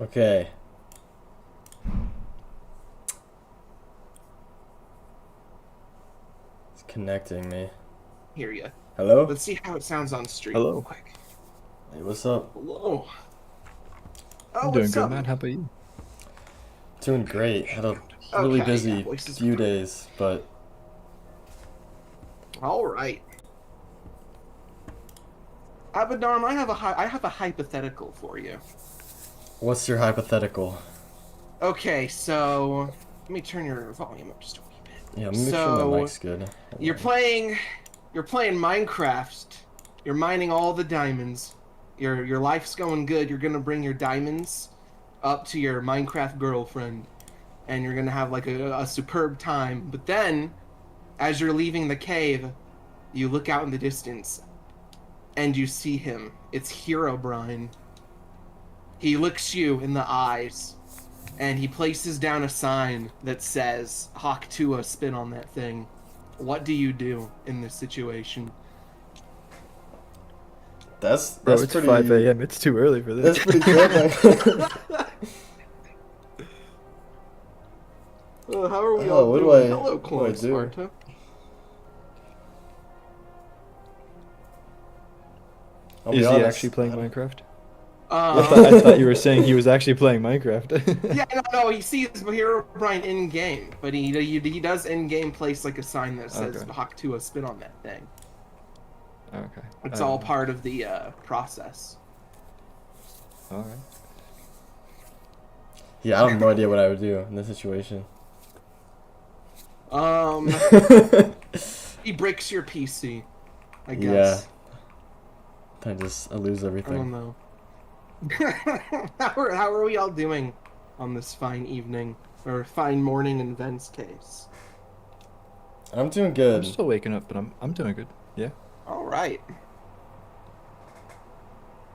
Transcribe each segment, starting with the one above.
Okay. It's connecting me. Hear ya. Hello? Let's see how it sounds on stream real Hello. quick. Hey, what's up? Hello. Oh, I'm doing what's good, up? man. How about you? Doing great. Had a really Okay, yeah, busy voices few preferred. days, but All right. Abaddon, I have a hypothetical for you. what's your hypothetical? Okay, so let me turn your volume up just a wee Yeah, bit. let me make sure my So mic's good. you're Hold on. playing you're playing Minecraft. You're mining all the diamonds. Your life's going good. You're gonna bring your diamonds up to your Minecraft girlfriend, and you're gonna have like a superb time. But then, as you're leaving the cave, you look out in the distance and you see him. It's Herobrine. He looks you in the eyes and he places down a sign that says Hawk Tua spin on that thing. What do you do in this situation? Bro, That's it's 5 pretty a.m. It's too early for that's this. pretty good. How are we all Oh, doing? Hello, what do I Clone do? Sparta. I'll be Is he actually honest. playing Minecraft? I thought you were saying he was actually playing Minecraft. Yeah, no, he sees Herobrine in game, but he does in game place like a sign that says Okay. Hawk Tua spin on that thing. Okay. I It's all don't know. part of the process. All right. Yeah, I have no idea what I would do in this situation. Um, he breaks your PC, I Yeah, guess. I lose I don't everything. know. How are we all doing on this fine evening or fine morning in Ven's case? I'm doing I'm good. still waking up, but I'm doing good. Yeah. All right.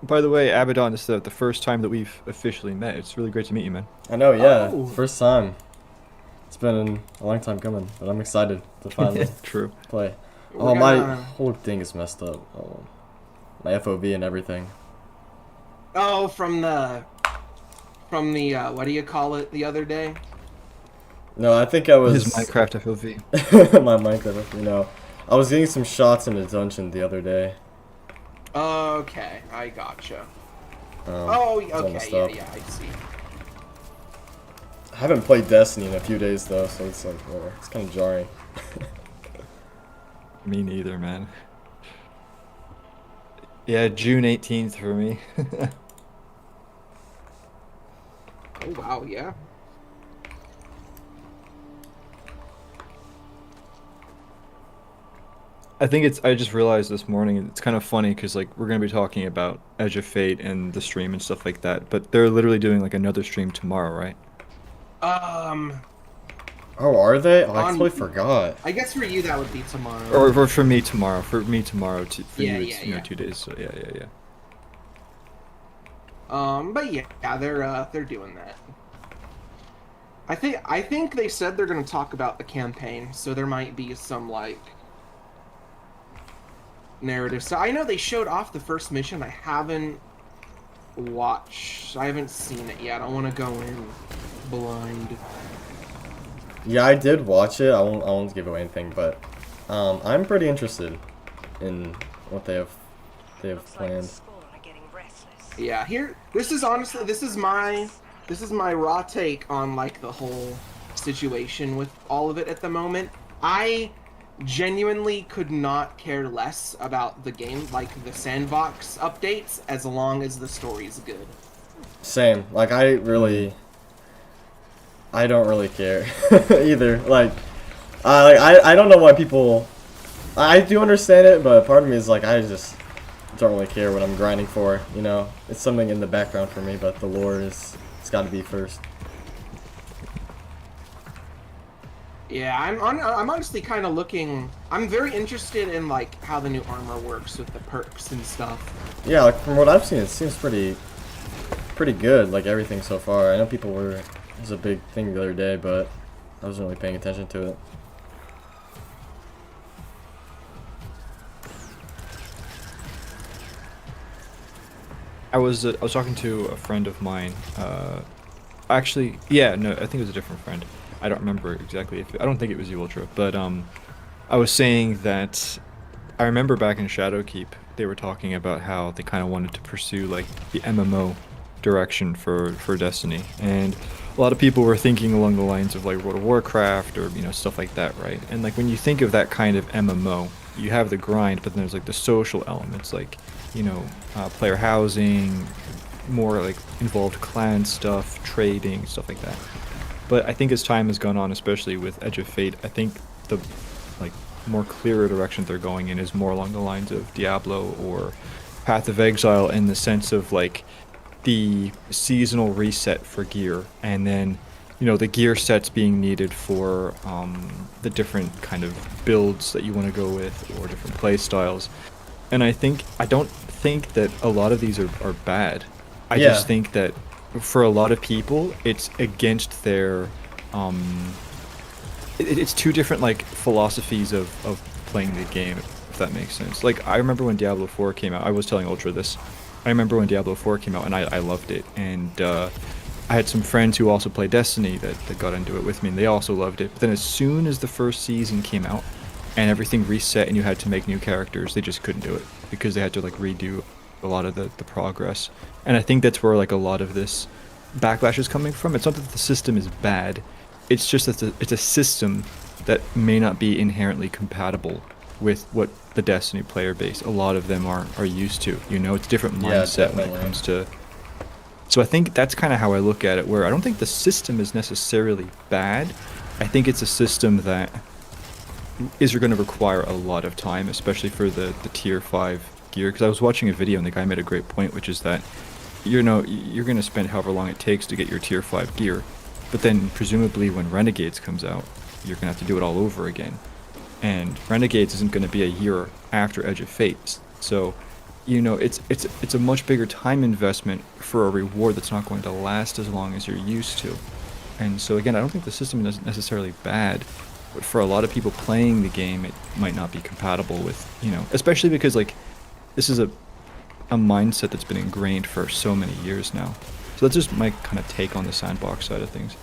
By the way, Abaddon, this is the first time that we've officially met. It's really great to meet you, man. I know, yeah. Oh, First time. It's been a long time coming, but I'm excited to finally True. play. we're Oh, my gonna. whole thing is messed up. Oh, my FOV and everything. Oh, from the what do you call it the other day? No, I think I His was Minecraft FOV. my Minecraft. I was getting some shots in a dungeon the other day. Okay, I gotcha. Um, Oh, it's all okay, messed yeah, up. yeah, I see. I haven't played Destiny in a few days though, so it's like, it's kind of jarring. Me neither, man. Yeah, June 18th for me. Oh wow, yeah. I just realized this morning it's kind of funny because like we're gonna be talking about Edge of Fate and the stream and stuff like that, but they're literally doing like another stream tomorrow, right? Um, Oh, are they? Oh, I totally on forgot. I guess for you that would be tomorrow. Or for me tomorrow. For me tomorrow. For Yeah, you yeah, it's yeah. 2 days. So yeah. But yeah, they're doing that. I think they said they're gonna talk about the campaign, so there might be some like narrative. So I know they showed off the first mission. I haven't seen it yet. I want to go in blind. Yeah, I did watch it. I won't give away anything, but I'm pretty interested in what they have planned. Yeah, here. This is my raw take on like the whole situation with all of it at the moment. I genuinely could not care less about the game, like the sandbox updates, as long as the story's good. Same. Like I don't really care either. I don't know why people. I do understand it, but part of me is like I just don't really care what I'm grinding for. It's something in the background for me, but the lore it's got to be first. Yeah, I'm honestly kind of looking. I'm very interested in like how the new armor works with the perks and stuff. Yeah, like from what I've seen, it seems pretty good. Like everything so far. I know it was a big thing the other day, but I wasn't really paying attention to it. I was talking to a friend of mine. Actually, yeah, no, I think it was a different friend. I don't remember exactly if I don't think it was you, Ultra, but I was saying that I remember back in Shadowkeep, they were talking about how they kind of wanted to pursue like the MMO direction for Destiny, and a lot of people were thinking along the lines of like World of Warcraft or stuff like that, right? And like when you think of that kind of MMO, you have the grind, but then there's like the social elements, like player housing, more like involved clan stuff, trading, stuff like that. But I think as time has gone on, especially with Edge of Fate, I think the like more clearer direction they're going in is more along the lines of Diablo or Path of Exile in the sense of like the seasonal reset for gear, and then the gear sets being needed for the different kind of builds that you want to go with or different play styles. And I don't think that a lot of these are bad. I Yeah. just think that for a lot of people, it's against their um, it's two different like philosophies of playing the game, if that makes sense. Like I remember when Diablo 4 came out, I was telling Ultra this. I remember when Diablo 4 came out and I loved it. And I had some friends who also play Destiny that got into it with me and they also loved it. But then as soon as the first season came out and everything reset and you had to make new characters, they just couldn't do it because they had to like redo a lot of the progress. And I think that's where like a lot of this backlash is coming from. It's not that the system is bad. It's just that it's a system that may not be inherently compatible with what the Destiny player base, a lot of them are used to. It's a different Yeah, mindset when it definitely. comes to. So I think that's kind of how I look at it, where I don't think the system is necessarily bad. I think it's a system that is going to require a lot of time, especially for the tier 5 gear. Because I was watching a video and the guy made a great point, which is that you're going to spend however long it takes to get your tier 5 gear, but then presumably when Renegades comes out, you're going to have to do it all over again. And Renegades isn't going to be a year after Edge of Fate. So, it's a much bigger time investment for a reward that's not going to last as long as you're used to. And so again, I don't think the system is necessarily bad, but for a lot of people playing the game, it might not be compatible with, especially because like this is a mindset that's been ingrained for so many years now. So that's just my kind of take on the sandbox side of things.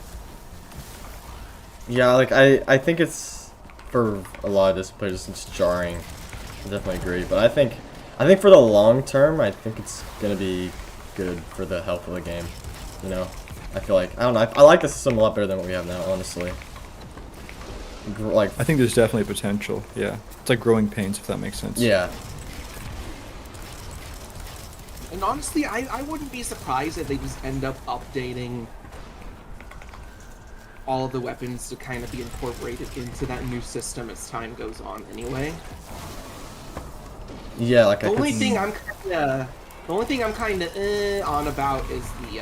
Yeah, like I think it's for a lot of disc players it's jarring. I definitely agree, but I think for the long term, I think it's gonna be good for the health of the game. I feel like I don't know. I like the system a lot better than what we have now, honestly. Like I think there's definitely potential. Yeah, it's like growing pains, if that makes sense. yeah, And honestly, I wouldn't be surprised if they just end up updating all of the weapons to kind of be incorporated into that new system as time goes on anyway. yeah. Like The I only could, thing I'm kind of on about is the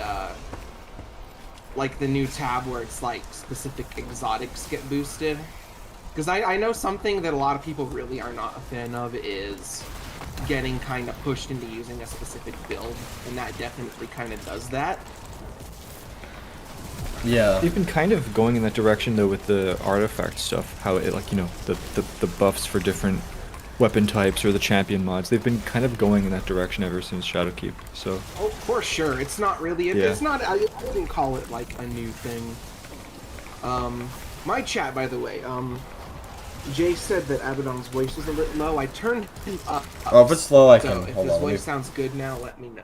like the new tab where it's like specific exotics get boosted. Because I know something that a lot of people really are not a fan of is getting kind of pushed into using a specific build, and that definitely kind of does that. yeah. They've been kind of going in that direction though with the artifact stuff. How it like the buffs for different weapon types or the champion mods. They've been kind of going in that direction ever since Shadowkeep. So Oh, for sure. It's not really. Yeah. It's not. I wouldn't call it like a new thing. My chat, by the way. Jay said that Abaddon's voice was a little low. I turned him up. Oh, if it's slow, I So can if hold his on. voice sounds good now, let me know.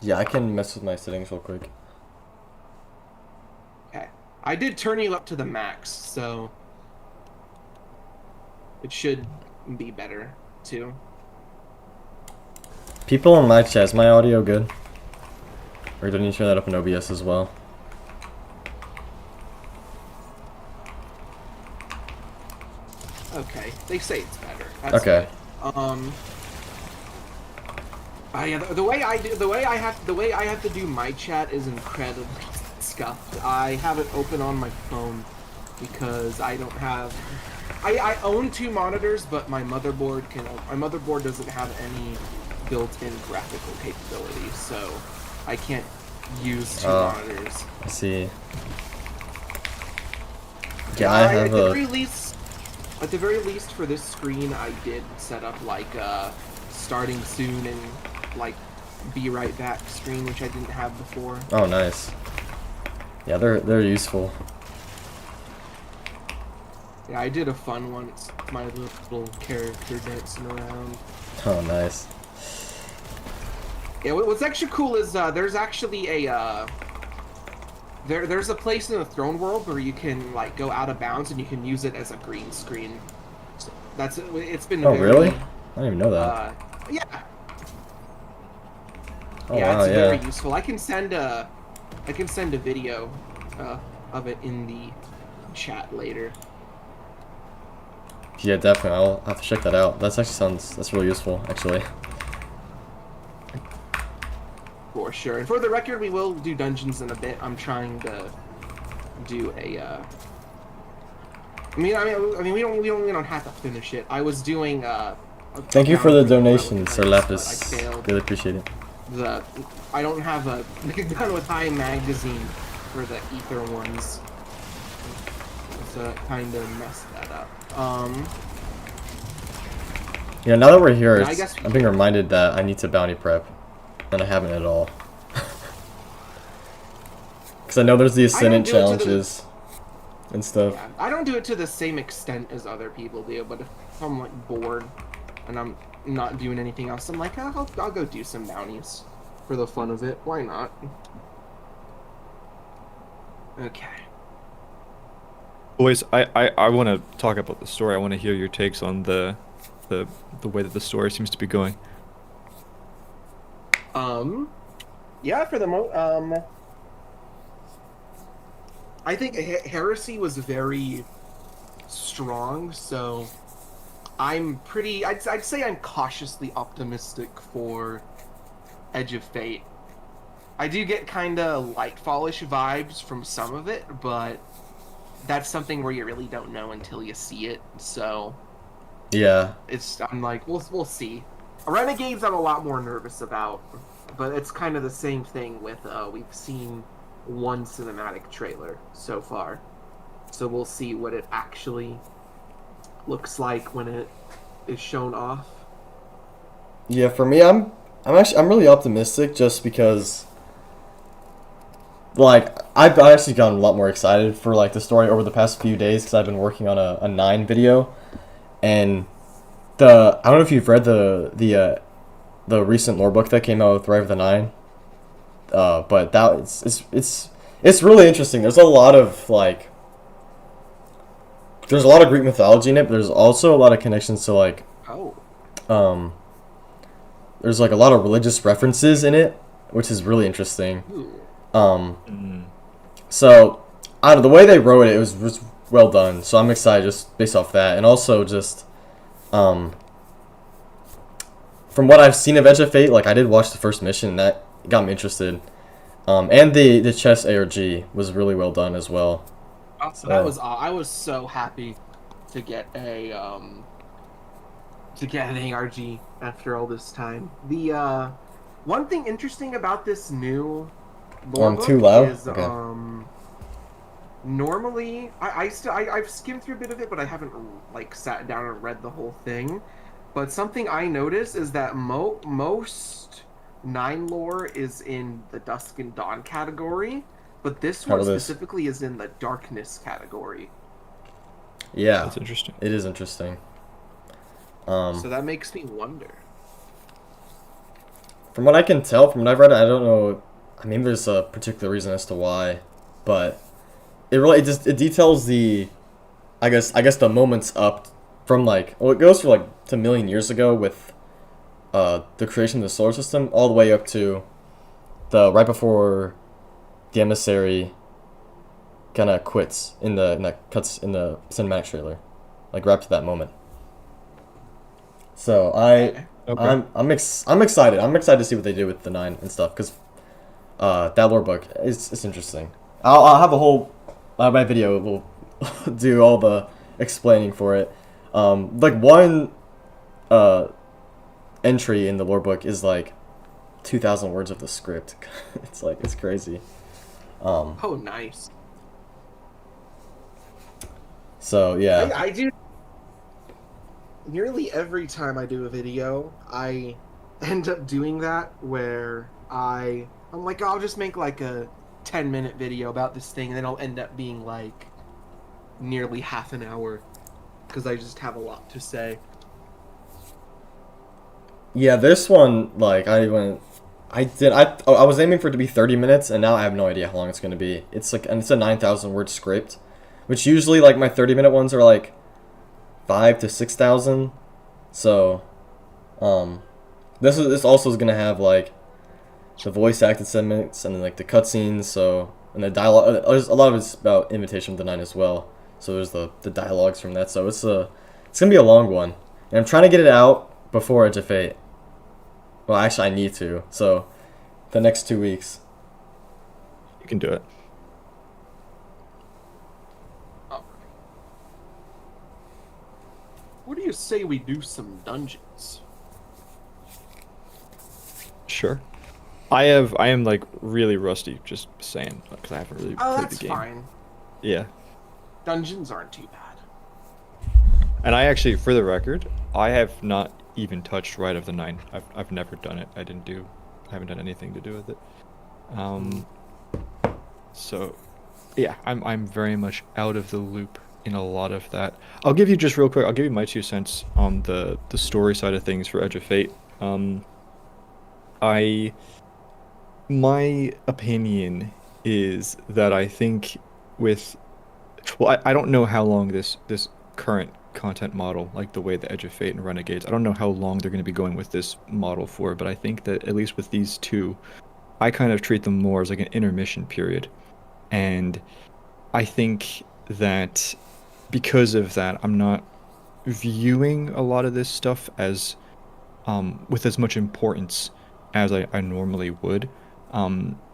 Yeah, I can mess with my settings real quick. Okay. I did turn you up to the max, so it should be better too. People in my chat, is my audio good? Or do I need to turn that up in OBS as well? Okay, they say it's better. That's Okay. good. Yeah, the way I have to do my chat is incredibly scuffed. I have it open on my phone because I don't have. I own 2 monitors, but my motherboard doesn't have any built-in graphical capability, so I can't use 2 monitors. I see. Yeah, I have At the very least, for this screen, I did set up like starting soon and like be right back screen, which I didn't have before. Oh, nice. Yeah, they're useful. Yeah, I did a fun one. It's my little character dancing around. Oh, nice. Yeah, what's actually cool is there's actually a there's a place in the throne world where you can like go out of bounds and you can use it as a green screen. So it's been Oh, very, really? I didn't even know that. Yeah. Oh, Yeah, wow, it's very yeah. useful. I can send a video of it in the chat later. Yeah, definitely. I'll have to check that out. That's really useful, actually. For sure. And for the record, we will do dungeons in a bit. I'm trying to do a. I mean, we don't have to finish it. I was doing. Thank you for the down donation, relic Sir events, but Lapis. I failed. Really appreciate it. I don't have a gun with high magazine for the ether ones. So it kind of messed that up. Yeah, now that we're here, I guess I'm being reminded that I need to bounty prep, and I haven't at all. Because I know there's the Ascendant challenges and stuff. Yeah, I don't do it to the same extent as other people do, but if I'm like bored and I'm not doing anything else, I'm like, I'll go do some bounties for the fun of it. Why not? Okay. Boys, I want to talk about the story. I want to hear your takes on the way that the story seems to be going. Yeah, for the I think Heresy was very strong, so I'm pretty. I'd say I'm cautiously optimistic for Edge of Fate. I do get kind of Lightfallish vibes from some of it, but that's something where you really don't know until you see it. So Yeah. I'm like, we'll see. Renegades, I'm a lot more nervous about, but it's kind of the same thing with we've seen one cinematic trailer so far, so we'll see what it actually looks like when it is shown off. Yeah, for me, I'm really optimistic just because, like, I've actually gotten a lot more excited for like the story over the past few days because I've been working on a 9 video, and I don't know if you've read the recent lore book that came out with Rise of the 9. But it's really interesting. There's a lot of Greek mythology in it, but there's also a lot of connections to there's like a lot of religious references in it, which is really interesting. So out of the way they wrote it, it was well done. So I'm excited just based off that, and also just from what I've seen of Edge of Fate, like I did watch the first mission, and that got me interested. And the chess ARG was really well done as well. So that was I was so happy to get an ARG after all this time. The one thing interesting about this new lore book too loud? is Okay. normally I've skimmed through a bit of it, but I haven't like sat down and read the whole thing. But something I noticed is that most 9 lore is in the Dusk and Dawn category, but this one specifically is in the Darkness category. Yeah, That's interesting. It is interesting. So that makes me wonder. From what I can tell, from what I've read, I don't know. I mean, there's a particular reason as to why, but it details I guess the moments up from it goes for to a million years ago with the creation of the solar system all the way up to right before the emissary kind of quits cuts in the cinematic trailer, right up to that moment. So I'm excited. I'm excited to see what they do with the 9 and stuff because that lore book it's interesting. I'll have a whole my video will do all the explaining for it. One entry in the lore book is 2,000 words of the script. It's crazy. Oh, nice. So yeah, I do. Nearly every time I do a video, I end up doing that where I'm like, I'll just make like a 10-minute video about this thing, and then it'll end up being like nearly half an hour because I just have a lot to say. Yeah, this one, like, I was aiming for it to be 30 minutes, and now I have no idea how long it's going to be. It's like, and it's a 9,000 word script, which usually, like, my 30-minute ones are like 5 to 6,000. So, this also is going to have, like, the voice acted segments and then, like, the cutscenes, so, and the dialogue. A lot of it's about Invitation of the Nine as well. So there's the dialogues from that. So it's going to be a long one. And I'm trying to get it out before Edge of Fate. Well, actually, I need to. So, the next 2 weeks. You can do it. Oh. What do you say we do some dungeons? Sure. I am like really rusty. Just saying, because I haven't really Oh, played that's the game. fine. Yeah. Dungeons aren't too bad. And I actually, for the record, I have not even touched Rite of the Nine. I've never done it. I haven't done anything to do with it. So, yeah, I'm very much out of the loop in a lot of that. I'll give you just real quick. I'll give you my 2 cents on the story side of things for Edge of Fate. My opinion is that I think with, well, I don't know how long this current content model, like the way the Edge of Fate and Renegades, I don't know how long they're going to be going with this model for, but I think that at least with these two, I kind of treat them more as like an intermission period. And I think that because of that, I'm not viewing a lot of this stuff as with as much importance as I normally would.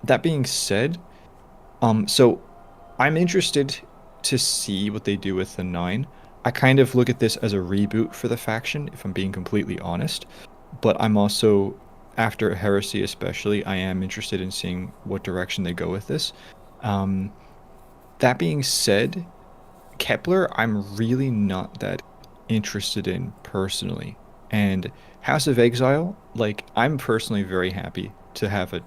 That being said, so I'm interested to see what they do with the Nine. I kind of look at this as a reboot for the faction, if I'm being completely honest. But I'm also, after Heresy especially, I am interested in seeing what direction they go with this. That being said, Kepler, I'm really not that interested in personally. And House of Exile, like, I'm personally very happy to have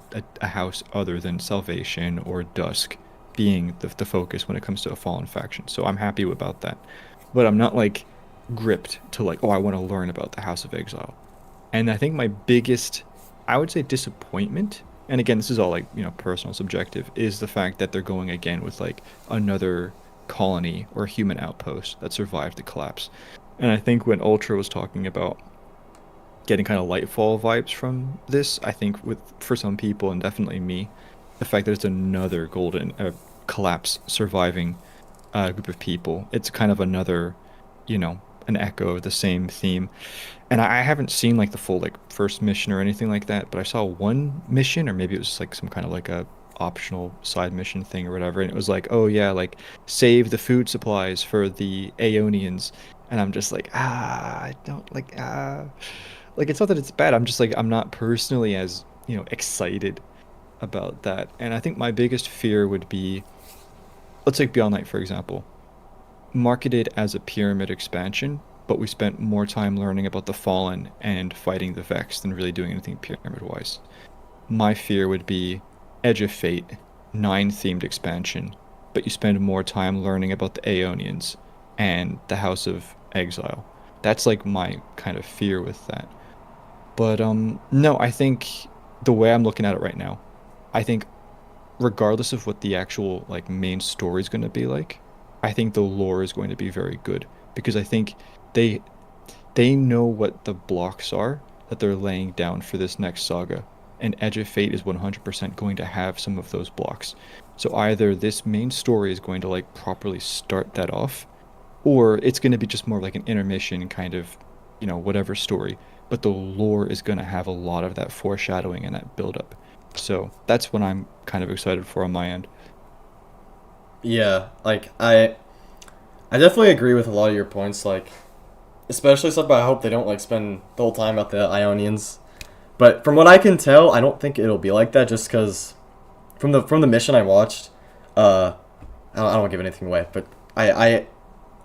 a house other than Salvation or Dusk being the focus when it comes to a fallen faction. So I'm happy about that. But I'm not, like, gripped to, like, oh, I want to learn about the House of Exile. And I think my biggest, I would say, disappointment, and again, this is all, like, personal subjective, is the fact that they're going again with, like, another colony or human outpost that survived the collapse. And I think when Ultra was talking about getting kind of Lightfall vibes from this, I think for some people, and definitely me, the fact that it's another golden collapse surviving group of people, it's kind of another, an echo of the same theme. And I haven't seen like the full like first mission or anything like that, but I saw one mission, or maybe it was like some kind of like a optional side mission thing or whatever, and it was like, oh yeah, like save the food supplies for the Aeonians. And I'm just like, I don't like it's not that it's bad. I'm just like, I'm not personally as excited about that. And I think my biggest fear would be, let's take Beyond Light for example, marketed as a pyramid expansion, but we spent more time learning about the Fallen and fighting the Vex than really doing anything pyramid-wise. My fear would be Edge of Fate, 9 themed expansion, but you spend more time learning about the Aeonians and the House of Exile. That's like my kind of fear with that. But no, I think the way I'm looking at it right now, I think regardless of what the actual like main story is going to be like, I think the lore is going to be very good because I think they know what the blocks are that they're laying down for this next saga, and Edge of Fate is 100% going to have some of those blocks. So either this main story is going to like properly start that off, or it's going to be just more like an intermission kind of, whatever story. But the lore is going to have a lot of that foreshadowing and that build-up. So that's what I'm kind of excited for on my end. Yeah, like I definitely agree with a lot of your points, like especially stuff about I hope they don't like spend the whole time about the Ionians. But from what I can tell, I don't think it'll be like that just cuz from the mission I watched, I don't want to give anything away, but I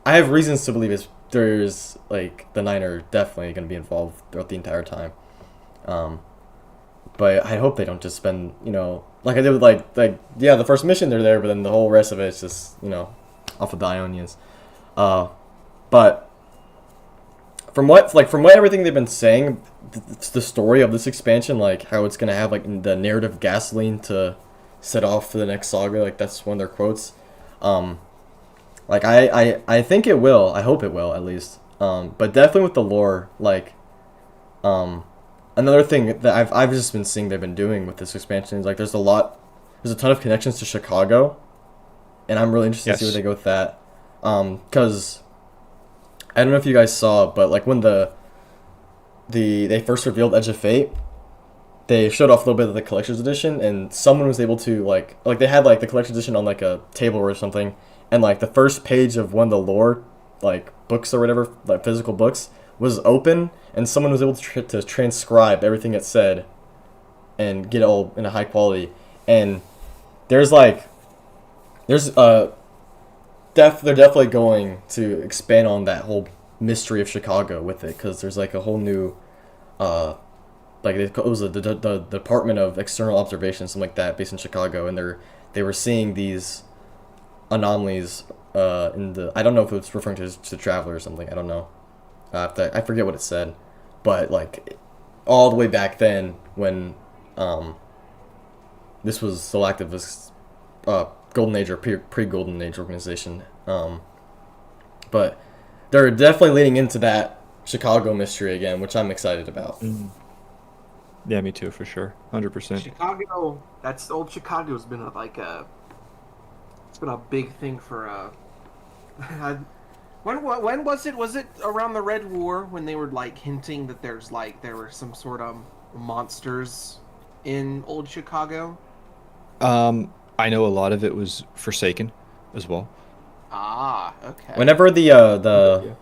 have reasons to believe there's like the Nine are definitely going to be involved throughout the entire time. But I hope they don't just spend, like I did with like yeah, the first mission they're there, but then the whole rest of it is just, off of the Ionians. But from what everything they've been saying, the story of this expansion, like how it's gonna have like the narrative gasoline to set off for the next saga, like that's one of their quotes. Like I think it will. I hope it will at least. But definitely with the lore, like another thing that I've just been seeing they've been doing with this expansion is like there's a ton of connections to Chicago, and I'm really interested to see where Yes. they go with that. Because I don't know if you guys saw, but like when they first revealed Edge of Fate, they showed off a little bit of the collector's edition, and someone was able to like they had like the collector's edition on like a table or something, and like the first page of one of the lore like books or whatever, like physical books, was open, and someone was able to transcribe everything it said and get it all in a high quality. And there's like there's they're definitely going to expand on that whole mystery of Chicago with it, because there's like a whole new like it was the Department of External Observation, something like that, based in Chicago, and they were seeing these anomalies in the, I don't know if it was referring to Traveler or something, I don't know. I forget what it said, but like all the way back then when this was still active, this Golden Age or pre-Golden Age organization. But they're definitely leaning into that Chicago mystery again, which I'm excited about. Yeah, me too, for sure. 100%. Chicago, that's old Chicago's been it's been a big thing for when was it? Was it around the Red War when they were like hinting that there were some sort of monsters in old Chicago? I know a lot of it was Forsaken as well. Ah, okay. Whenever the Yeah.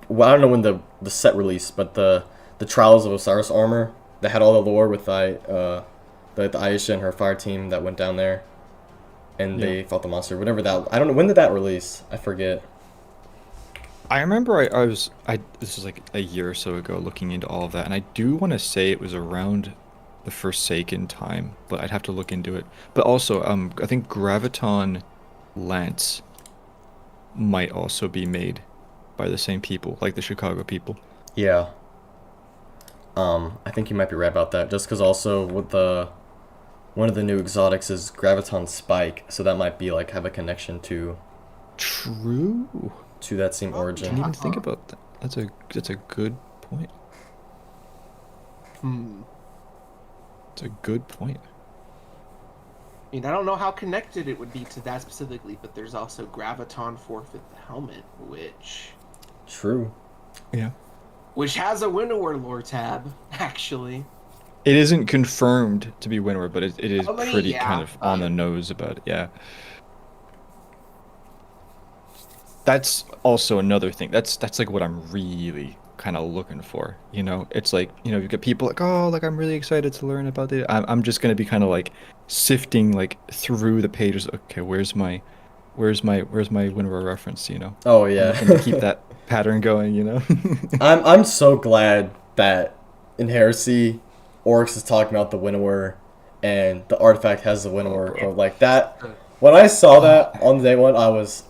well, I don't know when the set released, but the Trials of Osiris armor that had all the lore with the Aisha and her fire team that went down there, and they fought the monster. Whatever that, I don't know, when did that release? I forget. I remember this was like a year or so ago looking into all of that, and I do want to say it was around the Forsaken time, but I'd have to look into it. But also, I think Graviton Lance might also be made by the same people, like the Chicago people. Yeah. I think you might be right about that. Just because also with one of the new exotics is Graviton Spike, so that might be like have a connection to True. that same I origin. didn't even think about that. That's a good point. It's a good point. I mean, I don't know how connected it would be to that specifically, but there's also Graviton Forfeit the Helmet, True. Yeah. which has a Winnower lore tab, actually. It isn't confirmed to be Winnower, but it is I mean, pretty yeah, kind of on the nose about it. Yeah. That's also another thing. That's like what I'm really kind of looking for. It's like, you get people like, oh, like I'm really excited to learn about it. I'm just gonna be kind of like sifting like through the pages. Okay, where's my Winnower reference? Oh I'm yeah. looking to keep that pattern going. I'm so glad that in Heresy, Oryx is talking about the Winnower, and the artifact has the Winnower. bro. Like that. When I saw that on day one, I was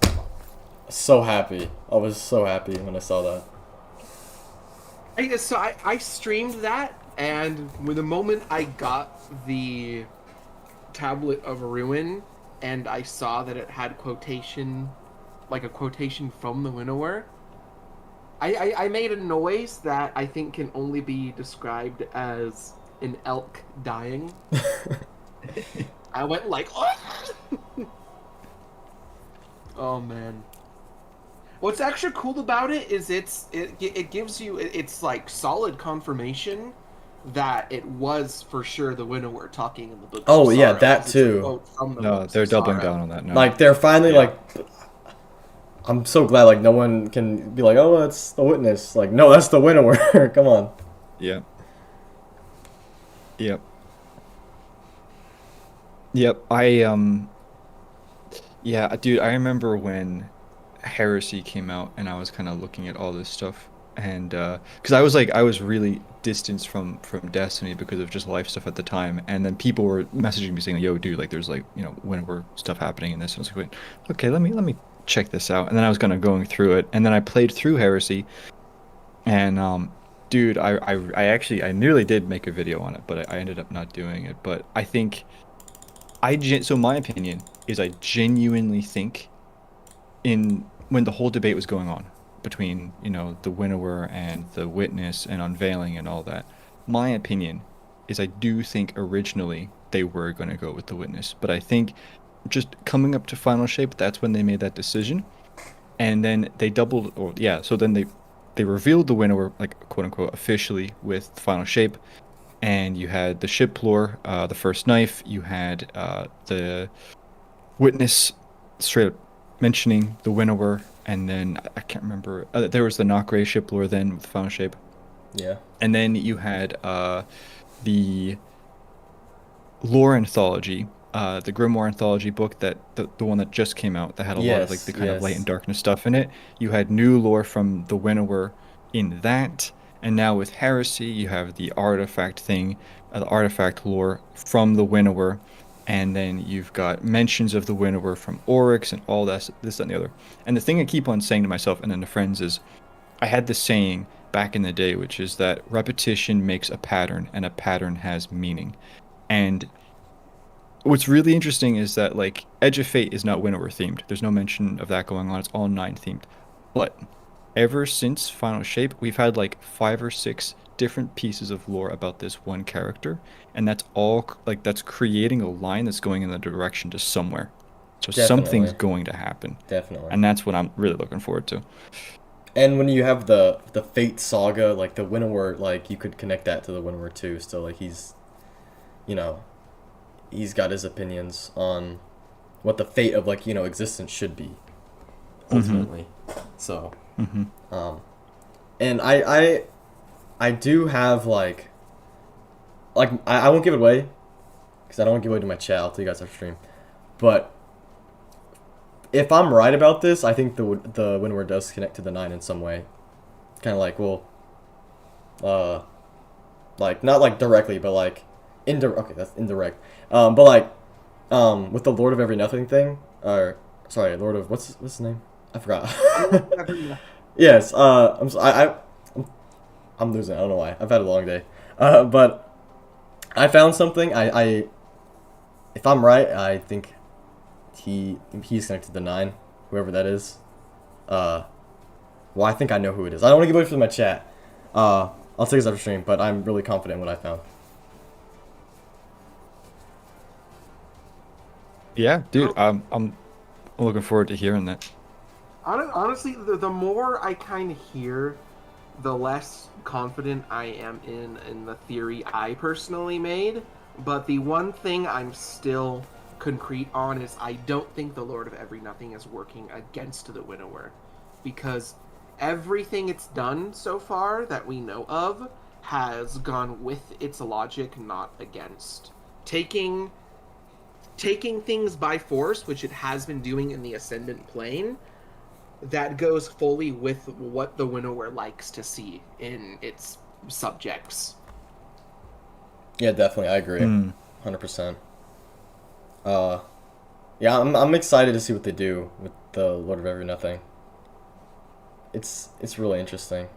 so happy. I was so happy when I saw that. I streamed that, and with the moment I got the Tablet of Ruin, and I saw that it had a quotation from the Winnower, I made a noise that I think can only be described as an elk dying. I went like, oh man. What's extra cool about it is it gives you it's like solid confirmation that it was for sure the Winnower talking in the book. Oh, yeah, Sorrow, that 'cause it's a too. quote from the No, Books they're of doubling Sorrow. down on that now. Like they're finally Yeah. like. I'm so glad like no one can be like, oh, that's the Witness. Like, no, that's the Winnower. Come on. Yeah. Yep. Yep. Yeah, dude, I remember when Heresy came out and I was kind of looking at all this stuff. and because I was really distanced from Destiny because of just life stuff at the time, and then people were messaging me saying, "Yo, dude, like there's like Winter stuff happening in this." And I was like, "Wait, okay, let me check this out." And then I was kind of going through it, and then I played through Heresy, and dude, I actually I nearly did make a video on it, but I ended up not doing it. But I think so my opinion is I genuinely think in when the whole debate was going on between the winnower and the witness and unveiling and all that, my opinion is I do think originally they were going to go with the witness, but I think just coming up to final shape, that's when they made that decision, and then they doubled, or yeah, so then they revealed the winnower, like quote unquote officially, with final shape. And you had the ship lore, the first knife. You had the witness straight up mentioning the winnower, and then I can't remember. There was the Nokre ship lore then with final shape, Yeah. and then you had the lore anthology, the Grimoire anthology book, that the one that just came out, that had a lot of like Yes. the kind of light Yes. and darkness stuff in it. You had new lore from the winnower in that, and now with Heresy, you have the artifact thing, the artifact lore from the winnower, and then you've got mentions of the winnower from Oryx and all that, this, that, and the other. And the thing I keep on saying to myself and then to friends is, I had this saying back in the day, which is that repetition makes a pattern, and a pattern has meaning. And what's really interesting is that like Edge of Fate is not Winnower themed. There's no mention of that going on. It's all nine themed. But ever since Final Shape, we've had like five or six different pieces of lore about this one character, and that's all like that's creating a line that's going in the direction to somewhere. So something's Definitely. going to happen, Definitely. and that's what I'm really looking forward to. And when you have the Fate saga, like the Winnower, like you could connect that to the Winnower too. Still, like you know, he's got his opinions on what the fate of like existence should be ultimately. So, Hmm. um, and I do have I won't give it away because I don't want to give it away to my chat. I'll tell you guys after stream. But if I'm right about this, I think the Winnower does connect to the nine in some way. Kind of like uh, like not like directly, but like indirect. Okay, that's indirect. But like with the Lord of Every Nothing thing, or sorry, Lord of what's his name? I forgot. Yes. I'm losing. I don't know why. I've had a long day. But I found something. If I'm right, I think he's connected to nine, whoever that is. Well, I think I know who it is. I don't want to give away from my chat. I'll take this after stream, but I'm really confident in what I found. Yeah, dude, I'm looking forward to hearing that. Honestly, the more I kind of hear, the less confident I am in the theory I personally made. But the one thing I'm still concrete on is I don't think the Lord of Every Nothing is working against the Winnower, because everything it's done so far that we know of has gone with its logic, not against. Taking things by force, which it has been doing in the Ascendant Plane, that goes fully with what the Winnower likes to see in its subjects. Yeah, definitely. I agree. Hmm. 100%. Yeah, I'm excited to see what they do with the Lord of Every Nothing. It's really interesting.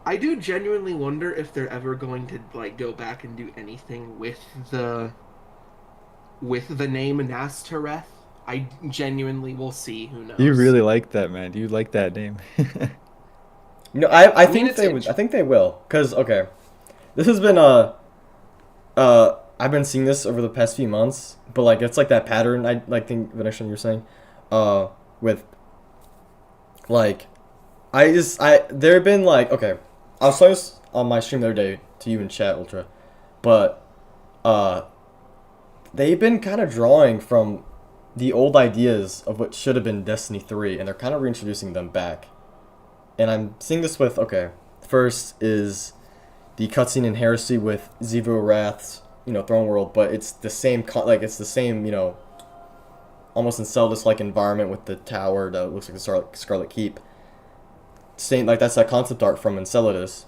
I do genuinely wonder if they're ever going to like go back and do anything with the name Nastareth. I genuinely will see. Who knows? You really like that, man. You like that name. I I mean, think it's they would. I think they will. Cause okay, this has been I've been seeing this over the past few months, but like it's like that pattern. I like think the next one you're saying, with like, there have been like okay, I was saying this on my stream the other day to you in chat, Ultra, but uh, they've been kind of drawing from the old ideas of what should have been Destiny 3, and they're kind of reintroducing them back. And I'm seeing this with okay, first is the cutscene in Heresy with Zevro Wrath's Throne World, but it's the same it's the same almost Enceladus like environment with the tower that looks like the Scarlet Keep. saying like that's that concept art from Enceladus.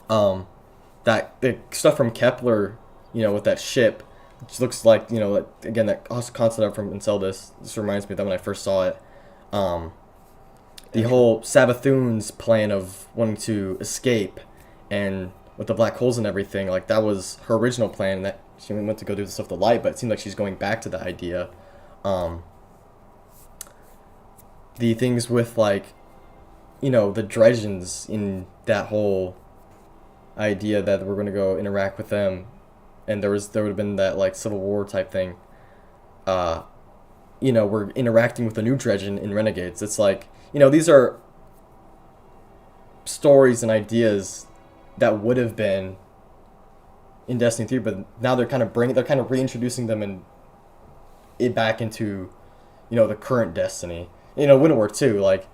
That the stuff from Kepler, with that ship, which looks like like, again that concept art from Enceladus. This reminds me of that when I first saw it. The whole Sabathun's plan of wanting to escape, and with the black holes and everything, like that was her original plan. That she went to go do the stuff with the light, but it seemed like she's going back to the idea. The things with like, the Dredgens in that whole idea that we're going to go interact with them, and there would have been that like Civil War type thing. We're interacting with a new Dredgen in Renegades. It's like, these are stories and ideas that would have been in Destiny 3, but now they're kind of reintroducing them back into, the current Destiny. Wind War too. Like,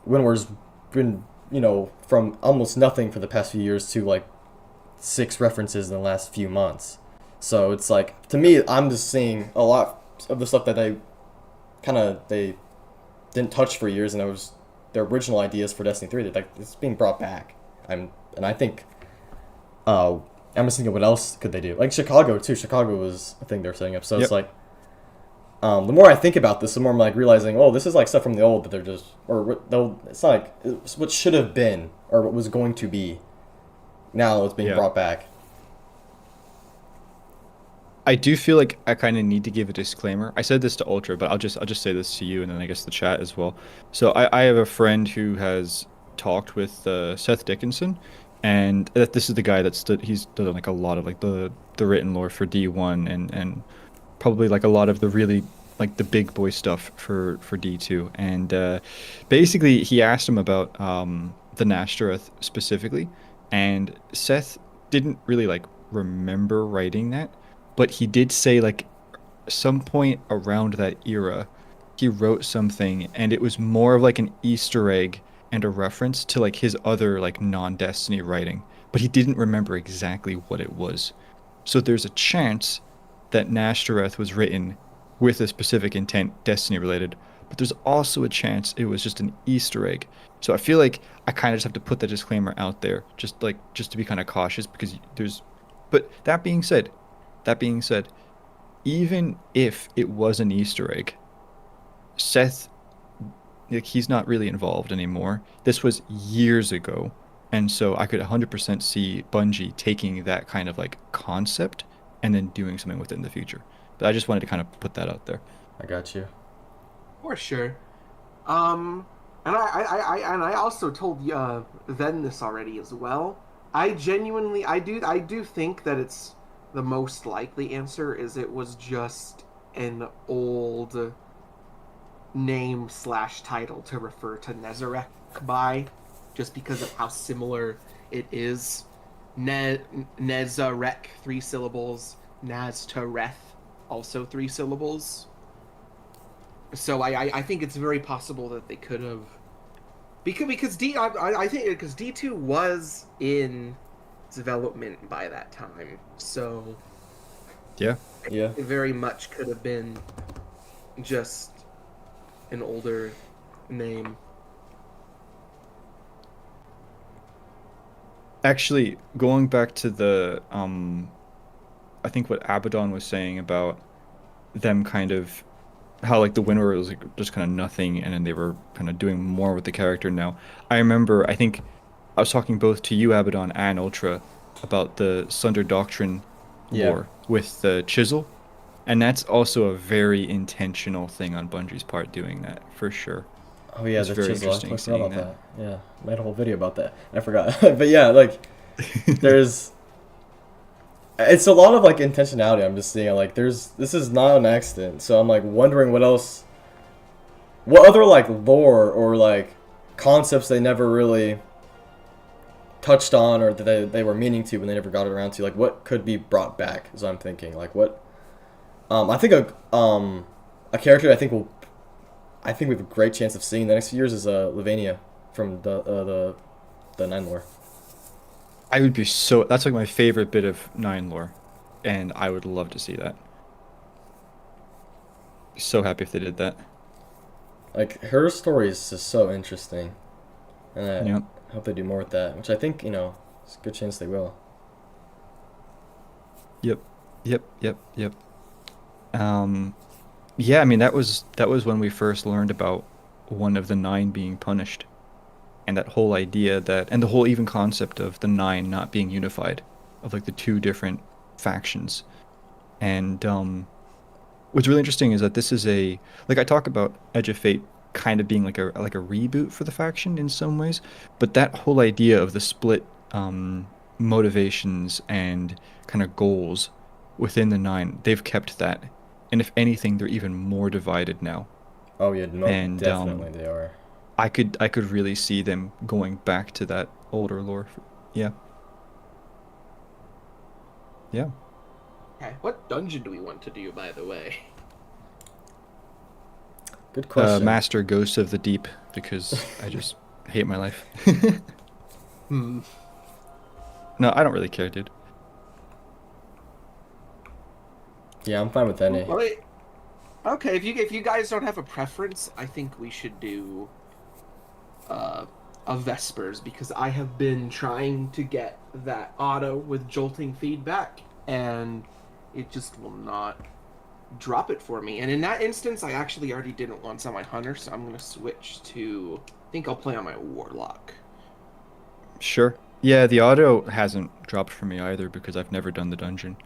Wind War's been, from almost nothing for the past few years to like 6 references in the last few months. So it's like, to me, I'm just seeing a lot of the stuff that they didn't touch for years, and it was their original ideas for Destiny 3. That like it's being brought back. I think, I'm just thinking, what else could they do? Like Chicago too. Chicago was a thing they're setting up. So Yep. it's like, the more I think about this, the more I'm like realizing, oh, this is like stuff from the old that they're just, it's not like it's what should have been or what was going to be. Now it's being brought back. I do feel like I kind of need to give a disclaimer. I said this to Ultra, but I'll just say this to you, and then I guess the chat as well. So I have a friend who has talked with Seth Dickinson, and this is the guy he's done like a lot of like the written lore for D1 and probably like a lot of the really like the big boy stuff for D2. And basically he asked him about the Nashtoreth specifically, and Seth didn't really like remember writing that. But he did say, like, some point around that era, he wrote something, and it was more of like an Easter egg and a reference to like his other like non-Destiny writing. But he didn't remember exactly what it was. So there's a chance that Nashtoreth was written with a specific intent, Destiny related. But there's also a chance it was just an Easter egg. So I feel like I kind of just have to put the disclaimer out there, just to be kind of cautious, because there's. But that being said, even if it was an Easter egg, Seth, like, he's not really involved anymore. This was years ago, and so I could 100% see Bungie taking that kind of like concept and then doing something with it in the future. But I just wanted to kind of put that out there. I got you. For sure. And I also told Ven this already as well. I do think that it's the most likely answer is it was just an old name / title to refer to Nezarec by, just because of how similar it is. Nezarec, 3 syllables. Naztareth, also 3 syllables. So I think it's very possible that they could have, because I think because D2 was in development by that time, so yeah, it very much could have been just an older name. Actually, going back to the I think what Abaddon was saying about them kind of how like the winner was like just kind of nothing, and then they were kind of doing more with the character now. I remember, I think I was talking both to you, Abaddon, and Ultra about the Sunder Doctrine lore with the chisel, and that's also a very intentional thing on Bungie's part, doing that for sure. Oh yeah, it's the very chisel. I interesting forgot seeing about that. Yeah, I made a whole video about that. I forgot, but yeah, like there's. It's a lot of like intentionality. I'm just seeing like this is not an accident. So I'm like wondering what other like lore or like concepts they never really touched on, or that they were meaning to, but they never got around to. Like what could be brought back? Is what I'm thinking. Like what? I think a character I think we have a great chance of seeing the next few years is Lavinia from the 9 lore. I would be so. That's like my favorite bit of 9 lore, and I would love to see that. So happy if they did that. Like her story is just so interesting. And I Yep. hope they do more with that, which I think, it's a good chance they will. Yep. Yep. Yep. Yep. Yeah, I mean that was when we first learned about one of the nine being punished, and that whole idea that, and the whole even concept of the nine not being unified, of like the two different factions. And what's really interesting is that this is a, like, I talk about Edge of Fate kind of being like a reboot for the faction in some ways, but that whole idea of the split motivations and kind of goals within the nine, they've kept that. And if anything, they're even more divided now. Oh yeah, no, And definitely they are. I could really see them going back to that older lore. Yeah. Yeah. Okay, what dungeon do we want to do, by the way? Good question. Master Ghost of the Deep, because I just hate my life. Hmm. No, I don't really care, dude. Yeah, I'm fine with any. Well, okay, if you guys don't have a preference, I think we should do a Vespers, because I have been trying to get that auto with jolting feedback, and it just will not drop it for me. And in that instance, I actually already did it once on my Hunter, so I'm gonna switch to. I think I'll play on my Warlock. Sure. Yeah, the auto hasn't dropped for me either because I've never done the dungeon.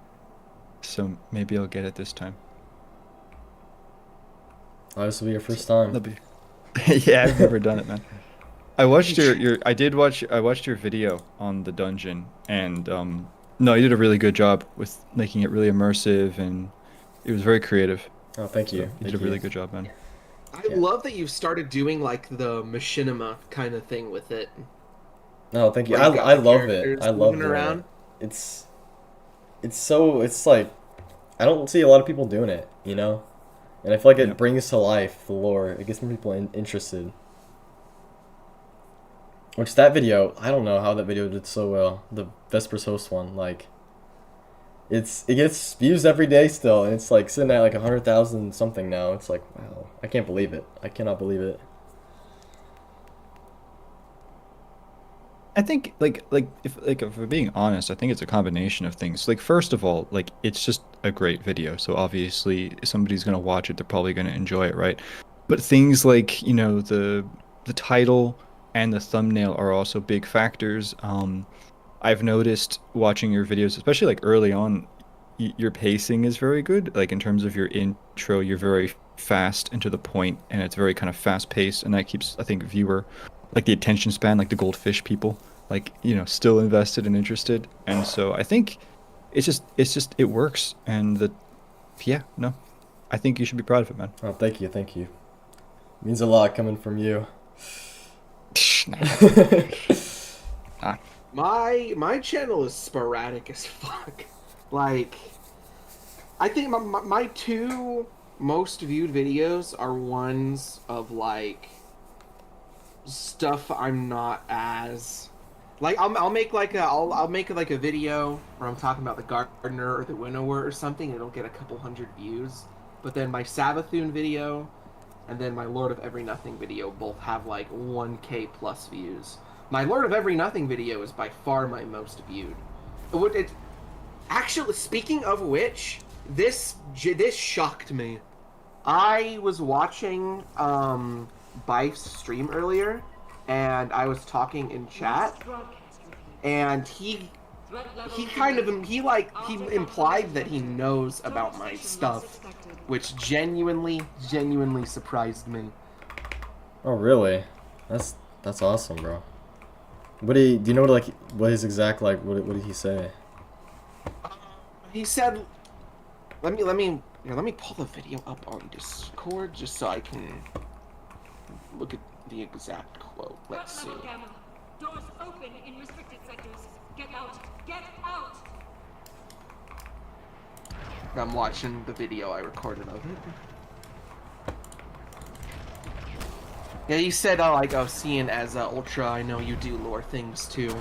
So maybe I'll get it this time. Oh, this will be your first time. That'll be. Yeah, I've never done it, man. I watched I watched your video on the dungeon, and no, you did a really good job with making it really immersive, and it was very creative. Oh, thank you. So you did a really good job, man. I Yeah. love that you've started doing like the machinima kind of thing with it. No, thank you. Where you got I the love it. characters I love moving doing around. it. It's like I don't see a lot of people doing it, And I feel like it Yeah. brings to life the lore. It gets more people interested. Which that video, I don't know how that video did so well. The Vespers host one, like, it gets views every day still, and it's like sitting at like 100,000 something now. It's like, wow, I can't believe it. I cannot believe it. I think if we're being honest, I think it's a combination of things. Like first of all, like it's just a great video. So obviously if somebody's gonna watch it, they're probably gonna enjoy it, right? But things like, the title and the thumbnail are also big factors. I've noticed watching your videos, especially like early on, your pacing is very good. Like in terms of your intro, you're very fast and to the point, and it's very kind of fast paced, and that keeps, I think, viewer, like the attention span, like the goldfish people, like still invested and interested. And so I think it works, and yeah, no, I think you should be proud of it, man. Oh, thank you, thank you. It means a lot coming from you. My channel is sporadic as fuck. Like, I think my two most viewed videos are ones of like stuff I'm not as like. I'll make like I'll make like a video where I'm talking about the gardener or the winnower or something, and it'll get a couple hundred views. But then my Sabathoon video and then my Lord of Every Nothing video both have like 1K plus views. My Lord of Every Nothing video is by far my most viewed. Actually, speaking of which, this shocked me. I was watching Bife's stream earlier, and I was talking in chat, and he implied that he knows about my stuff, which genuinely surprised me. Oh, really? That's awesome, bro. Do you know what his exact, like, what did he say? He said, let me pull the video up on Discord just so I can look at the exact quote. Let's see. Doors open in restricted sectors. Get out! Get out! I'm watching the video I recorded of it. Yeah, you said, seeing as Ultra, I know you do lore things too.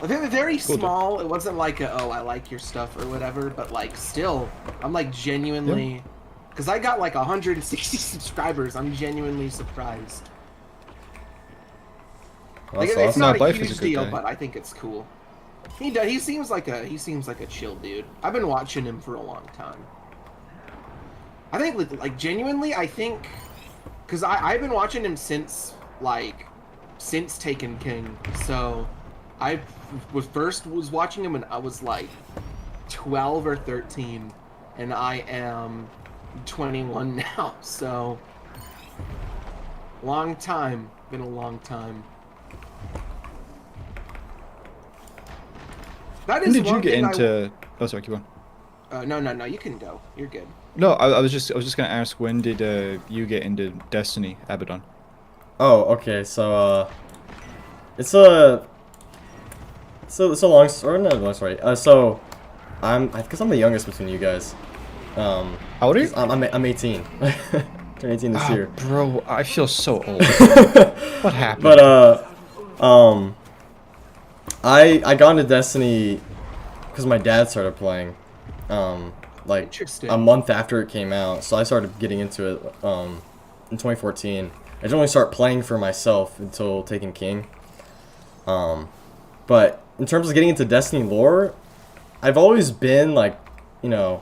Very Cool, small. It wasn't like I like your stuff or whatever, but like still, I'm like genuinely, because I got like 160 subscribers. I'm genuinely surprised. Well, Like, that's it's awesome. not No, a Bife is a huge good deal, guy. but I think it's cool. He seems like a chill dude. I've been watching him for a long time. I think like genuinely, I think because I've been watching him since Taken King. So I was watching him when I was like 12 or 13, and I am 21 now. So long time, been a long time. That When is did you one get thing into? Oh, sorry, keep on. no, you can go. You're good. No, I was just gonna ask, when did you get into Destiny, Abaddon? Oh, okay. So it's a it's a long story. No, long story. So I guess I'm the youngest between you guys. How old are you? 'Cause I'm 18. Turn 18 this Ah, year. bro, I feel so old. What happened? But I got into Destiny because my dad started playing, like Interesting. a month after it came out. So I started getting into it in 2014. I didn't really start playing for myself until Taken King. But in terms of getting into Destiny lore, I've always been like, you know,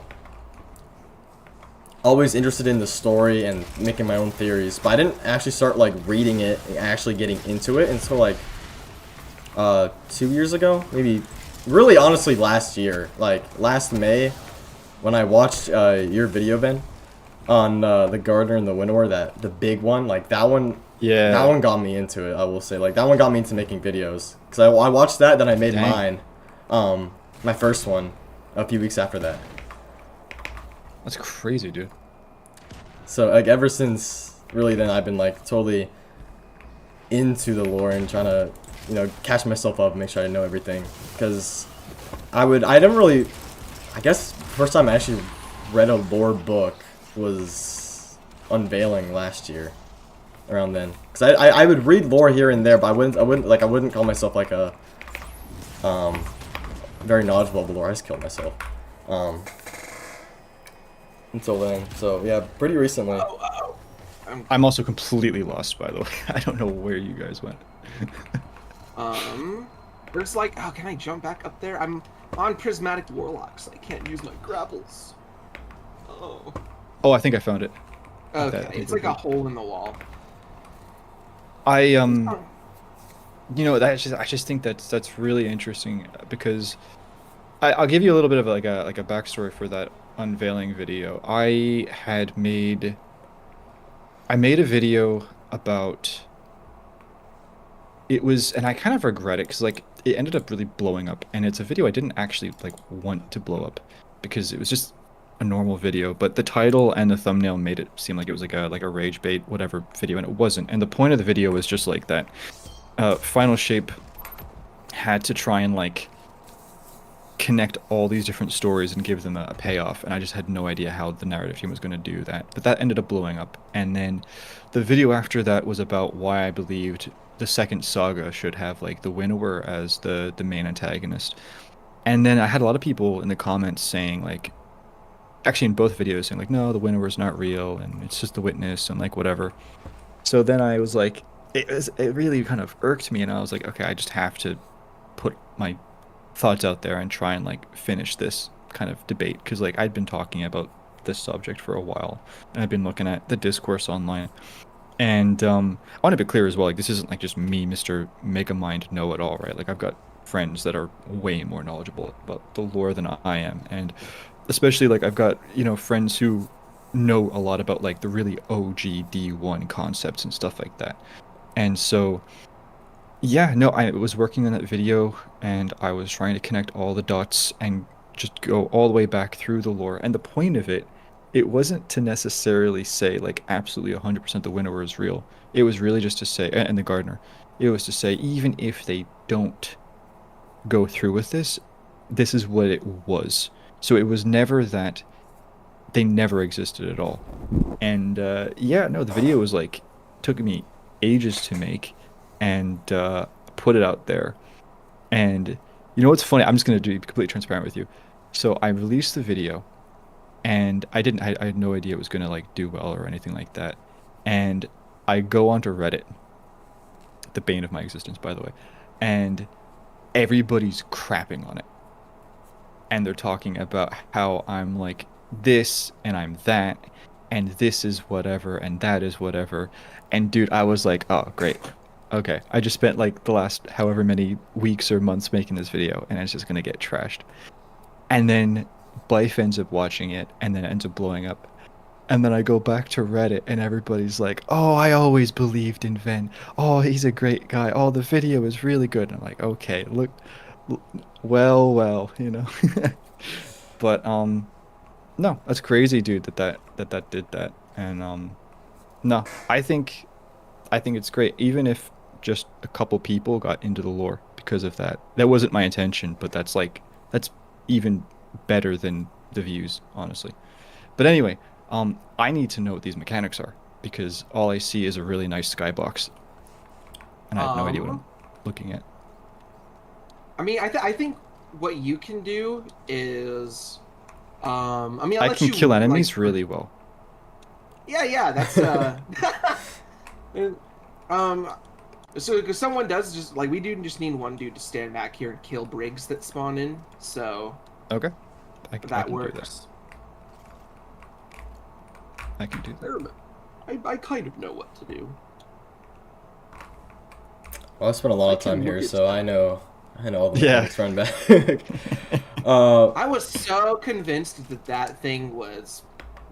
always interested in the story and making my own theories. But I didn't actually start like reading it and actually getting into it until like 2 years ago, maybe. Really, honestly, last year, like last May, when I watched your video, Ben, on the Gardener and the Winnower, the big one, like that one. Yeah. That one got me into it, I will say. Like, that one got me into making videos. Because I watched that, then I made Dang. mine. My first one, a few weeks after that. That's crazy, dude. So, like, ever since, really, then I've been, like, totally into the lore and trying to, you know, catch myself up and make sure I know everything. Because I never really, I guess, first time I actually read a lore book was Unveiling last year. Around then, because I would read lore here and there, but I wouldn't call myself like a very knowledgeable of the lore. I just killed myself until then. So yeah, pretty recently. I'm also completely lost, by the way. I don't know where you guys went. There's like, oh, can I jump back up there? I'm on Prismatic Warlock, so I can't use my grapples. Oh. Oh, I think I found it. Okay, I think it's we're like a good. hole in the wall. I just think that's really interesting because I'll give you a little bit of like a backstory for that unveiling video. I made a video about it was, and I kind of regret it because like it ended up really blowing up, and it's a video I didn't actually like want to blow up because it was just a normal video, but the title and the thumbnail made it seem like it was like a rage bait whatever video, and it wasn't. And the point of the video was just like that. Final Shape had to try and like connect all these different stories and give them a payoff, and I just had no idea how the narrative team was going to do that. But that ended up blowing up, and then the video after that was about why I believed the second saga should have like the Winnower as the main antagonist. And then I had a lot of people in the comments saying like, actually in both videos saying like, no, the Winnower's not real and it's just the Witness and like whatever. So then I was like, it really kind of irked me, and I was like, okay, I just have to put my thoughts out there and try and like finish this kind of debate, because like I'd been talking about this subject for a while and I've been looking at the discourse online. And I want to be clear as well, like this isn't like just me, Mr. Megamind know-it-all, right? Like I've got friends that are way more knowledgeable about the lore than I am, and especially like I've got, you know, friends who know a lot about like the really OG D1 concepts and stuff like that. And so yeah, no, I was working on that video and I was trying to connect all the dots and just go all the way back through the lore. And the point of it, it wasn't to necessarily say like absolutely 100% the Winnower is real. It was really just to say, and the Gardener, it was to say even if they don't go through with this, this is what it was. So it was never that they never existed at all. And yeah, no, the video was like, took me ages to make and put it out there. And you know what's funny? I'm just going to be completely transparent with you. So I released the video and I had no idea it was going to like do well or anything like that. And I go onto Reddit the bane of my existence, by the way. And everybody's crapping on it. And they're talking about how I'm like this and I'm that and this is whatever and that is whatever. And dude, I was like, oh, great. Okay. I just spent like the last however many weeks or months making this video and it's just going to get trashed. And then Blythe ends up watching it and then it ends up blowing up. And then I go back to Reddit and everybody's like, oh, I always believed in Ven. Oh, he's a great guy. Oh, the video is really good. And I'm like, okay, look, well, you know. But no, that's crazy, dude, that did that. And no, I think it's great, even if just a couple people got into the lore because of that. That wasn't my intention, but that's even better than the views, honestly. But anyway, I need to know what these mechanics are because all I see is a really nice skybox, and I have no idea what I'm looking at. I mean, I think what you can do is, I mean, I can kill enemies really well. Yeah, that's so because someone does just like we do just need one dude to stand back here and kill brigs that spawn in, so Okay, that works. I can do that. I kind of know what to do. Well, I spent a lot of time here, so I know all the Yeah. mechanics run back. I was so convinced that thing was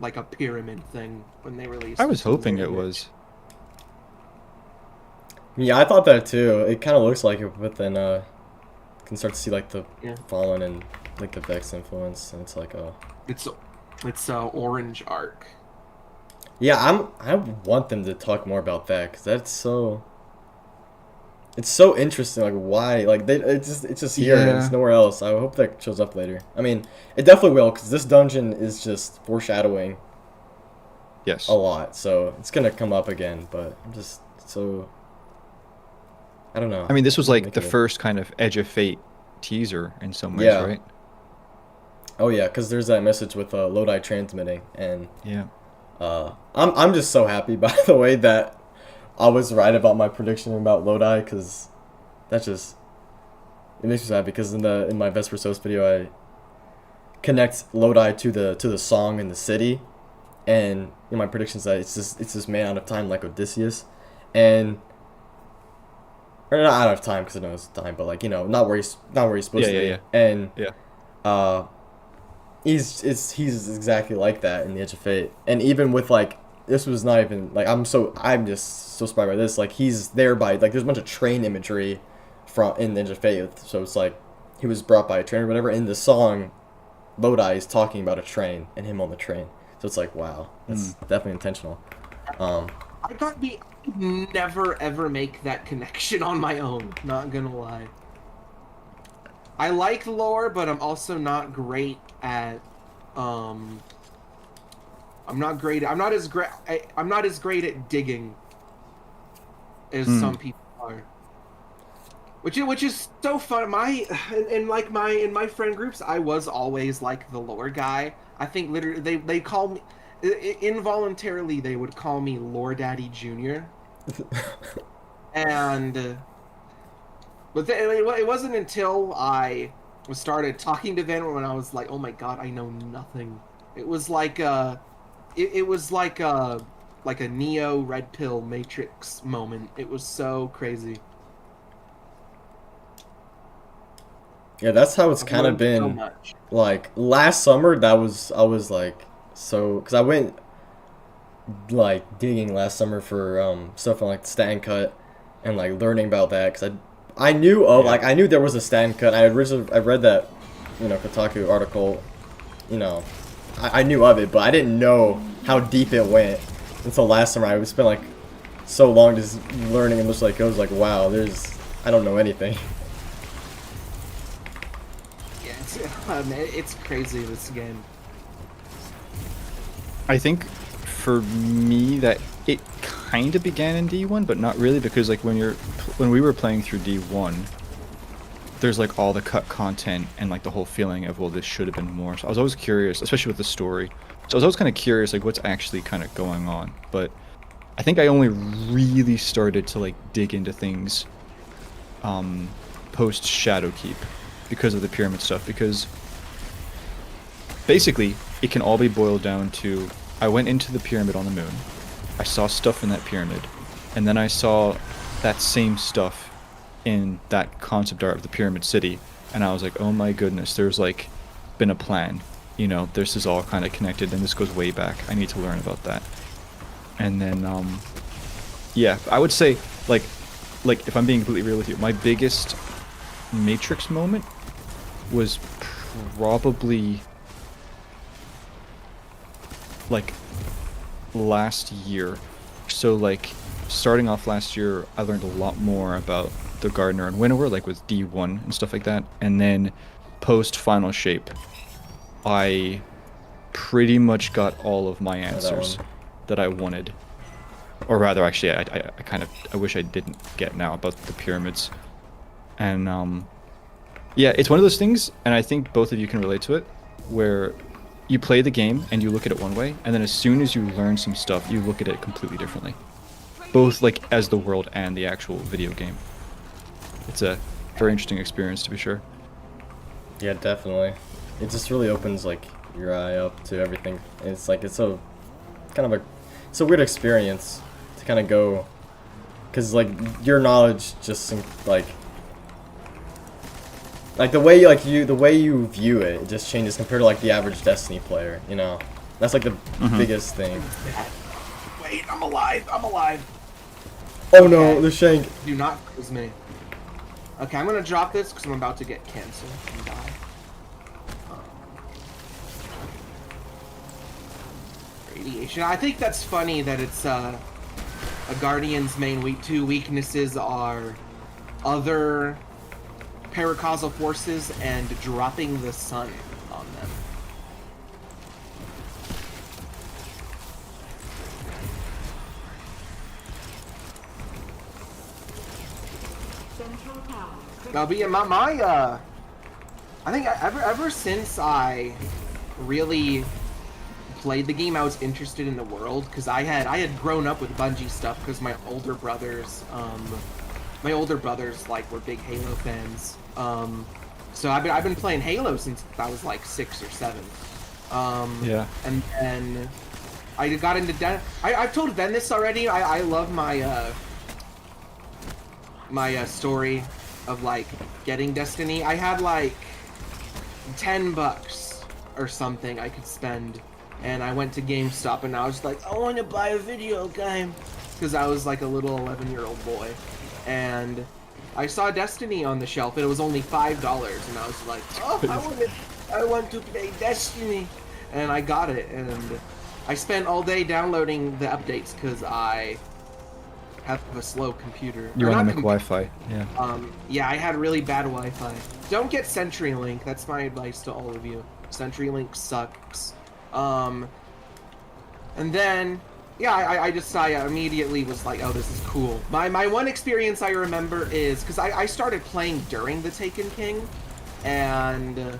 like a pyramid thing when they released. I was hoping it was. Yeah, I thought that too. It kind of looks like it, but then you can start to see like the Fallen and like the Vex influence, and it's like it's a orange arc. Yeah, I want them to talk more about that because that's so. It's so interesting, like why, like it's just here, and it's nowhere else. I hope that shows up later. I mean, it definitely will, because this dungeon is just foreshadowing. Yes. A lot, so it's gonna come up again. But I'm just so. I don't know. I mean, this was like the first kind of Edge of Fate teaser in some ways, right? Oh yeah, because there's that message with Lodi transmitting, and yeah. I'm just so happy, by the way, that I was right about my prediction about Lodi, because that just it makes me sad, because in my Vesper Sos video I connect Lodi to the song in the city, and in my predictions that it's this man out of time like Odysseus, and or not out of time because I know it's time, but like, you know, not where he's supposed to be. And he's exactly like that in the Edge of Fate. And even with like, this was not even like, I'm just so inspired by this. Like, he's there by like, there's a bunch of train imagery in the Edge of Fate. So it's like he was brought by a train or whatever. In the song, Lodi is talking about a train and him on the train. So it's like, wow, that's definitely intentional. I got me. Never ever make that connection on my own, not gonna lie. I like lore, but I'm also not great at I'm not as great at digging as some people are, which is so fun. In my friend groups, I was always like the lore guy. I think literally they call me involuntarily, they would call me Lore Daddy Jr. And but then, it wasn't until I started talking to them when I was like, oh my god, I know nothing. It was like it was like a Neo Red Pill Matrix moment. It was so crazy. Yeah, that's how it's kind of been. So much. Like last summer, I was like, so, because I went like digging last summer for stuff on like the Stan Cut and like learning about that, because I knew there was a Stan Cut. I read that, you know, Kotaku article, you know, I knew of it, but I didn't know how deep it went until last summer. I spent like so long just learning, and just like, I was like, wow, I don't know anything. Yeah, it's crazy, this game. I think for me that it kind of began in D1, but not really, because like when we were playing through D1, there's like all the cut content and like the whole feeling of, well, this should have been more. So I was always curious, especially with the story. So I was always kind of curious, like what's actually kind of going on. But I think I only really started to like dig into things post Shadowkeep because of the pyramid stuff, because basically it can all be boiled down to I went into the pyramid on the moon, I saw stuff in that pyramid, and then I saw that same stuff in that concept art of the pyramid city, and I was like, oh my goodness, there's like been a plan, you know, this is all kind of connected and this goes way back, I need to learn about that. And then yeah, I would say like if I'm being completely real with you, my biggest Matrix moment was probably like last year. So like starting off last year, I learned a lot more about the Gardener and Winnower, like with D1 and stuff like that. And then post Final Shape, I pretty much got all of my answers that I wanted. Or rather, actually, I kind of, I wish I didn't get now about the pyramids. And yeah, it's one of those things, and I think both of you can relate to it, where you play the game and you look at it one way, and then as soon as you learn some stuff, you look at it completely differently. Both like as the world and the actual video game. It's a very interesting experience, to be sure. Yeah, definitely. It just really opens like your eye up to everything. And it's like it's a kind of it's a weird experience to kind of go, because like your knowledge just like the way you view it, it just changes compared to like the average Destiny player. You know, that's like the biggest thing. Wait, I'm alive. I'm alive. Oh no, the shank. Do not freeze me. Okay, I'm gonna drop this because I'm about to get canceled and die. Radiation. I think that's funny that it's a Guardian's main two weaknesses are other paracausal forces and dropping the sun on them. Now, but yeah, I think ever since I really played the game, I was interested in the world, because I had grown up with Bungie stuff because my older brothers like were big Halo fans. So I've been playing Halo since I was like 6 or 7. Yeah. And I got into I've told Ben this already. I love my my story of like getting Destiny. I had like $10 or something I could spend, and I went to GameStop and I was like, I want to buy a video game, because I was like a little 11-year-old boy, and I saw Destiny on the shelf and it was only $5, and I was like, oh, I want to play Destiny, and I got it, and I spent all day downloading the updates because I have a slow computer. You want to make Wi-Fi, yeah. Yeah, I had really bad Wi-Fi. Don't get CenturyLink. That's my advice to all of you. CenturyLink sucks. And then, yeah, I immediately was like, oh, this is cool. My one experience I remember is because I started playing during the Taken King, and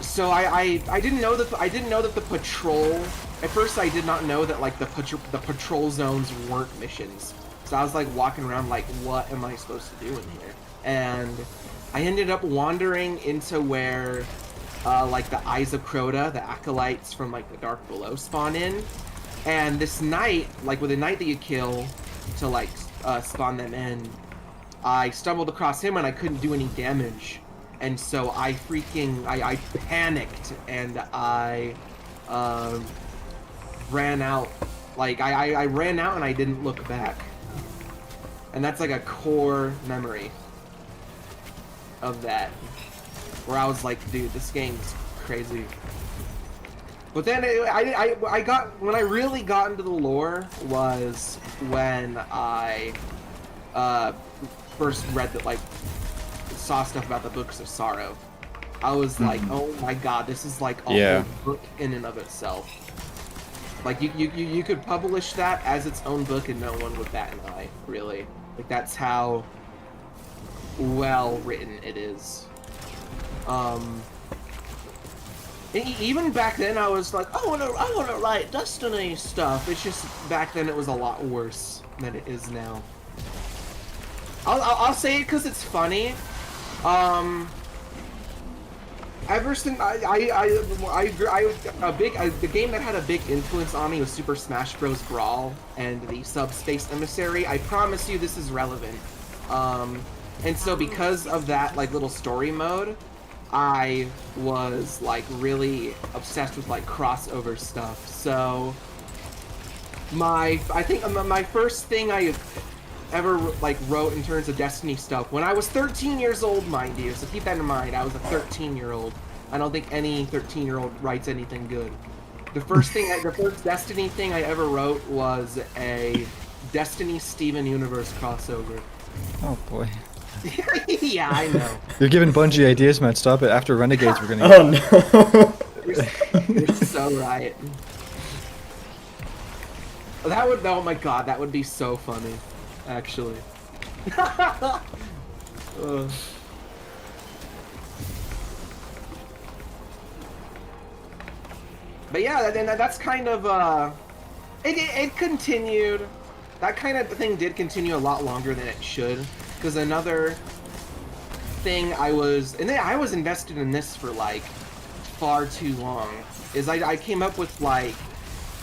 so I didn't know that the patrol. At first, I did not know that like the patrol zones weren't missions. So I was like walking around like, what am I supposed to do in here? And I ended up wandering into where like the Eyes of Crota, the acolytes from like the Dark Below, spawn in. And this knight, like with a knight that you kill to like spawn them in, I stumbled across him and I couldn't do any damage. And so I panicked and I ran out. Like I ran out and I didn't look back. And that's like a core memory of that, where I was like, dude, this game's crazy. But then when I really got into the lore was when I first read that, like, saw stuff about the Books of Sorrow. I was like, oh my god, this is like a whole book in and of itself. Like you could publish that as its own book and no one would bat an eye, really. Like that's how well written it is. Even back then, I was like, I wanna write Destiny stuff. It's just back then it was a lot worse than it is now. I'll say it because it's funny. Ever since the game that had a big influence on me was Super Smash Bros. Brawl and the Subspace Emissary. I promise you, this is relevant. And so because of that, like, little story mode, I was like really obsessed with like crossover stuff. So I think my first thing I ever like wrote in terms of Destiny stuff when I was 13 years old, mind you. So keep that in mind. I was a 13-year-old. I don't think any 13-year-old writes anything good. The first Destiny thing I ever wrote was a Destiny Steven Universe crossover. Oh boy. Yeah, I know. You're giving Bungie ideas, man. Stop it. After Renegades, we're gonna. Oh no. You're so right. That would, oh my god, that would be so funny, actually. But yeah, that's kind of, it continued. That kind of thing did continue a lot longer than it should. Because another thing I was invested in this for like far too long, is I came up with like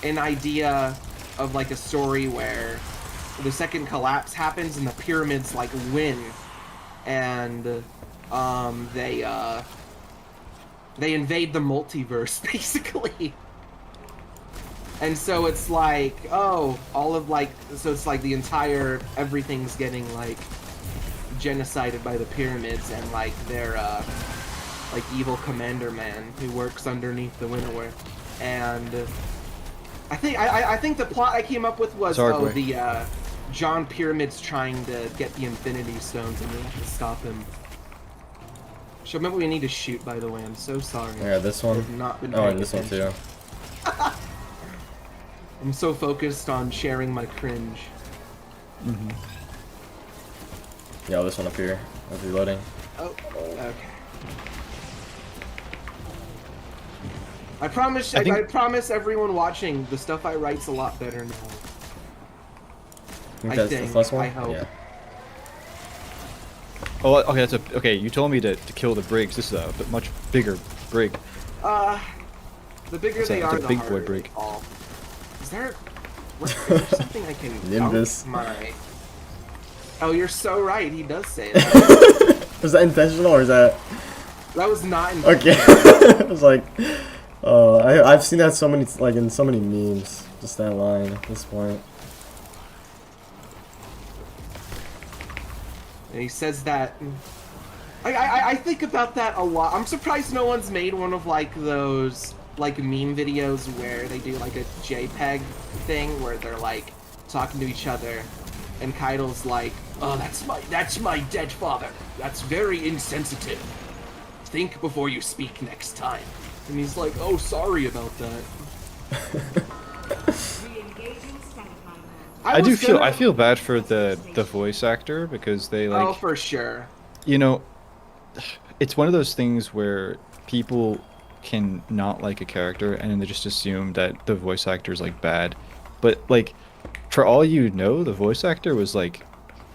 an idea of like a story where the second collapse happens and the pyramids like win, and they invade the multiverse basically. And so it's like, oh, all of like, so it's like the entire, everything's getting like genocided by the pyramids, and like their like evil commander man who works underneath the winnower. And I think the plot I came up with was the John Pyramid's trying to get the Infinity Stones and we have to stop him. Show me what we need to shoot, by the way. I'm so sorry. Yeah, this one. I've not been Oh, paying and this one attention. too. I'm so focused on sharing my cringe. Mm-hmm. Yeah, this one up here. I was reloading. Oh, okay. I promise everyone watching, the stuff I write's a lot better now. I think that's the first one? I hope. Yeah. Oh, okay. Okay. You told me to kill the Briggs. This is a much bigger Brig. The bigger It's they are, a the big harder boy Brig. they fall. Is there something I can Nimbus. dunk my... Oh, you're so right. He does say that. Was that intentional or is that? That was not intentional. Okay. I was like, I've seen that so many, like in so many memes. Just that line at this point. And he says that. I think about that a lot. I'm surprised no one's made one of like those like meme videos where they do like a JPEG thing where they're like talking to each other, and Kaido's like, "Oh, that's my dead father. That's very insensitive. Think before you speak next time." And he's like, "Oh, sorry about that." Re-engaging standby mode. I feel bad for the voice actor because they like. Oh, for sure. You know, it's one of those things where people can not like a character and then they just assume that the voice actor is like bad, but like for all you know, the voice actor was like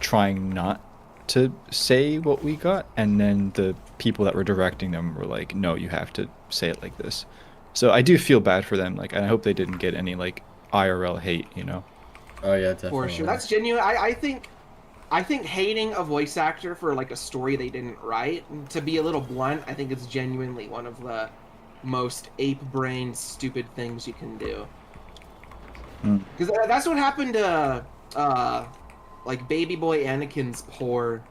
trying not to say what we got, and then the people that were directing them were like, no, you have to say it like this. So I do feel bad for them, like, and I hope they didn't get any like IRL hate, you know. Oh yeah, definitely. For sure, that's genuine. I think hating a voice actor for like a story they didn't write, to be a little blunt, I think it's genuinely one of the most ape-brained, stupid things you can do. Because that's what happened to like baby boy Anakin's poor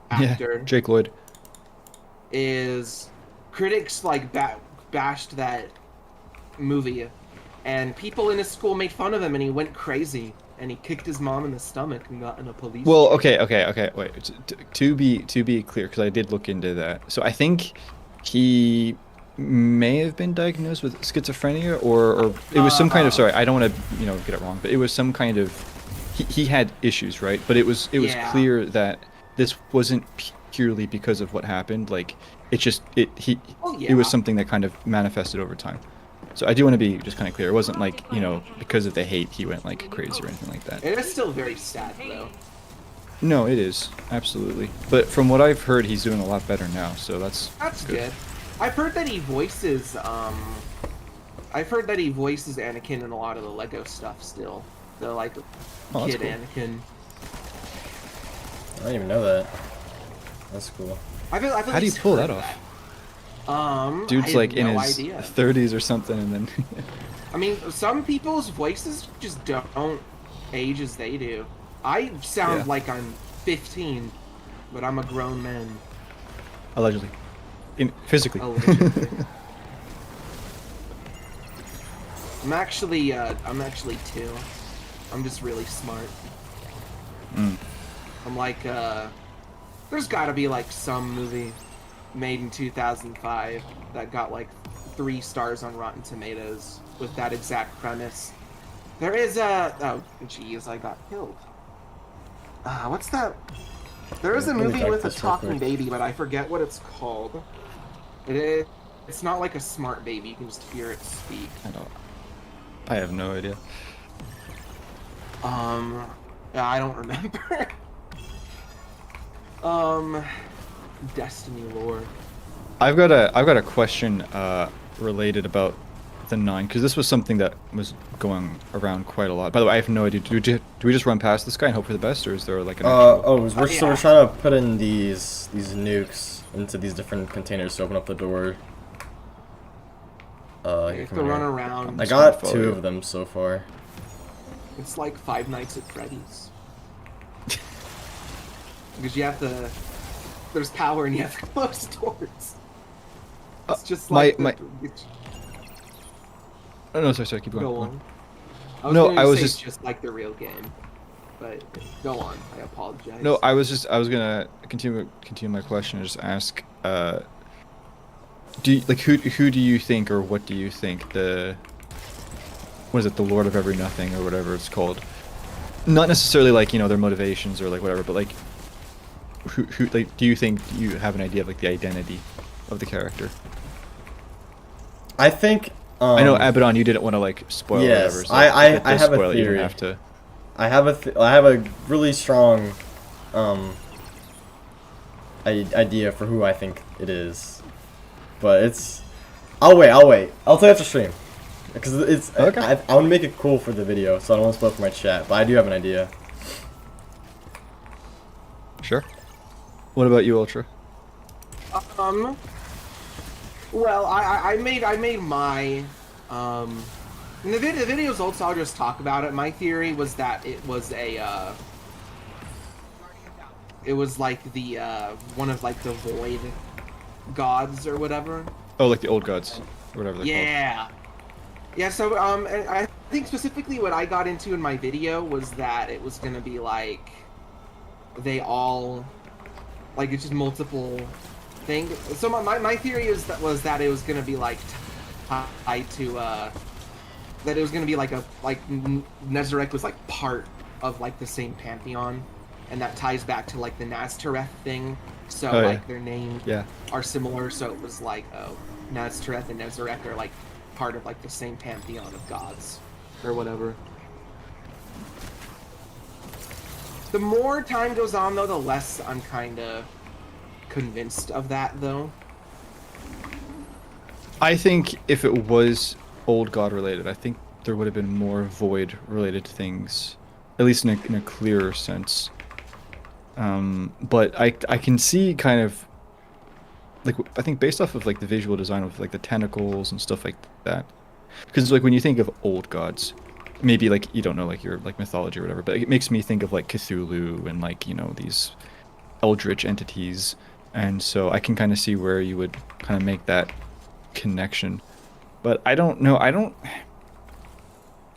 actor. Yeah, Jake Lloyd. Is critics like bashed that movie, and people in his school made fun of him, and he went crazy. And he kicked his mom in the stomach and got in a police. Well, okay, wait. To be clear, because I did look into that. So I think he may have been diagnosed with schizophrenia, or it was some kind of. Sorry, I don't want to get it wrong, but it was some kind of. He had issues, right? But it was Yeah. clear that this wasn't purely because of what happened. Like It's just Oh it was yeah. something that kind of manifested over time. So I do want to be just kind of clear. It wasn't like, you know, because of the hate he went like crazy or anything like that. It is still very sad though. No, it is absolutely. But from what I've heard, he's doing a lot better now. So That's good. I've heard that he voices Anakin in a lot of the Lego stuff still. The like Oh, that's kid cool. Anakin. I didn't even know that. That's cool. I've at How do you least pull heard that off? I Dude's have like in no his idea. 30s or something, and then I mean, some people's voices just don't age as they do. I sound Yeah. like I'm 15, but I'm a grown man. allegedly, physically. Allegedly. I'm actually 2. I'm just really smart. Mm. I'm like, there's gotta be like some movie made in 2005 that got like 3 stars on Rotten Tomatoes with that exact premise. There is oh jeez, I got killed. What's that? There is a Let me movie type with a this real talking quick. baby, but I forget what it's called. It's not like a smart baby, you can just hear it speak. I have no idea. Yeah, I don't remember. Destiny lore. I've got a question related about the 9, because this was something that was going around quite a lot. By the way, I have no idea. Do we just run past this guy and hope for the best, or is there like an actual... So yeah. we're trying to put in these nukes into these different containers to open up the door. You have to run around. I got follow 2 you. of them so far. It's like Five Nights at Freddy's. Because you have to... There's power and you have to close doors. It's just like... Oh, no, sorry, keep going. Go Go on. No, gonna I was say just- it's just like the real game. But go on. I apologize. No, I was gonna continue my question and just ask, do you, like who do you think, or what do you think the, what is it, the Lord of Every Nothing or whatever it's called? Not necessarily like, you know, their motivations or like whatever, but like who like, do you think you have an idea of like the identity of the character? I think. I know Abaddon, you didn't want to like spoil or Yes, whatever. So I if it does have a spoil it, you don't theory. have to. I have a really strong idea for who I think it is, but it's. I'll wait. I'll tell you after stream, because it's. Okay. I want to make it cool for the video, so I don't want to spoil for my chat. But I do have an idea. Sure. What about you, Ultra? Well, I made my in the video's old, so I'll just talk about it. My theory was that it was it was like the one of like the void gods or whatever. Oh, like the old gods, or whatever they're Yeah. Yeah, so and I think specifically what I got into in my video was that it was gonna be like they all like it's just multiple things. So my theory was that it was gonna be like tied to that it was gonna be like Nezarec was like part of like the same pantheon, and that ties back to like the Nazareth thing. So Oh, yeah. like their names Yeah. are similar. So it was like Nazareth and Nezarec are like part of like the same pantheon of gods or whatever. The more time goes on though, the less I'm kind of convinced of that though. I think if it was old god related, I think there would have been more void related things, at least in a clearer sense. But I can see kind of like, I think based off of like the visual design of like the tentacles and stuff like that, because like when you think of old gods, maybe like you don't know like your like mythology or whatever, but it makes me think of like Cthulhu and like, you know, these eldritch entities, and so I can kind of see where you would kind of make that connection. But I don't know,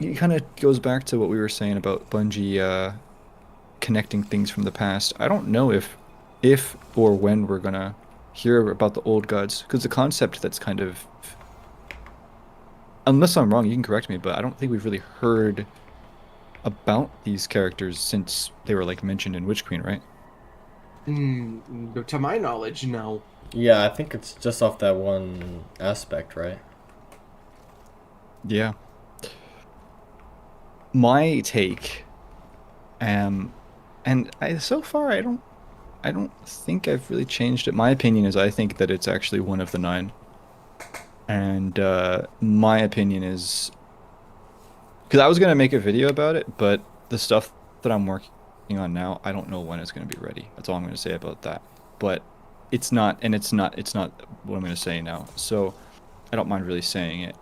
it kind of goes back to what we were saying about Bungie connecting things from the past. I don't know if or when we're gonna hear about the old gods, because the concept that's kind of, unless I'm wrong, you can correct me, but I don't think we've really heard about these characters since they were like mentioned in Witch Queen, right? To my knowledge, no. Yeah, I think it's just off that one aspect, right? Yeah. My take, and so far I don't think I've really changed it. My opinion is I think that it's actually one of the nine. And my opinion is because I was gonna make a video about it, but the stuff that I'm working on now, I don't know when it's gonna be ready. That's all I'm gonna say about that. But it's not what I'm gonna say now. So I don't mind really saying it.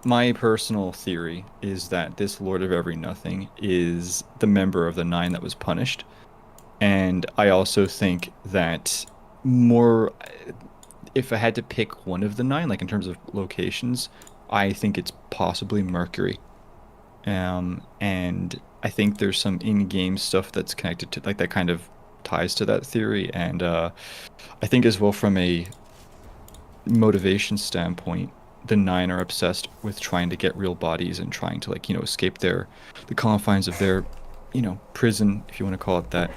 My personal theory is that this Lord of Every Nothing is the member of the nine that was punished. And I also think that more, if I had to pick one of the nine, like in terms of locations, I think it's possibly Mercury. And I think there's some in-game stuff that's connected to like that kind of ties to that theory. And I think as well from a motivation standpoint, the nine are obsessed with trying to get real bodies and trying to like, escape the confines of their, prison, if you want to call it that.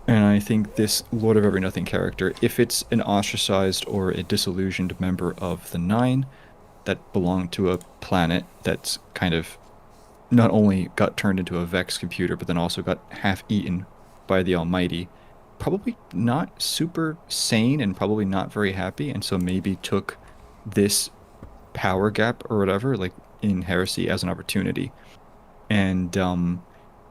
And I think this Lord of Every Nothing character, if it's an ostracized or a disillusioned member of the Nine that belonged to a planet that's kind of not only got turned into a Vex computer, but then also got half eaten by the Almighty, probably not super sane and probably not very happy, and so maybe took this power gap or whatever, like in Heresy, as an opportunity. And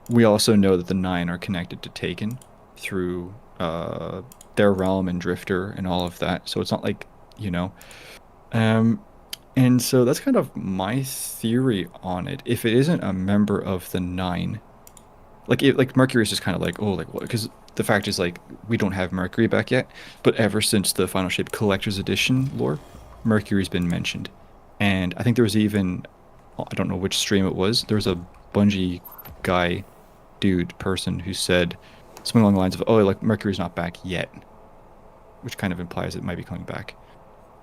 we also know that the Nine are connected to Taken through their realm and Drifter and all of that. So it's not like, you know. Um, and so that's kind of my theory on it. If it isn't a member of the Nine, like Mercury is just kind of like, oh, like what? Because the fact is, like, we don't have Mercury back yet, but ever since the Final Shape Collector's Edition lore, Mercury's been mentioned. And I think there was even, I don't know which stream it was, there was a Bungie guy, dude, person who said something along the lines of, oh, like, Mercury's not back yet, which kind of implies it might be coming back.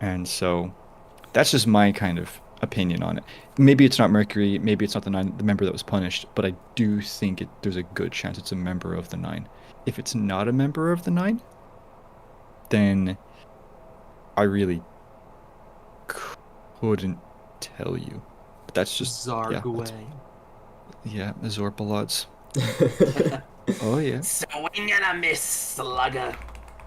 And so that's just my kind of opinion on it. Maybe it's not Mercury, maybe it's not the member that was punished, but I do think there's a good chance it's a member of the Nine. If it's not a member of the Nine, then I really couldn't tell you. But that's just Zargway. yeah, the Zorpalots. Oh yeah. Swing and a miss, slugger.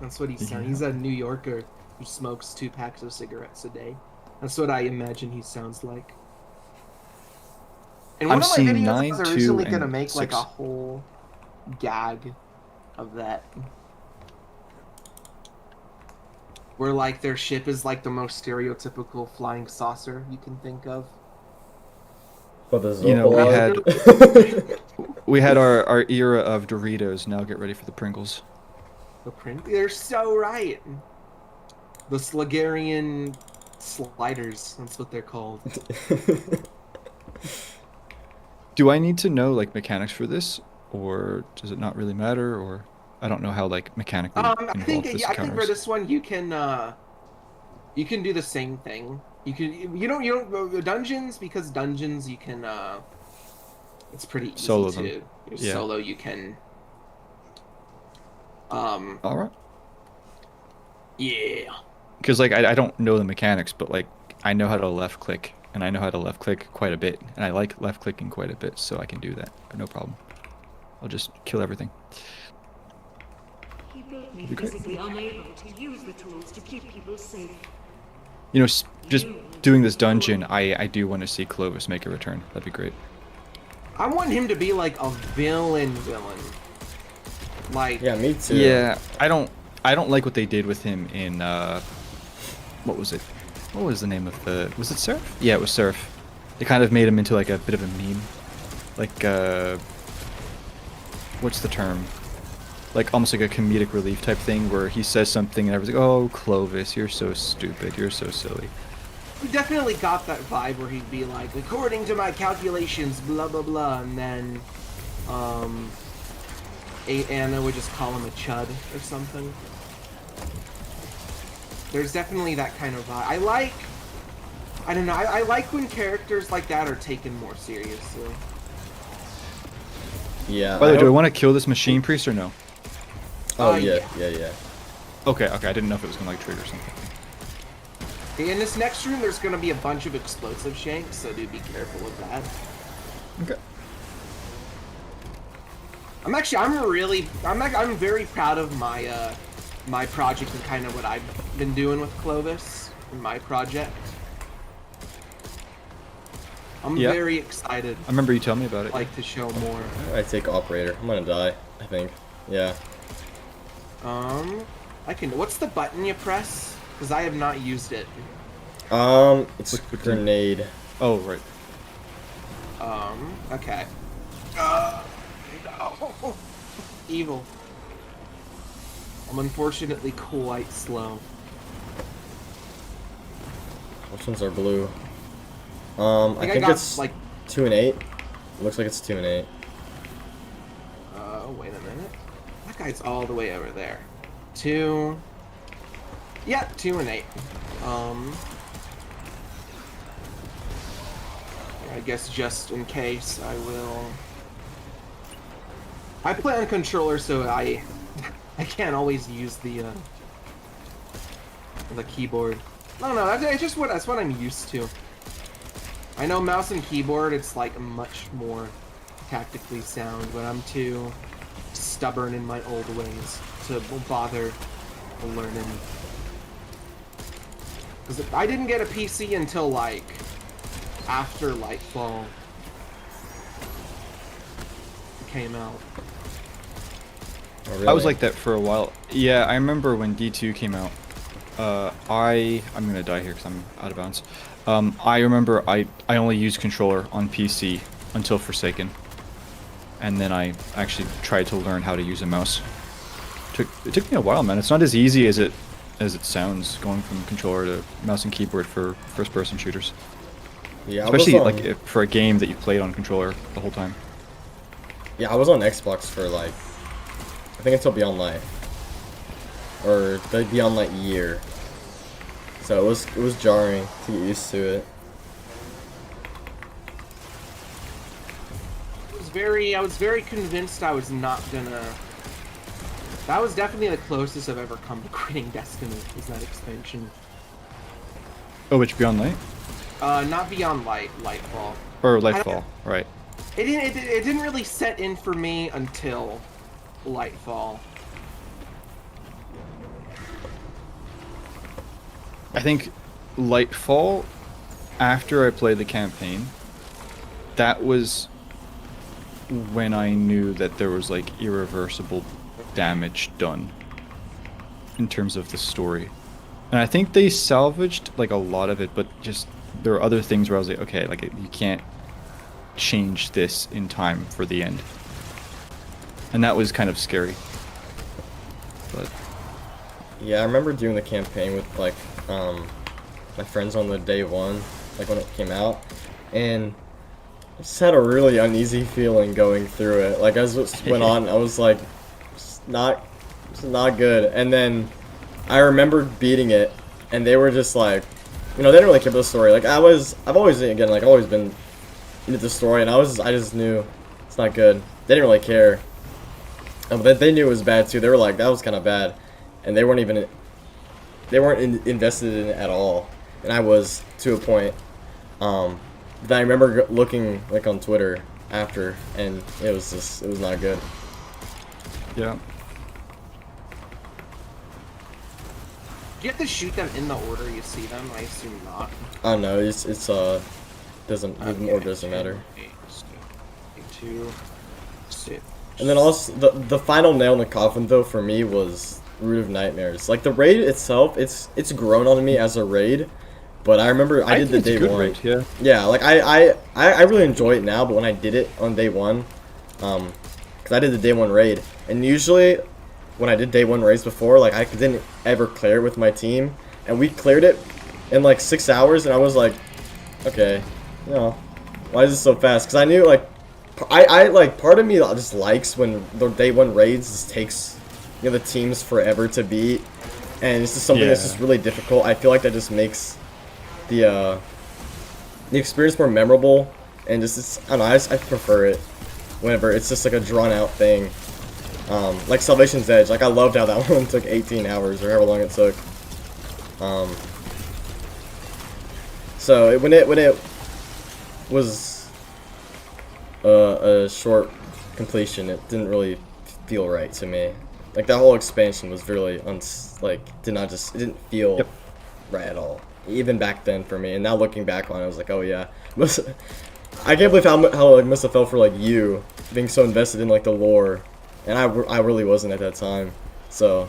That's what he sounds. Yeah. He's a New Yorker who smokes 2 packs of cigarettes a day. That's what I imagine he sounds like. And one I'm of my seeing videos, 9, I was 2, originally and gonna make like 6. a whole gag of that. Where like their ship is like the most stereotypical flying saucer you can think of. But the You know, Zorpalot- we had our era of Doritos. Now get ready for the Pringles. The print. They're so right. The Slugarian sliders. That's what they're called. Do I need to know like mechanics for this, or does it not really matter? Or I don't know how like mechanically I involved think this I think encounter for is. this one you can do the same thing. You don't dungeons, because dungeons you can it's pretty easy Solo to them. Yeah. solo. You can All right. yeah. Because like I don't know the mechanics, but like I know how to left click, and I know how to left click quite a bit, and I like left clicking quite a bit, so I can do that. No problem. I'll just kill everything. He built me Be great. physically unable to use the tools to keep people safe. You know, just doing this dungeon, I do want to see Clovis make a return. That'd be great. I want him to be like a villain. Like yeah, me too. Yeah, I don't like what they did with him in what was it? What was the name of was it Surf? Yeah, it was Surf. They kind of made him into like a bit of a meme. Like what's the term? Like almost like a comedic relief type thing where he says something and everyone's like, "Oh, Clovis, you're so stupid. You're so silly." he definitely got that vibe where he'd be like, according to my calculations, blah blah blah, and then Anna would just call him a chud or something. There's definitely that kind of vibe. I don't know, I like when characters like that are taken more seriously. Yeah. By the way, do I hope- want to kill this machine priest or no? Oh yeah. Okay, I didn't know if it was gonna like trigger something. In this next room, there's gonna be a bunch of explosive shanks, so do be careful of that. Okay. I'm very proud of my my project and kind of what I've been doing with Clovis and my project. I'm Yeah. very excited. I remember you telling me about it. Like to show more. I take operator. I'm gonna die, I think. Yeah. I can. What's the button you press? Because I have not used it. It's Click grenade. Oh, right. Okay. No. Evil. I'm unfortunately quite slow. Which ones are blue? I Like, I think got, it's like- 2 and 8. Looks like it's 2 and 8. Wait a minute. That guy's all the way over there. 2. Yeah, 2 and 8. I guess just in case, I will. I play on controller, so I can't always use the keyboard. No, that's just that's what I'm used to. I know mouse and keyboard, it's like much more tactically sound, but I'm too stubborn in my old ways to bother learning. Because I didn't get a PC until like after Lightfall came out. Oh, really? I was like that for a while. Yeah, I remember when D2 came out. I'm gonna die here because I'm out of bounds. I remember I only used controller on PC until Forsaken, and then I actually tried to learn how to use a mouse. It took me a while, man. It's not as easy as it sounds going from controller to mouse and keyboard for first-person shooters. Yeah, Especially like for a game that you played on controller the whole time. Yeah, I was on Xbox for like, I think until Beyond Light, or the Beyond Light year. So it was jarring to get used to it. I was very convinced I was not gonna. That was definitely the closest I've ever come to quitting Destiny. Was that expansion? Oh, which Beyond Light? Not Beyond Light, Lightfall. Or Lightfall, right. It didn't really set in for me until Lightfall. I think Lightfall, after I played the campaign, that was when I knew that there was like irreversible damage done in terms of the story. And I think they salvaged like a lot of it, but just there are other things where I was like, okay, like you can't change this in time for the end. And that was kind of scary. But Yeah, I remember doing the campaign with like my friends on the day one, like when it came out, and I just had a really uneasy feeling going through it. Like as it went on, I was like, it's not good. And then I remember beating it, and they were just like, they didn't really care about the story. Like I've always been into the story, and I just knew it's not good. They didn't really care, but they knew it was bad too. They were like, that was kind of bad, and they weren't invested in it at all. And I was to a point. But I remember looking like on Twitter after, and it was not good. yeah. Do you have to shoot them in the order you see them? I assume not. I don't know. It's doesn't matter. 2, 6. And then also the final nail in the coffin though for me was Root of Nightmares. Like the raid itself, it's grown on me as a raid, but I remember I did the think it's a day good one. raid, yeah. Yeah, like I really enjoy it now, but when I did it on day one, because I did the day one raid, and usually when I did day one raids before, like I didn't ever clear it with my team, and we cleared it in like 6 hours, and I was like, okay, why is this so fast? Because I knew like I like part of me just likes when the day one raids just takes the teams forever to beat, and it's just something that's just really difficult. I feel like that just makes the experience more memorable, and I don't know, I prefer it whenever it's just like a drawn out thing. Like Salvation's Edge. Like I loved how that one took 18 hours or however long it took. So when it was a short completion, it didn't really feel right to me. Like that whole expansion was really it didn't feel right at all. Even back then for me, and now looking back on it, I was like, oh yeah, I can't believe how like must have felt for like you being so invested in like the lore, and I really wasn't at that time. So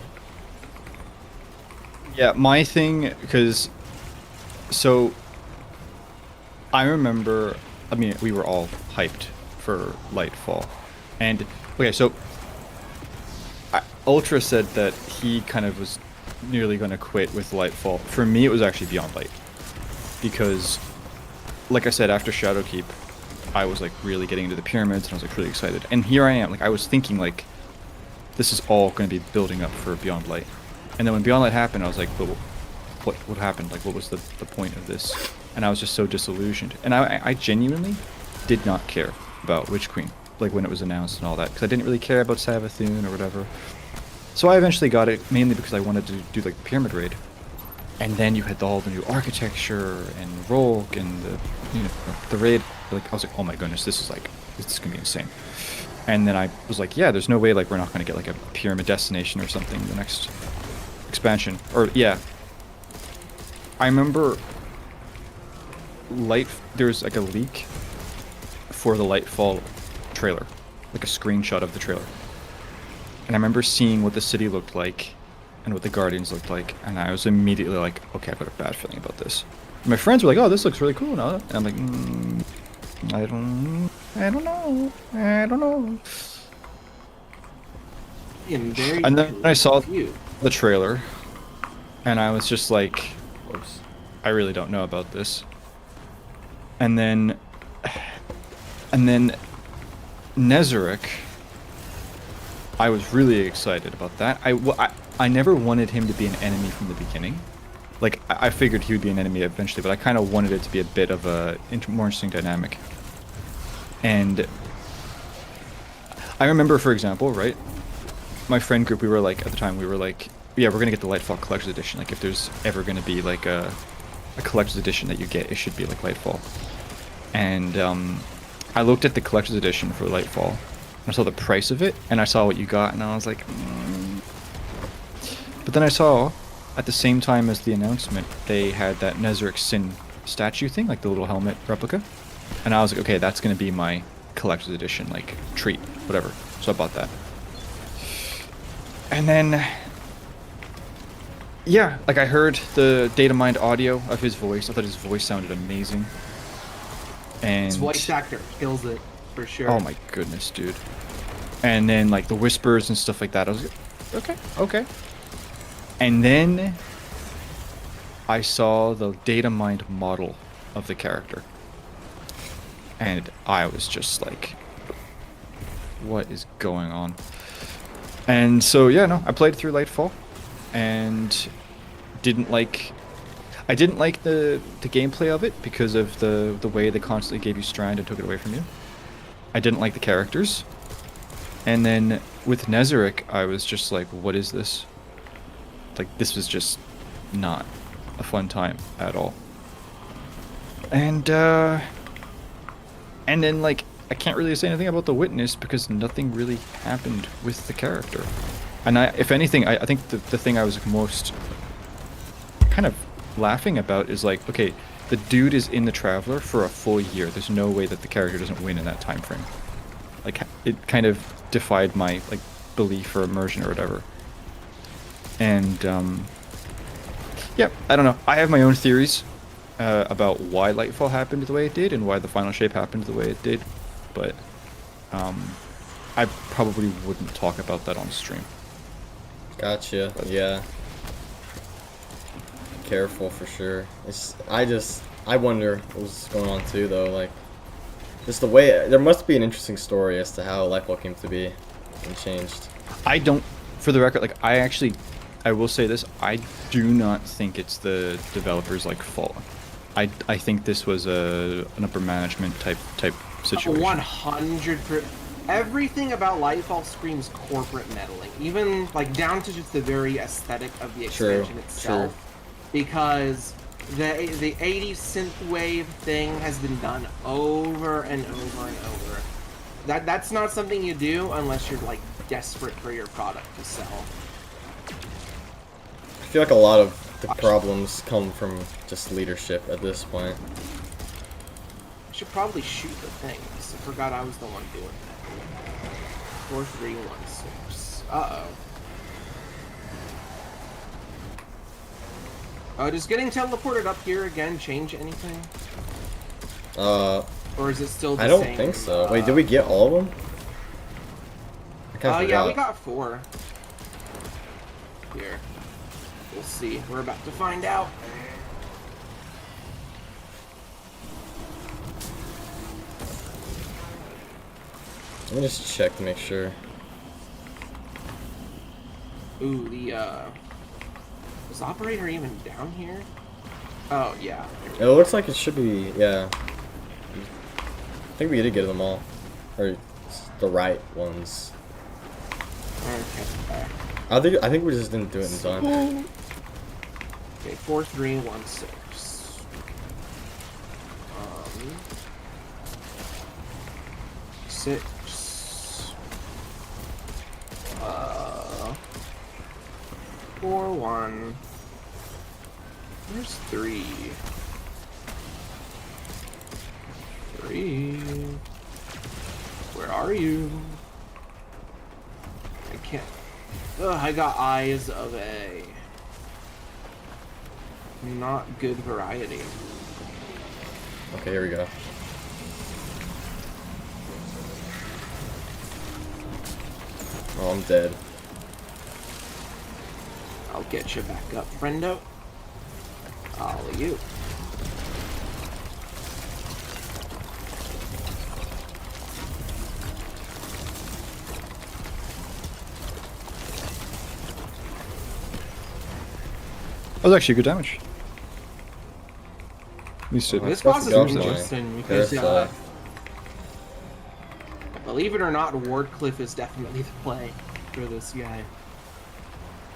Yeah, my thing, because, so, I remember, I mean, we were all hyped for Lightfall, and, okay, so, Ultra said that he kind of was nearly going to quit with Lightfall. For me, it was actually Beyond Light, because, like I said, after Shadowkeep, I was, like, really getting into the pyramids, and I was, like, really excited, and here I am, like, I was thinking, like, this is all going to be building up for Beyond Light. And then when Beyond Light happened, I was like, but what happened? Like, what was the point of this? And I was just so disillusioned. And I genuinely did not care about Witch Queen, like, when it was announced and all that, because I didn't really care about Savathun or whatever. So I eventually got it, mainly because I wanted to do, like, the Pyramid Raid. And then you had all the new architecture, and Rogue, and the raid. Like, I was like, oh my goodness, this is going to be insane. And then I was like, yeah, there's no way, like, we're not going to get, like, a pyramid destination or something in the next expansion. Or, yeah. I remember there's, like, a leak for the Lightfall trailer. Like, a screenshot of the trailer. And I remember seeing what the city looked like, and what the Guardians looked like, and I was immediately like, okay, I've got a bad feeling about this. And my friends were like, oh, this looks really cool, and all that. And I'm like, I don't know. And then I saw the trailer, and I was just like, I really don't know about this. And then Nezarec, I was really excited about that. I never wanted him to be an enemy from the beginning. Like, I figured he would be an enemy eventually, but I kind of wanted it to be a bit of a more interesting dynamic. And I remember, for example, right, my friend group, we were like, at the time, we were like, yeah, we're going to get the Lightfall Collector's Edition. Like, if there's ever going to be, like, a Collector's Edition that you get, it should be, like, Lightfall. And I looked at the Collector's Edition for Lightfall, and I saw the price of it, and I saw what you got, and I was like, But then I saw, at the same time as the announcement, they had that Nezarec Sin statue thing, like the little helmet replica. And I was like, okay, that's going to be my collector's edition, like, treat, whatever. So I bought that. And then, yeah, like, I heard the data mined audio of his voice. I thought his voice sounded amazing. And His voice actor kills it, for sure. oh my goodness, dude. And then, like, the whispers and stuff like that. I was like, okay. And then I saw the data mined model of the character. And I was just like, what is going on? And so, yeah, no, I played through Lightfall and didn't like... I didn't like the gameplay of it because of the way they constantly gave you Strand and took it away from you. I didn't like the characters. And then with Nezarec, I was just like, what is this? Like, this was just not a fun time at all. And then, like, I can't really say anything about the Witness because nothing really happened with the character. And if anything, I think the thing I was most kind of laughing about is like, okay, the dude is in the Traveler for a full year. There's no way that the character doesn't win in that time frame. Like, it kind of defied my, like, belief or immersion or whatever. And, yeah, I don't know. I have my own theories about why Lightfall happened the way it did and why the final shape happened the way it did. But, I probably wouldn't talk about that on stream. Gotcha. Yeah. Careful for sure. I wonder what's going on too, though. Like, just the way there must be an interesting story as to how Lightfall came to be and changed. I don't, for the record, like, I will say this: I do not think it's the developers' like fault. I think this was an upper management type situation. 100%. everything about Lightfall screams corporate meddling, even like down to just the very aesthetic of the expansion itself. Because the 80s synthwave thing has been done over and over and over. That's not something you do unless you're like desperate for your product to sell. I feel like a lot of the problems come from just leadership at this point. I should probably shoot the things. I forgot I was the one doing that. 4316. Uh-oh. Does getting teleported up here again change anything? Or is it still the I same? don't think so. Wait, did we get all of them? I kinda yeah, forgot. we got 4. Here. We'll see. We're about to find out. Let me just check to make sure. Ooh, is the operator even down here? Oh, yeah. It looks like it should be, yeah. I think we did get them all. Or the right ones. Okay. I think we just didn't do it in time. Okay, 4316. 6. 4 1. Where's 3? 3. Where are you? I can't. Ugh, I got eyes of a not good variety. Okay, here we go. Oh, I'm dead. I'll get you back up, friendo. All of you. That was actually good damage. At least it. This That's boss is the opposite. interesting because, Parasite. believe it or not, Wardcliff is definitely the play for this guy.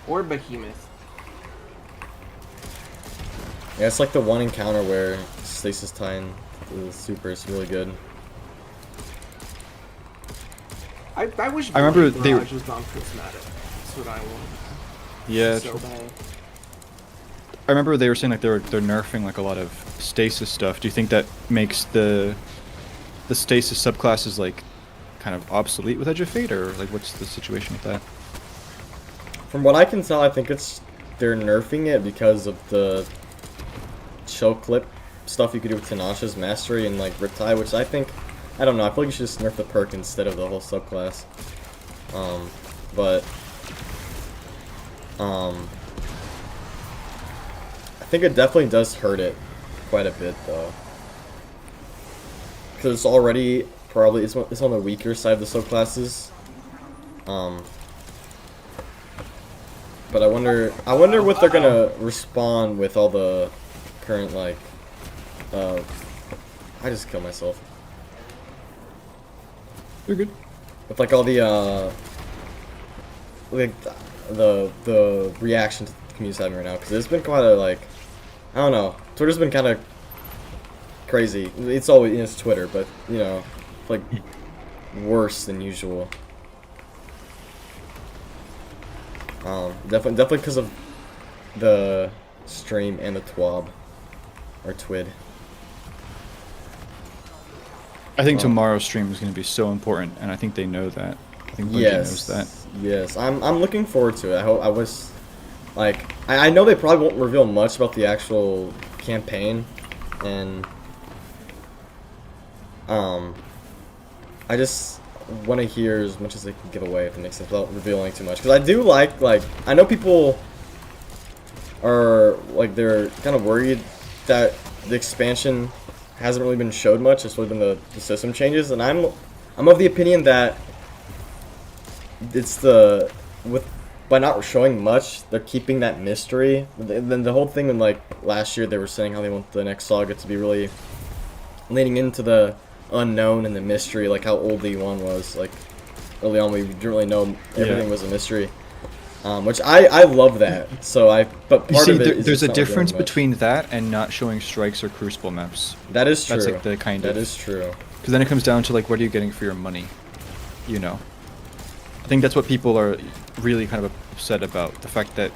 Or Behemoth. Yeah, it's like the one encounter where Stasis Titan, the super, is really good. I wish I remember Blade they- Barrage was on Prismatic. That's what I want. Yeah, So true. bad. I remember they were saying like they're nerfing like a lot of stasis stuff. Do you think that makes the stasis subclasses like kind of obsolete with Edge of Fate, or like what's the situation with that? From what I can tell, I think they're nerfing it because of the show clip stuff you could do with Tanasha's Mastery and like Riptide, which I think, I don't know, I feel like you should just nerf the perk instead of the whole subclass. I think it definitely does hurt it quite a bit though. Because it's already probably, it's on the weaker side of the subclasses. But I wonder what they're gonna respond with all the current like. I just killed myself. You're good. With like all the like the reaction to the community's having right now, because it's been quite a like, I don't know. Twitter's been kind of crazy. It's always, it's Twitter, but you know, like worse than usual. Definitely because of the stream and the TWAB, or TWID. I think tomorrow's stream is going to be so important, and I think they know that. I think Bungie knows that. Yes. I'm looking forward to it. I was like, I know they probably won't reveal much about the actual campaign, and I just want to hear as much as they can give away, if it makes sense, without revealing too much. Because I do like, I know people are, like, they're kind of worried that the expansion hasn't really been showed much. It's really been the system changes, and I'm of the opinion that it's by not showing much, they're keeping that mystery. Then the whole thing in like last year, they were saying how they want the next saga to be really leaning into the unknown and the mystery, like how old the one was. Like early on, we didn't really know everything was a mystery. Which I love that. So but You part see, of it is there's just a not doing difference much. between that and not showing strikes or crucible maps. That is true. That's like the kind That of. is true. Because then it comes down to like, what are you getting for your money? You know. I think that's what people are really kind of upset about. The fact that,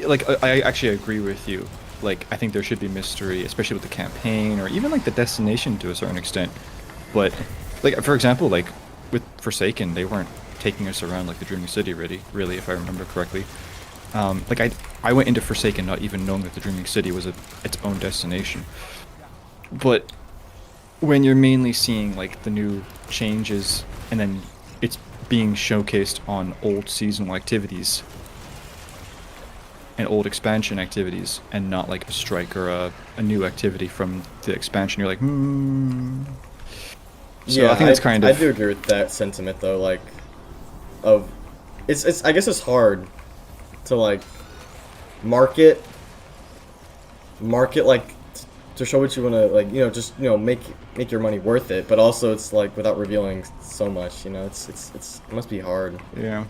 like, I actually agree with you. Like, I think there should be mystery, especially with the campaign or even like the destination to a certain extent. But, like, for example, like with Forsaken, they weren't taking us around like the Dreaming City, really, if I remember correctly. Like I went into Forsaken not even knowing that the Dreaming City was its own destination. But when you're mainly seeing like the new changes and then it's being showcased on old seasonal activities and old expansion activities and not like a strike or a new activity from the expansion, you're like, So Yeah, I think it's kind of. I do agree with that sentiment though. Like, it's I guess it's hard to like market like to show what you want to, like, just make your money worth it, but also it's like without revealing so much. It must be hard. Yeah.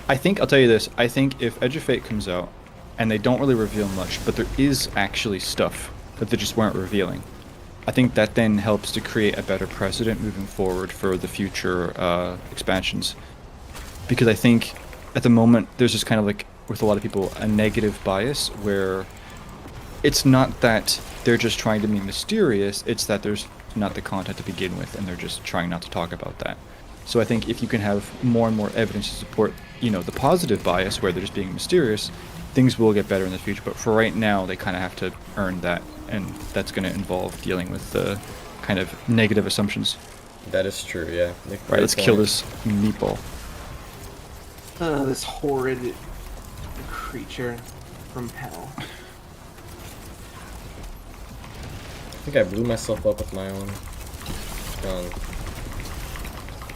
I think I'll tell you this. I think if Edge of Fate comes out and they don't really reveal much, but there is actually stuff that they just weren't revealing, I think that then helps to create a better precedent moving forward for the future expansions. Because I think at the moment there's just kind of like, with a lot of people, a negative bias where it's not that they're just trying to be mysterious, it's that there's not the content to begin with and they're just trying not to talk about that. So I think if you can have more and more evidence to support, the positive bias where they're just being mysterious, things will get better in the future. But for right now, they kind of have to earn that, and that's going to involve dealing with the kind of negative assumptions. That is true. Yeah. Right, let's kill this meatball. This horrid creature from hell. I think I blew myself up with my own gun.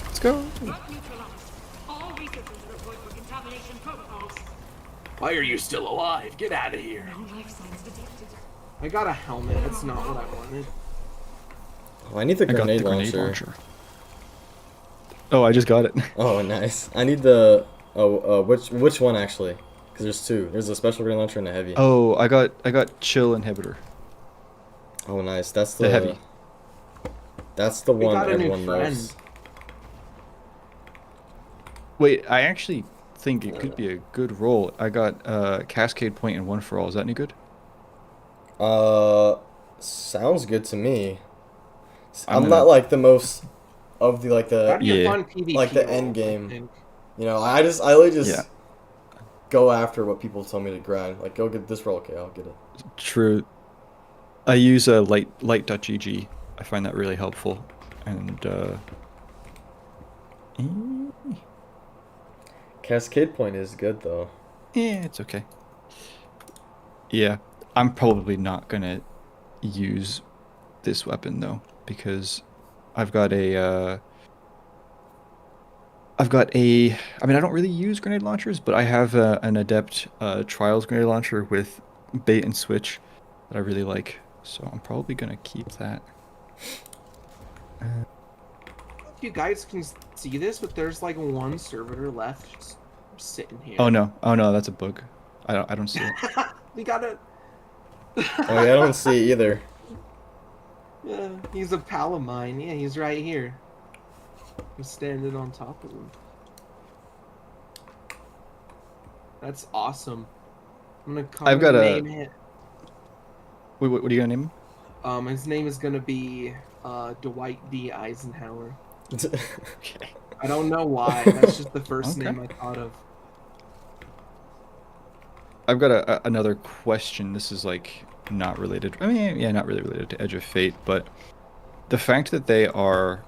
Let's go. Not neutralized. All researchers report for contamination protocols. Why are you still alive? Get out of here. No life signs detected. I got a helmet. That's not what I wanted. Oh, I need the I got grenade, the grenade launcher. launcher. Oh, I just got it. Oh, nice. I need the which one actually? Because there's two. There's a special grenade launcher and a heavy. Oh, I got chill inhibitor. Oh, nice. That's The heavy. That's the We one got a new everyone knows. friend. Wait, I actually think it could be a good roll. I got Cascade Point and One for All. Is that any good? Sounds good to me. I'm I'm gonna- not like the most of the That'd be a Yeah. fun PvP like the roll, end I game. think. I literally just Yeah. go after what people tell me to grind. Like, go get this roll, okay, I'll get it. True. I use a light.gg. I find that really helpful. And Cascade Point is good though. yeah, it's okay. Yeah, I'm probably not gonna use this weapon though, because I've got a I mean, I don't really use grenade launchers, but I have an Adept Trials grenade launcher with bait and switch that I really like, so I'm probably gonna keep that. If you guys can see this, but there's like one servitor left just sitting here. Oh no, that's a bug. I don't see it. We gotta. Oh yeah, I don't see either. Yeah, he's a pal of mine. Yeah, he's right here. I'm standing on top of him. That's awesome. I'm gonna come I've got a- name it. Wait, what are you gonna name him? His name is gonna be Dwight D. Eisenhower. Okay. I don't know why. That's just the first Okay. name I thought of. I've got another question. This is like not related. I mean, yeah, not really related to Edge of Fate, but the fact that they are,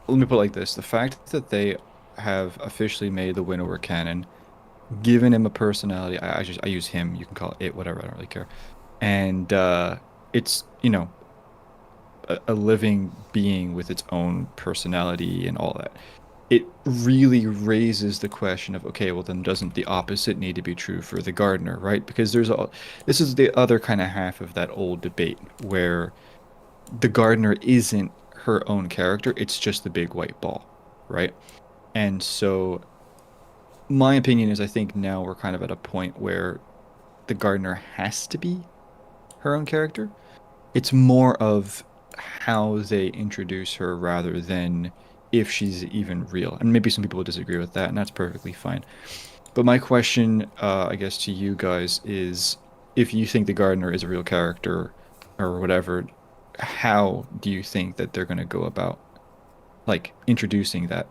let me put it like this: the fact that they have officially made the Winnower canon, given him a personality. I use him. You can call it whatever. I don't really care. And it's a living being with its own personality and all that. It really raises the question of, okay, well then doesn't the opposite need to be true for the gardener, right? Because this is the other kind of half of that old debate where the gardener isn't her own character, it's just the big white ball, right? And so my opinion is I think now we're kind of at a point where the gardener has to be her own character. It's more of how they introduce her rather than if she's even real. And maybe some people would disagree with that, and that's perfectly fine. But my question, I guess, to you guys is if you think the gardener is a real character or whatever, how do you think that they're going to go about like introducing that?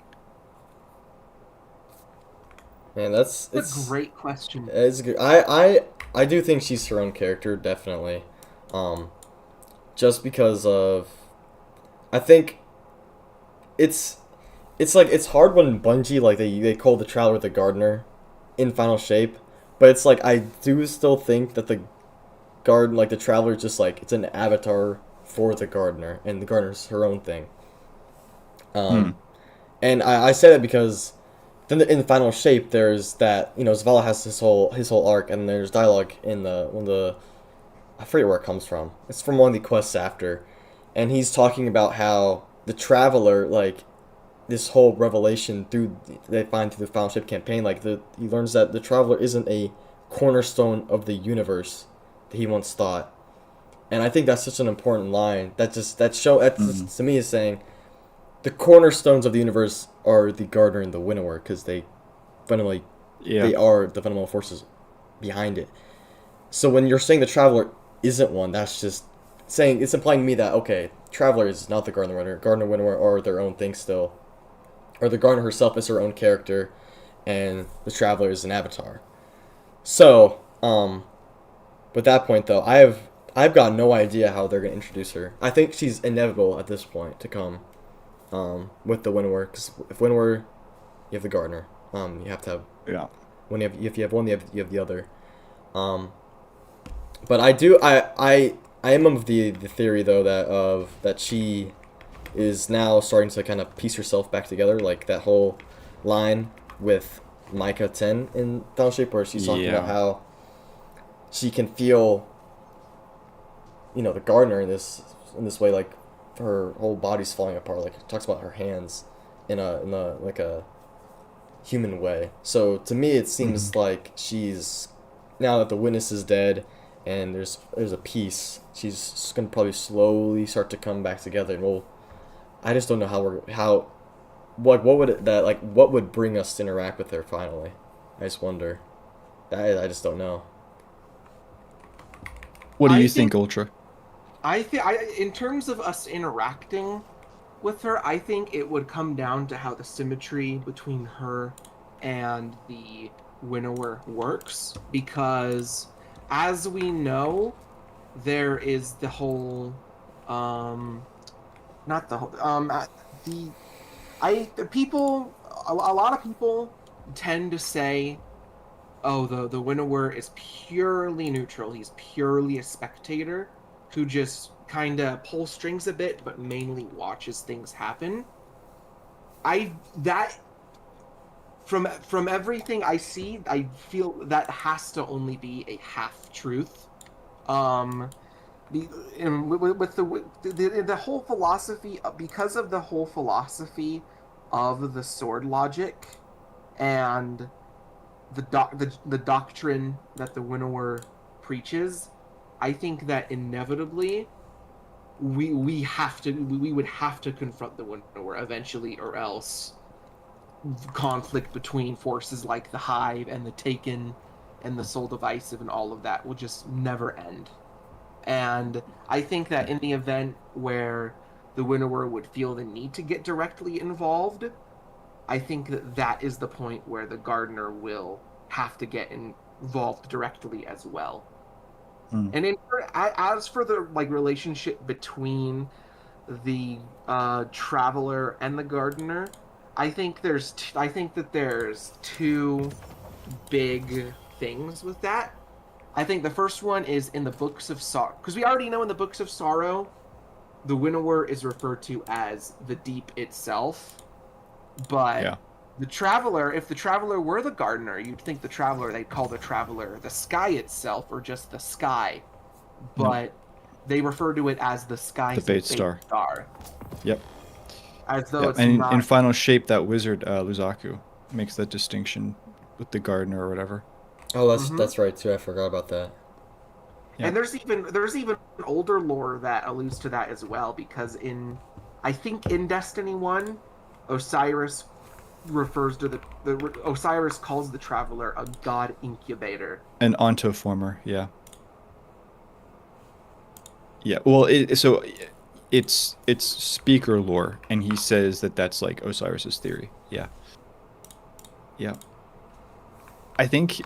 Man, that's That's a great question. it's good. I do think she's her own character, definitely. Um, just because of, I think it's like it's hard when Bungie like they call the Traveler the gardener in Final Shape, but it's like I do still think that the garden like the Traveler is just like it's an avatar for the gardener, and the gardener's her own thing. Hmm. And I say that because then in the Final Shape there's that Zavala has his whole arc, and there's dialogue in the one of the I forget where it comes from. It's from one of the quests after, and he's talking about how the Traveler like this whole revelation through they find through the Final Shape campaign, like he learns that the Traveler isn't a cornerstone of the universe that he once thought. And I think that's such an important line. That just, to me is saying the cornerstones of the universe are the Gardener and the Winnower, because they fundamentally Yeah. they are the fundamental forces behind it. So when you're saying the Traveler isn't one, that's just saying it's implying to me that okay, Traveler is not the Gardener Winnower. Gardener Winnower are their own thing still, or the Gardener herself is her own character, and the Traveler is an avatar. So, with that point though, I've got no idea how they're gonna introduce her. I think she's inevitable at this point to come, with the Winnower, because if Winnower, you have the Gardener. You have to have Yeah. when if you have one, you have the other. Um, but I am of the theory though that she is now starting to kind of piece herself back together, like that whole line with Micah 10 in Final Shape, where she's talking about Yeah. how she can feel, the gardener in this way, like her whole body's falling apart. Like it talks about her hands in a like a human way. So to me, it seems like she's now that the witness is dead, and there's a peace. She's gonna probably slowly start to come back together, and I just don't know what would bring us to interact with her finally. I just wonder. I just don't know. What do I you think think, Ultra? in terms of us interacting with her, I think it would come down to how the symmetry between her and the Winnower works, because as we know, there is the whole not the whole the the people a lot of people tend to say, oh, the Winnower is purely neutral. He's purely a spectator who just kind of pulls strings a bit, but mainly watches things happen. I that from everything I see, I feel that has to only be a half truth. Um, with the whole philosophy, because of the whole philosophy of the sword logic and the doctrine that the Winnower preaches, I think that inevitably we would have to confront the Winnower eventually, or else conflict between forces like the Hive and the Taken and the Soul Divisive and all of that will just never end. And I think that in the event where the Winnower would feel the need to get directly involved, I think that is the point where the Gardener will have to get involved directly as well. And as for the relationship between the Traveler and the Gardener, I think that there's two big things with that. I think the first one is in the Books of Sorrow, because we already know in the Books of Sorrow, the Winnower is referred to as the Deep itself. But Yeah. the Traveler, if the Traveler were the Gardener, you'd think they'd call the Traveler the Sky itself, or just the Sky. But they refer to it as the sky's The bait star. Yep. as though Yeah, it's and not. in Final Shape, that wizard Luzaku makes that distinction with the gardener or whatever. Oh, Mhm. that's right too. I forgot about that. Yeah. And there's even older lore that alludes to that as well, because I think in Destiny 1, Osiris refers to Osiris calls the traveler a god incubator. An ontoformer, yeah. Yeah, well, it's speaker lore, and he says that that's like Osiris's theory. Yeah, yeah. I think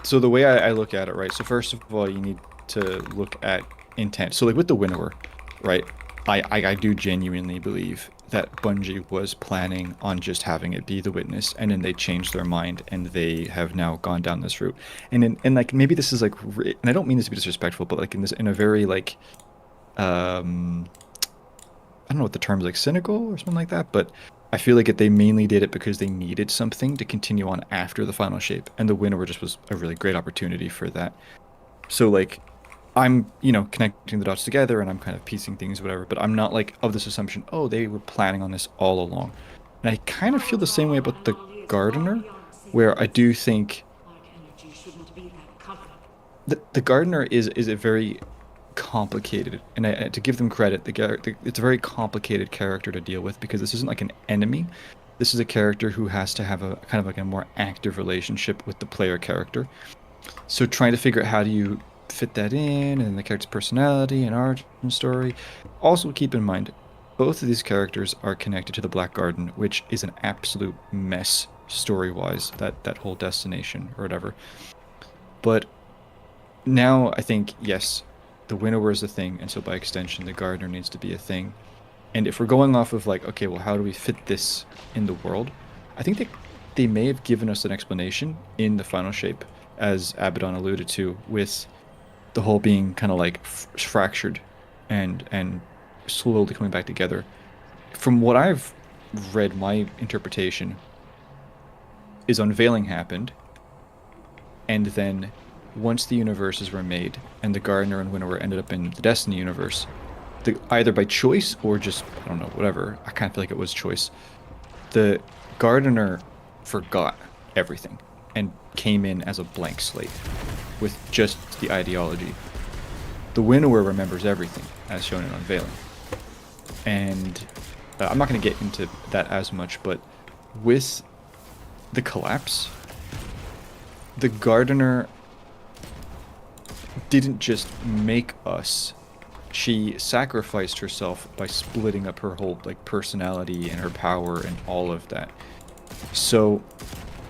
so. The way I look at it, right? So first of all, you need to look at intent. So like with the Winnower, right? I do genuinely believe that Bungie was planning on just having it be the witness, and then they changed their mind, and they have now gone down this route. And like maybe this is like, and I don't mean this to be disrespectful, but like in a very like um I don't know what the term is, like cynical or something like that, but I feel like they mainly did it because they needed something to continue on after the final shape, and the Winnower just was a really great opportunity for that. So like I'm, connecting the dots together and I'm kind of piecing things, whatever, but I'm not like of this assumption, oh, they were planning on this all along. And I kind of feel the same way about the Gardener, where I do think Dark energy shouldn't be that confident. the Gardener is a very complicated, and to give them credit, it's a very complicated character to deal with because this isn't like an enemy. This is a character who has to have a kind of like a more active relationship with the player character. So trying to figure out how do you fit that in and the character's personality and origin story. Also keep in mind, both of these characters are connected to the Black Garden, which is an absolute mess story-wise, that whole destination or whatever. But now I think, yes, the Winnower is a thing, and so by extension, the Gardener needs to be a thing. And if we're going off of like, okay, well, how do we fit this in the world? I think they may have given us an explanation in the final shape, as Abaddon alluded to, with the whole being kind of like fractured and slowly coming back together. From what I've read, my interpretation is unveiling happened, and then once the universes were made and the Gardener and Winnower ended up in the Destiny universe, either by choice or just, I don't know, whatever, I kind of feel like it was choice, the Gardener forgot everything and came in as a blank slate with just the ideology. The Winnower remembers everything, as shown in Unveiling. And I'm not going to get into that as much, but with the collapse, the Gardener didn't just make us. She sacrificed herself by splitting up her whole like personality and her power and all of that. So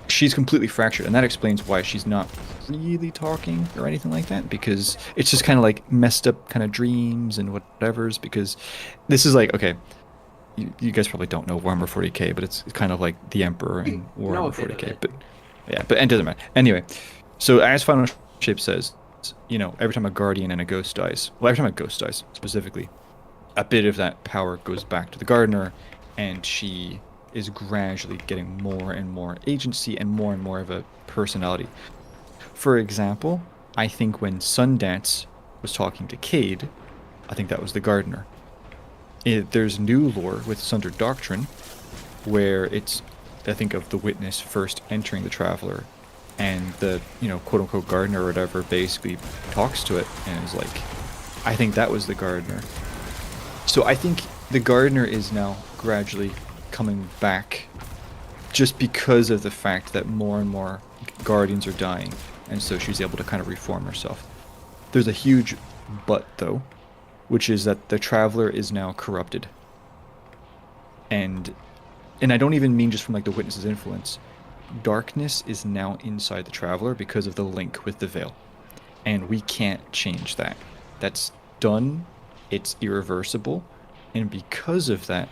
she's completely fractured, and that explains why she's not really talking or anything like that, because it's just kind of like messed up kind of dreams and whatever's, because this is like, okay, you guys probably don't know Warhammer 40k, but it's kind of like the Emperor and Warhammer 40k, but yeah, but it doesn't matter. Anyway, so as Final Shape says, every time a Guardian and a Ghost dies, well, every time a Ghost dies specifically, a bit of that power goes back to the Gardener, and she is gradually getting more and more agency and more of a personality. For example, I think when Sundance was talking to Cade, I think that was the Gardener. There's new lore with Sunder Doctrine, where it's, I think, of the Witness first entering the Traveler, and the, quote-unquote Gardener or whatever basically talks to it and is like, I think that was the Gardener. So I think the Gardener is now gradually coming back just because of the fact that more and more Guardians are dying, and so she's able to kind of reform herself. There's a huge but, though, which is that the Traveler is now corrupted. And I don't even mean just from like the Witness's influence. Darkness is now inside the Traveler because of the link with the Veil. And we can't change that. That's done. It's irreversible. And because of that,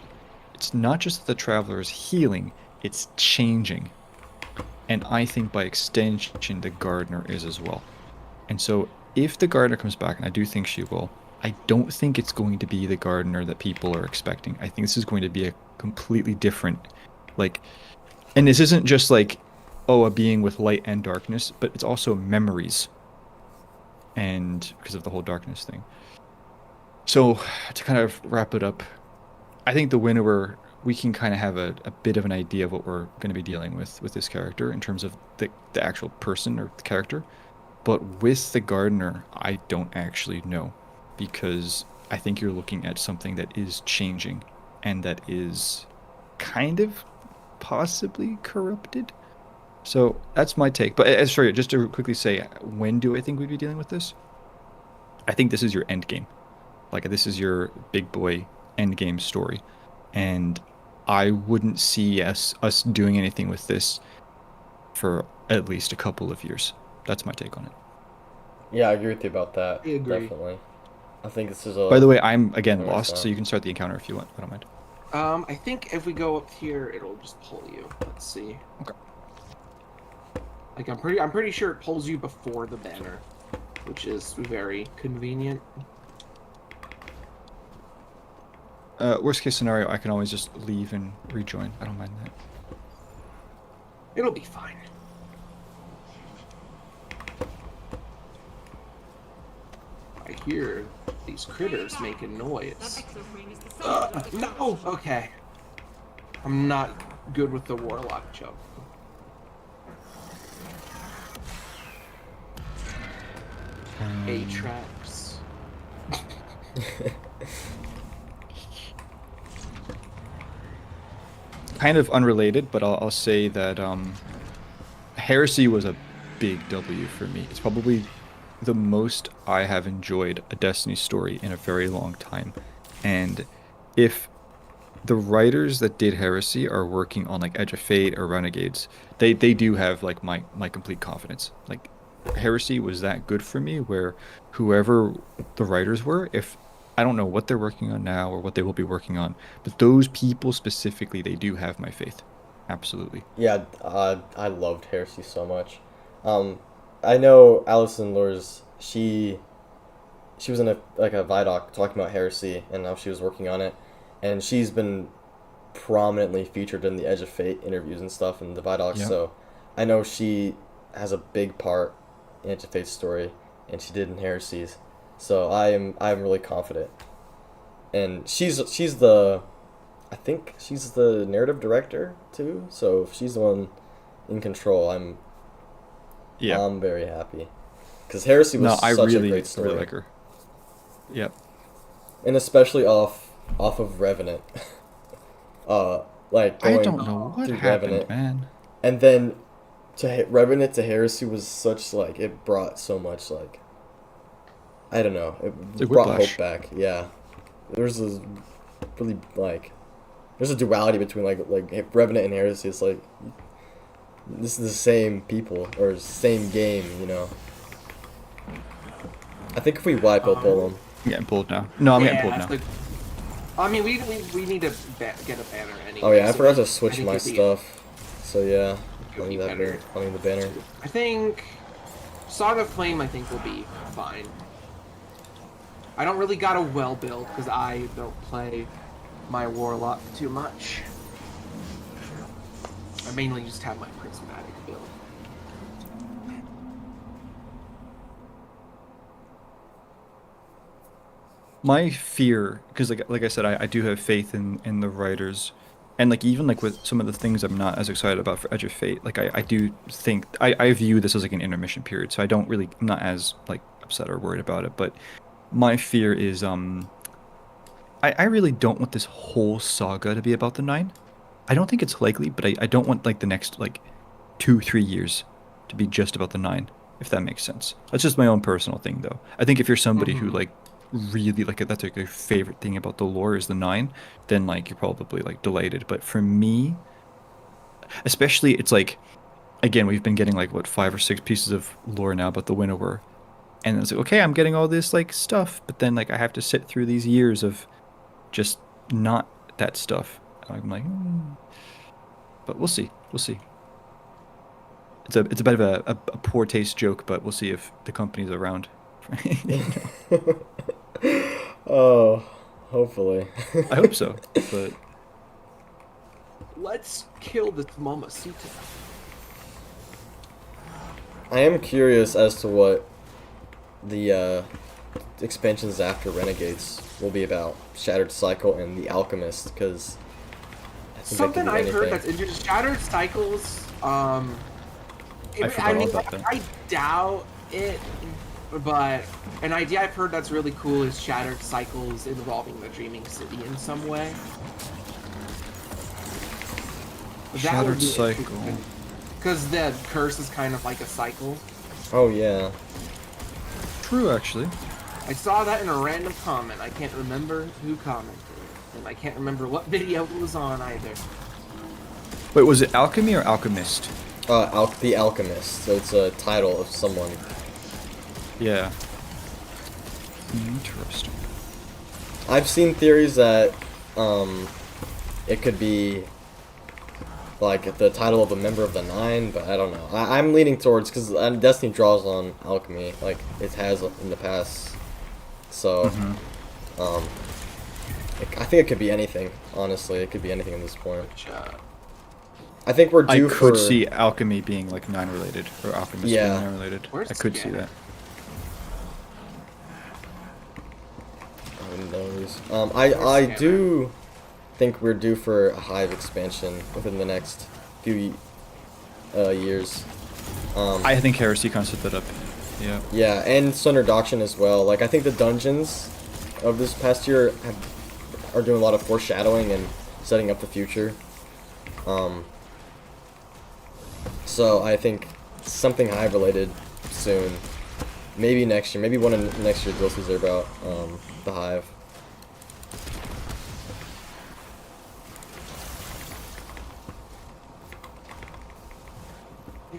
it's not just that the Traveler is healing, it's changing. And I think by extension, the Gardener is as well. And so if the Gardener comes back, and I do think she will, I don't think it's going to be the Gardener that people are expecting. I think this is going to be a completely different, and this isn't just like, oh, a being with light and darkness, but it's also memories. And because of the whole darkness thing. So to kind of wrap it up, I think the winnower, we can kind of have a bit of an idea of what we're going to be dealing with this character in terms of the actual person or the character. But with the gardener, I don't actually know because I think you're looking at something that is changing and that is kind of possibly corrupted. So that's my take. But sorry, just to quickly say, when do I think we'd be dealing with this? I think this is your end game. Like this is your big boy end game story, and I wouldn't see us doing anything with this for at least a couple of years. That's my take on it. Yeah, I agree with you about that. I agree. Definitely. I think this is a. By the way, I'm again Nice lost, one. so you can start the encounter if you want. I don't mind. I think if we go up here, it'll just pull you. Let's see. Okay. Like I'm pretty sure it pulls you before the banner, which is very convenient. Worst case scenario, I can always just leave and rejoin. I don't mind that. It'll be fine. I hear these critters making That noise. exoframe is the center of the No! Okay. I'm not good with the warlock jump. A-traps. Kind of unrelated, but I'll say that Heresy was a big W for me. It's probably the most I have enjoyed a Destiny story in a very long time. And if the writers that did Heresy are working on like Edge of Fate or Renegades, they do have like my complete confidence. Like Heresy was that good for me where whoever the writers were, if I don't know what they're working on now or what they will be working on, but those people specifically, they do have my faith. Absolutely. Yeah, I loved Heresy so much. I know Alison Lors. She was in a Vidoc talking about Heresy and how she was working on it, and she's been prominently featured in the Edge of Fate interviews and stuff in the Vidocs. Yeah. So I know she has a big part in Edge of Fate's story, and she did in Heresy's. So I'm really confident, and she's the. I think she's the narrative director too. So if she's the one in control, I'm very happy. Because Heresy was No, I such really, a great story. really like her. Yep. And especially off of Revenant. Like I going don't know what through happened, Revenant. man. And then Revenant to Heresy was such like it brought so much like I don't know. It's a It brought whiplash. hope back. Yeah. There's a really like there's a duality between like Revenant and Heresy. It's like this is the same people or same game, you know. I think if we wipe, I'll pull them. I'm getting pulled now. No, I'm getting pulled now. Like, I mean, we need to get a banner anyway. Oh yeah, I so forgot to I switch think my it'd be- stuff. So yeah, it'd I be need that better. banner. I need the banner. I think Song of Flame, I think, will be fine. I don't really got a well build because I don't play my warlock too much. I mainly just have my prismatic build. My fear, because like I said, I do have faith in the writers, and like even like with some of the things I'm not as excited about for Edge of Fate, like I do think I view this as like an intermission period, so I'm not as like upset or worried about it. But my fear is I really don't want this whole saga to be about the Nine. I don't think it's likely, but I don't want like the next like 2-3 years to be just about the Nine, if that makes sense. That's just my own personal thing though. I think if you're somebody who like really like that's like your favorite thing about the lore is the Nine, then like you're probably like delighted. But for me, especially, it's like again we've been getting like what 5 or 6 pieces of lore now about the Winnower, and it's like okay, I'm getting all this like stuff, but then like I have to sit through these years of just not that stuff. And I'm like, but we'll see. We'll see. It's a bit of a poor taste joke, but we'll see if the company's around. Oh, hopefully. I hope so, but Let's kill the Momosita. I am curious as to what the expansions after Renegades will be about Shattered Cycle and the Alchemist, because Something I've heard that's interesting. Shattered Cycles. I forgot all about that. I doubt it, but an idea I've heard that's really cool is Shattered Cycles involving the Dreaming City in some way. Shattered Cycle. Because the curse is kind of like a cycle. Oh yeah. True, actually. I saw that in a random comment. I can't remember who commented, and I can't remember what video it was on either. Wait, was it Alchemy or Alchemist? The Alchemist. So it's a title of someone. Yeah. Interesting. I've seen theories that it could be like the title of a member of the Nine, but I don't know. I'm leaning towards, because Destiny draws on alchemy, like it has in the past. So, I think it could be anything. Honestly, it could be anything at this point. I think we're due for. I could see alchemy being like Nine related, or Alchemist being Nine related. Where's I could see that. I do think we're due for a Hive expansion within the next few years. I think Heresy can set that up. Yeah. Yeah, and Sunder Doctrine as well. Like, I think the dungeons of this past year are doing a lot of foreshadowing and setting up the future. So I think something Hive related soon. Maybe next year. Maybe one of next year's DLCs are about the Hive.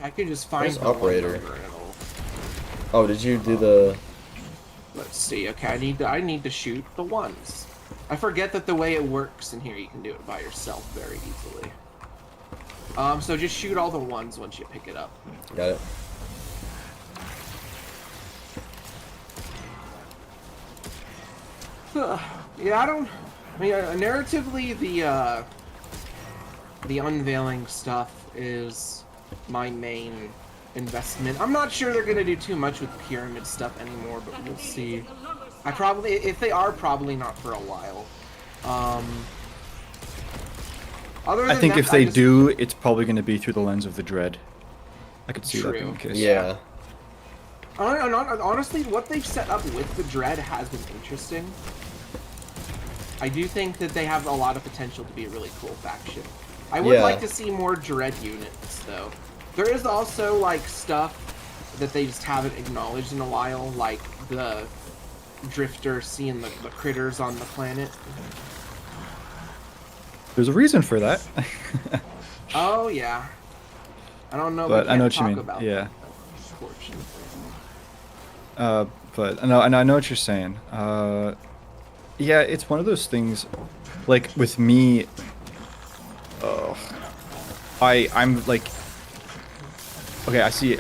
I could just find the operator. Number and it'll... Oh, did you do the? Let's see. Okay, I need to shoot the ones. I forget that the way it works in here, you can do it by yourself very easily. So just shoot all the ones once you pick it up. Got it. Yeah, I mean, narratively, the unveiling stuff is my main investment. I'm not sure they're gonna do too much with pyramid stuff anymore, but we'll see. If they are, probably not for a while. I think if they do, it's probably going to be through the lens of the Dread. I could see that being the case. Yeah. Honestly, what they've set up with the Dread has been interesting. I do think that they have a lot of potential to be a really cool faction. I would like to see more Dread units, though. There is also, like, stuff that they just haven't acknowledged in a while, like the Drifter seeing the critters on the planet. There's a reason for that. Oh, yeah. I don't know, but I know what you mean. Yeah. But I know what you're saying. Yeah, it's one of those things. Like with me, I'm like, okay, I see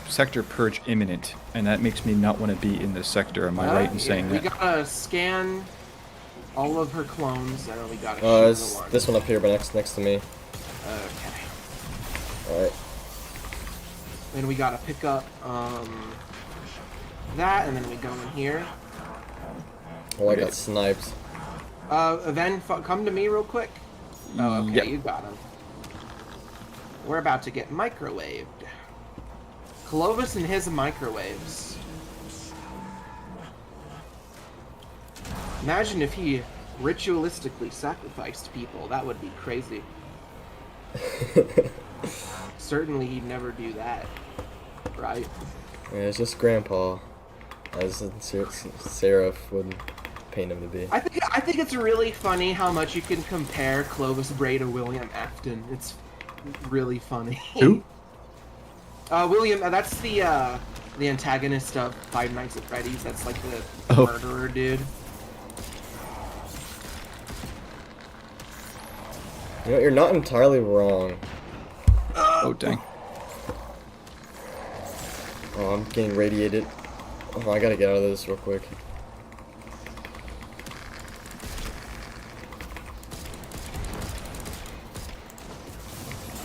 sector purge imminent, and that makes me not want to be in this sector. Am I right in saying that? We gotta scan all of her clones, and then we gotta shoot it's the one. this one up here, but next to me. Okay. Alright. Then we gotta pick up that, and then we go in here. Oh, I got sniped. Then come to me real quick. Oh, okay, Yep. you got him. We're about to get microwaved. Clovis and his microwaves. Imagine if he ritualistically sacrificed people. That would be crazy. Certainly he'd never do that. Right? Yeah, it's just Grandpa, as Seraph would paint him to be. I think it's really funny how much you can compare Clovis Bray to William Afton. It's really funny. Who? William. That's the antagonist of Five Nights at Freddy's. That's like the murderer dude. You know, you're not entirely wrong. Oh dang. Oh, I'm getting radiated. Oh, I gotta get out of this real quick.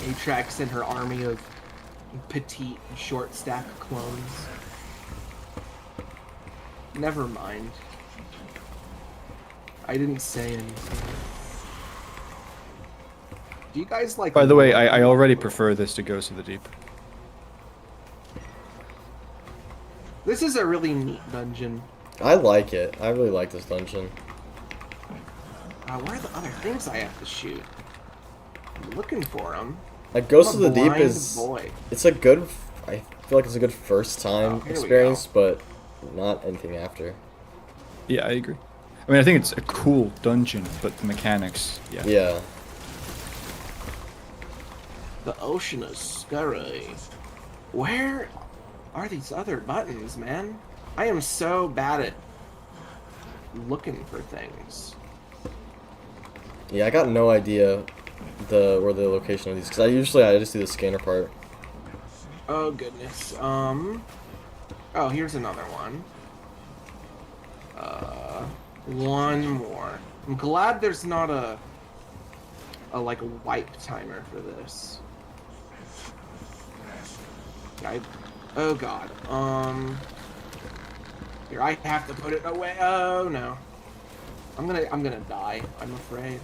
Atrax and her army of petite, short stack clones. Never mind. I didn't say anything. Do you guys like... By the way, I already prefer this to Ghost of the Deep. This is a really neat dungeon. I like it. I really like this dungeon. Where are the other things I have to shoot? I'm looking for them. Like Ghost of I'm a the Deep blind is, boy. it's a good, I feel like it's a good first time Here we experience, but not anything after. Yeah, I agree. I mean, I think it's a cool dungeon, but the mechanics, yeah. Yeah. The ocean is scary. Where are these other buttons, man? I am so bad at looking for things. Yeah, I got no idea where the location of these, because I just do the scanner part. Oh goodness. Oh, here's another one. One more. I'm glad there's not a like a wipe timer for this. Oh god. Here, I have to put it away. Oh no. I'm gonna die, I'm afraid.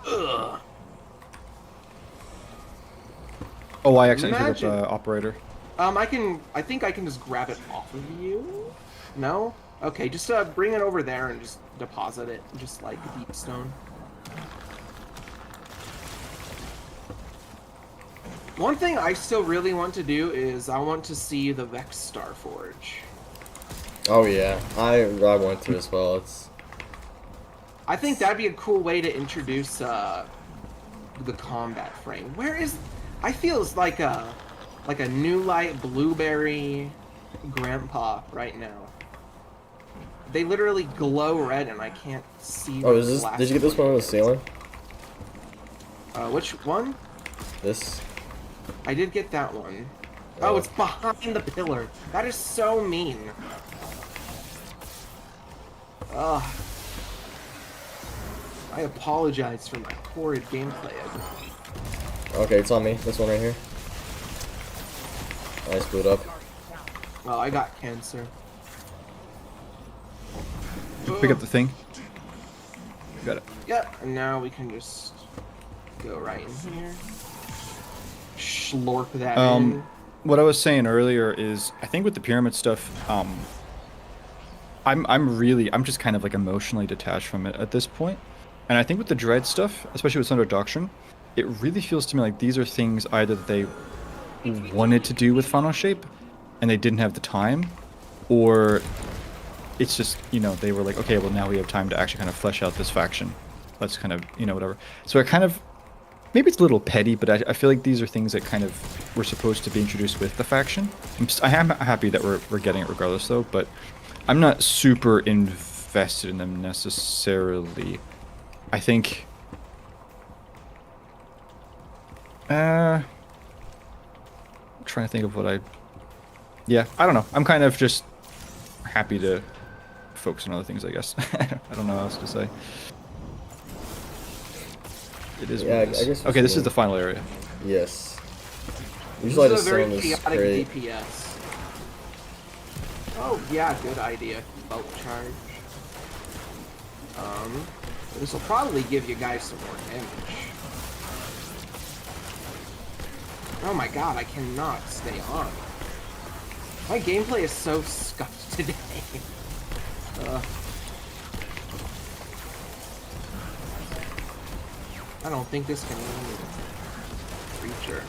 Ugh. Oh, I accidentally picked Imagine- up the operator. I think I can just grab it off of you? No? Okay, just bring it over there and just deposit it, just like deep stone. One thing I still really want to do is I want to see the Vex Star Forge. Oh yeah, I want to as well. It's I think that'd be a cool way to introduce the combat frame. Where is... I feel it's like a New Light Blueberry Grandpa right now. They literally glow red and I can't see. oh, the is this? glass Did you get this one on the ceiling? Which one? This? I did get that one. Oh, it's behind the pillar. That is so mean. Ugh. I apologize for my horrid gameplay. Okay, it's on me. This one right here. Nice boot up. Oh, I got cancer. Pick up the thing. Got it. Yep, and now we can just go right in here. Slurp that in. What I was saying earlier is, I think with the pyramid stuff, I'm just kind of like emotionally detached from it at this point. And I think with the dread stuff, especially with Thunder Doctrine, it really feels to me like these are things either that they wanted to do with Final Shape and they didn't have the time, or it's just, you know, they were like, okay, well now we have time to actually kind of flesh out this faction. Let's kind of, you know, whatever. So I kind of, maybe it's a little petty, but I feel like these are things that kind of were supposed to be introduced with the faction. I am happy that we're getting it regardless though, but I'm not super invested in them necessarily. I think... I'm trying to think of what I... Yeah, I don't know. I'm kind of just happy to focus on other things, I guess. I don't know what else to say. It is what it is. I guess Okay, this is the final area. Yes. This Usually I is a just very stone is chaotic great. DPS. Oh yeah, good idea. Bulk charge. This will probably give you guys some more damage. Oh my god, I cannot stay on. My gameplay is so scuffed today. I don't think this can reach her.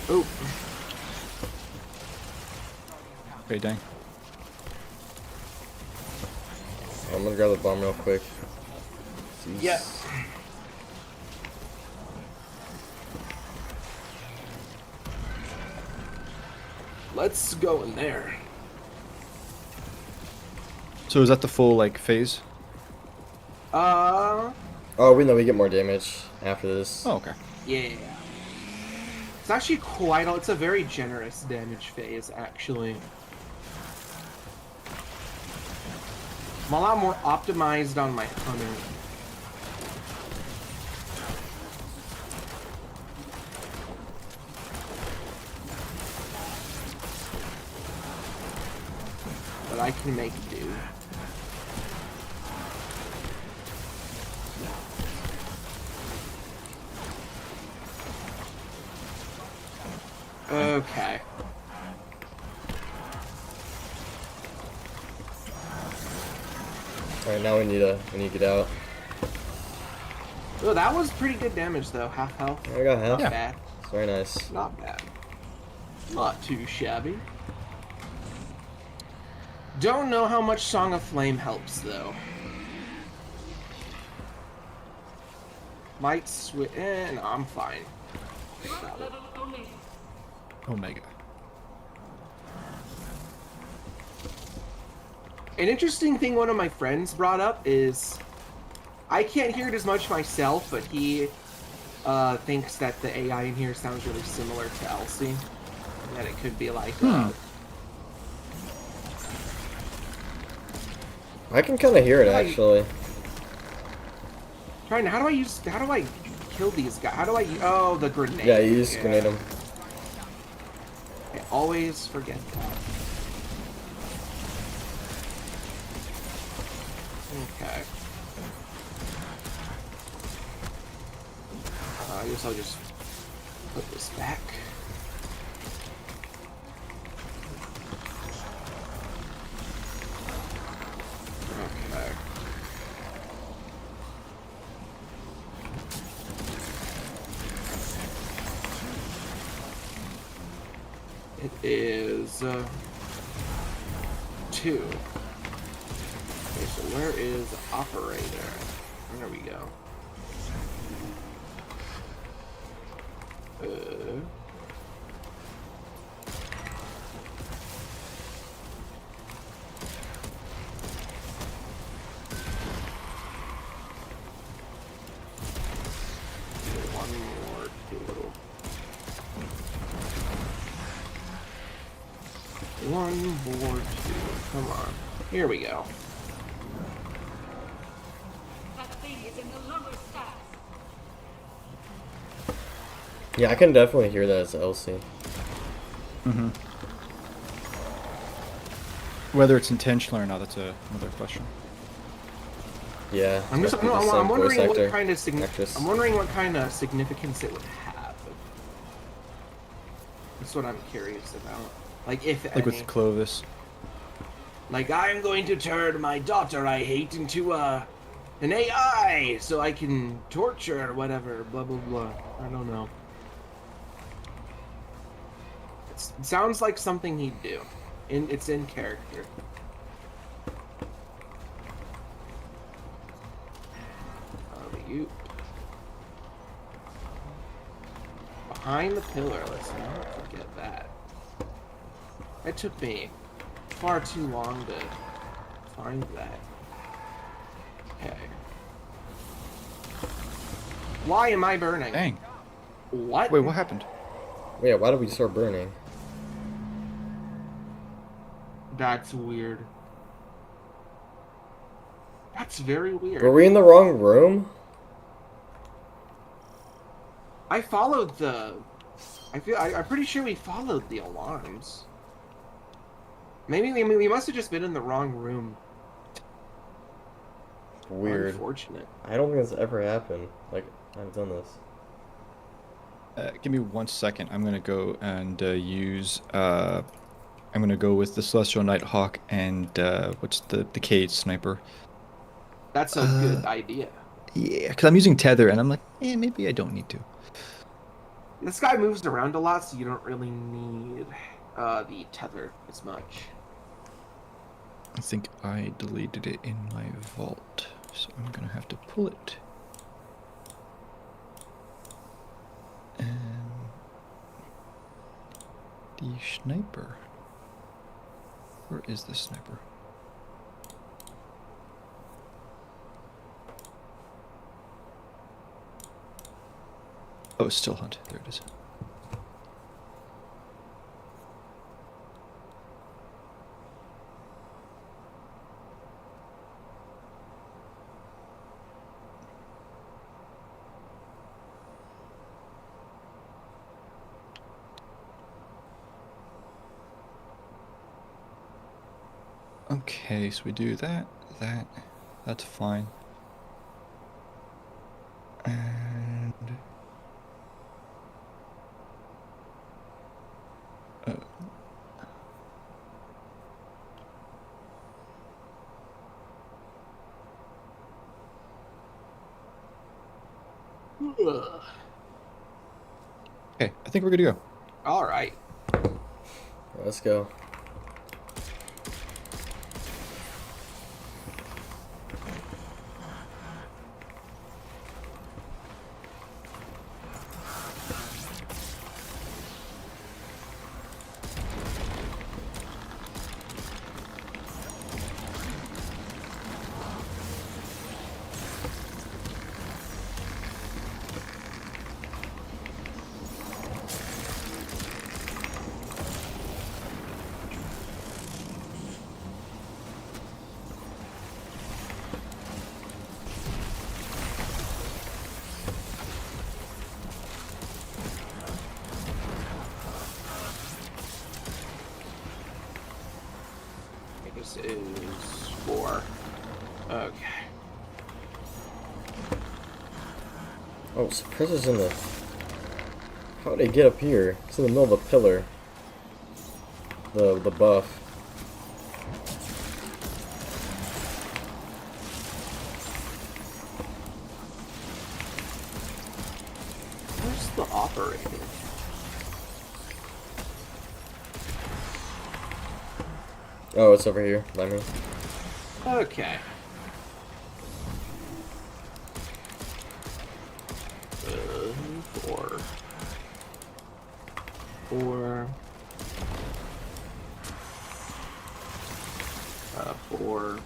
Oh. Okay, dang. I'm gonna grab the bomb real quick. Jeez. Yeah. Let's go in there. So is that the full, like, phase? Oh, we know we get more damage after this. Oh, okay. Yeah. It's actually quite it's a very generous damage phase, actually. I'm a lot more optimized on my hunter. I can make do. Okay. Alright, now we need to get out. Oh, that was pretty good damage though. Half health. I got half. Not bad. It's very nice. Not bad. Not too shabby. Don't know how much Song of Flame helps though. Might switch. No, I'm fine. Got it. Level only. Omega. An interesting thing one of my friends brought up is I can't hear it as much myself, but he thinks that the AI in here sounds really similar to Elsie. That it could be like I can kind of hear it actually. trying to, how do I kill these guys? How do I oh, the grenade. Yeah, you just grenade them. I always forget that. Okay. I guess I'll just put this back. Okay. It is 2. Okay, so where is operator? There we go. One more, 2. One more, 2. Come on. Here we go. That thing is in the lower stacks. Yeah, I can definitely hear that as Elsie. Mm-hmm. Whether it's intentional or not, that's another question. Yeah. I'm must be the I'm same wondering voice what actor, kind of actress. I'm wondering what kind of significance it would have. That's what I'm curious about. Like if Like any. with Clovis. Like I'm going to turn my daughter I hate into an AI so I can torture her or whatever. Blah blah blah. I don't know. It sounds like something he'd do. It's in character. You behind the pillar. Let's not forget that. It took me far too long to find that. Okay. Why am I burning? Dang. What? Wait, what happened? Yeah, why did we start burning? That's weird. That's very weird. Were we in the wrong room? I followed the. I'm pretty sure we followed the alarms. Maybe we must have just been in the wrong room. Weird. Unfortunate. I don't think this ever happened. Like, I've done this. Give me 1 second. I'm gonna go and use. I'm gonna go with the Celestial Nighthawk and what's the Cade Sniper. That's a good idea. Yeah, because I'm using tether, and I'm like, maybe I don't need to. This guy moves around a lot, so you don't really need the tether as much. I think I deleted it in my vault, so I'm gonna have to pull it. And the sniper. Where is the sniper? Oh, still hunt. There it is. Okay, so we do that, that's fine. And Ugh. okay, I think we're good to go. All right. Let's go. This is 4. Okay. Oh, suppressor's in the... How did it get up here? It's in the middle of the pillar. The buff. Where's the operator? Oh, it's over here. Let me. Okay. Four. 4. 4.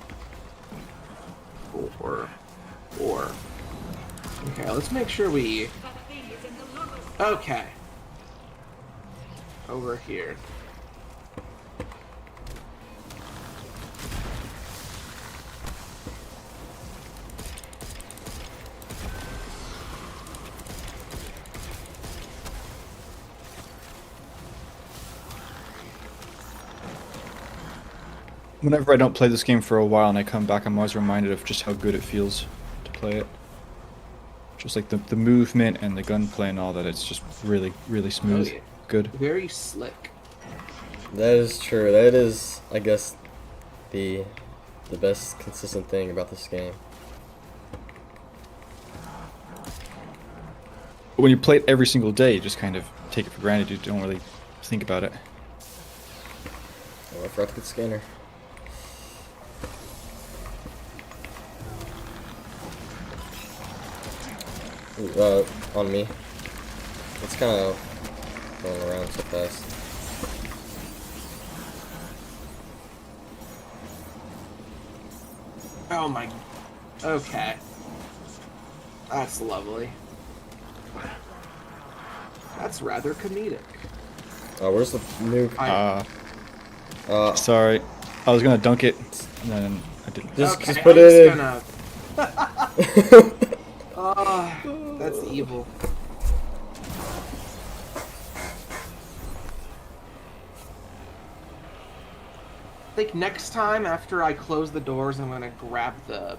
4. 4. Okay, let's make sure we... That thing is in the lowest. Okay. Over here. Whenever I don't play this game for a while and I come back, I'm always reminded of just how good it feels to play it. Just like the movement and the gunplay and all that, it's just really, really smooth. Oh, yeah. Good. Very slick. That is true. That is, I guess, the best consistent thing about this game. But when you play it every single day, you just kind of take it for granted. You don't really think about it. Oh, I forgot to get the scanner. Ooh, on me. It's kind of going around so fast. Oh my... Okay. That's lovely. That's rather comedic. Oh, where's the nuke? Sorry. I was gonna dunk it, and then I didn't. Just Okay, put I'm it in. just gonna... that's evil. I think next time after I close the doors, I'm gonna grab the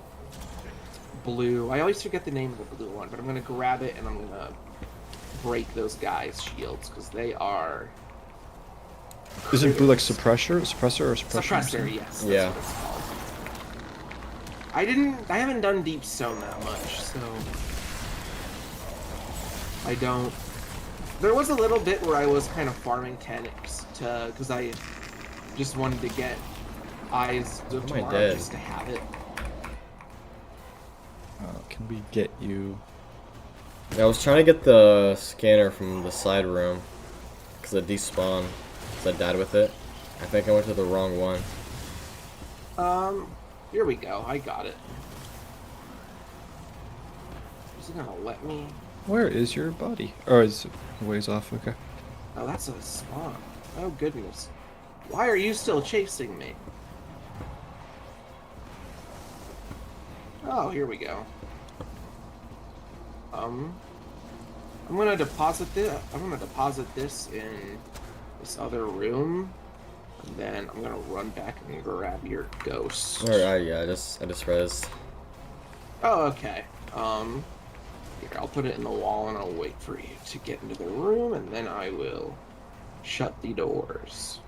blue. I always forget the name of the blue one, but I'm gonna grab it and I'm gonna break those guys' shields because they are Is it blue like suppressor or suppression? suppressor. Yes. That's Yeah. what it's called. I haven't done Deep Stone that much, so I don't. There was a little bit where I was kind of farming Tenix because I just wanted to get Eyes of Am I Tomorrow dead? just to have it. Can we get you? Yeah, I was trying to get the scanner from the side room because it despawned. Because I died with it. I think I went to the wrong one. Here we go. I got it. Is it gonna let me? Where is your body? Oh, it's a ways off. Okay. Oh, that's a spawn. Oh goodness. Why are you still chasing me? Oh, here we go. I'm gonna deposit this. I'm gonna deposit this in this other room, And then I'm gonna run back and grab your ghost. Alright, yeah, I just rezzed. Oh, okay. Here, I'll put it in the wall and I'll wait for you to get into the room, and then I will shut the doors.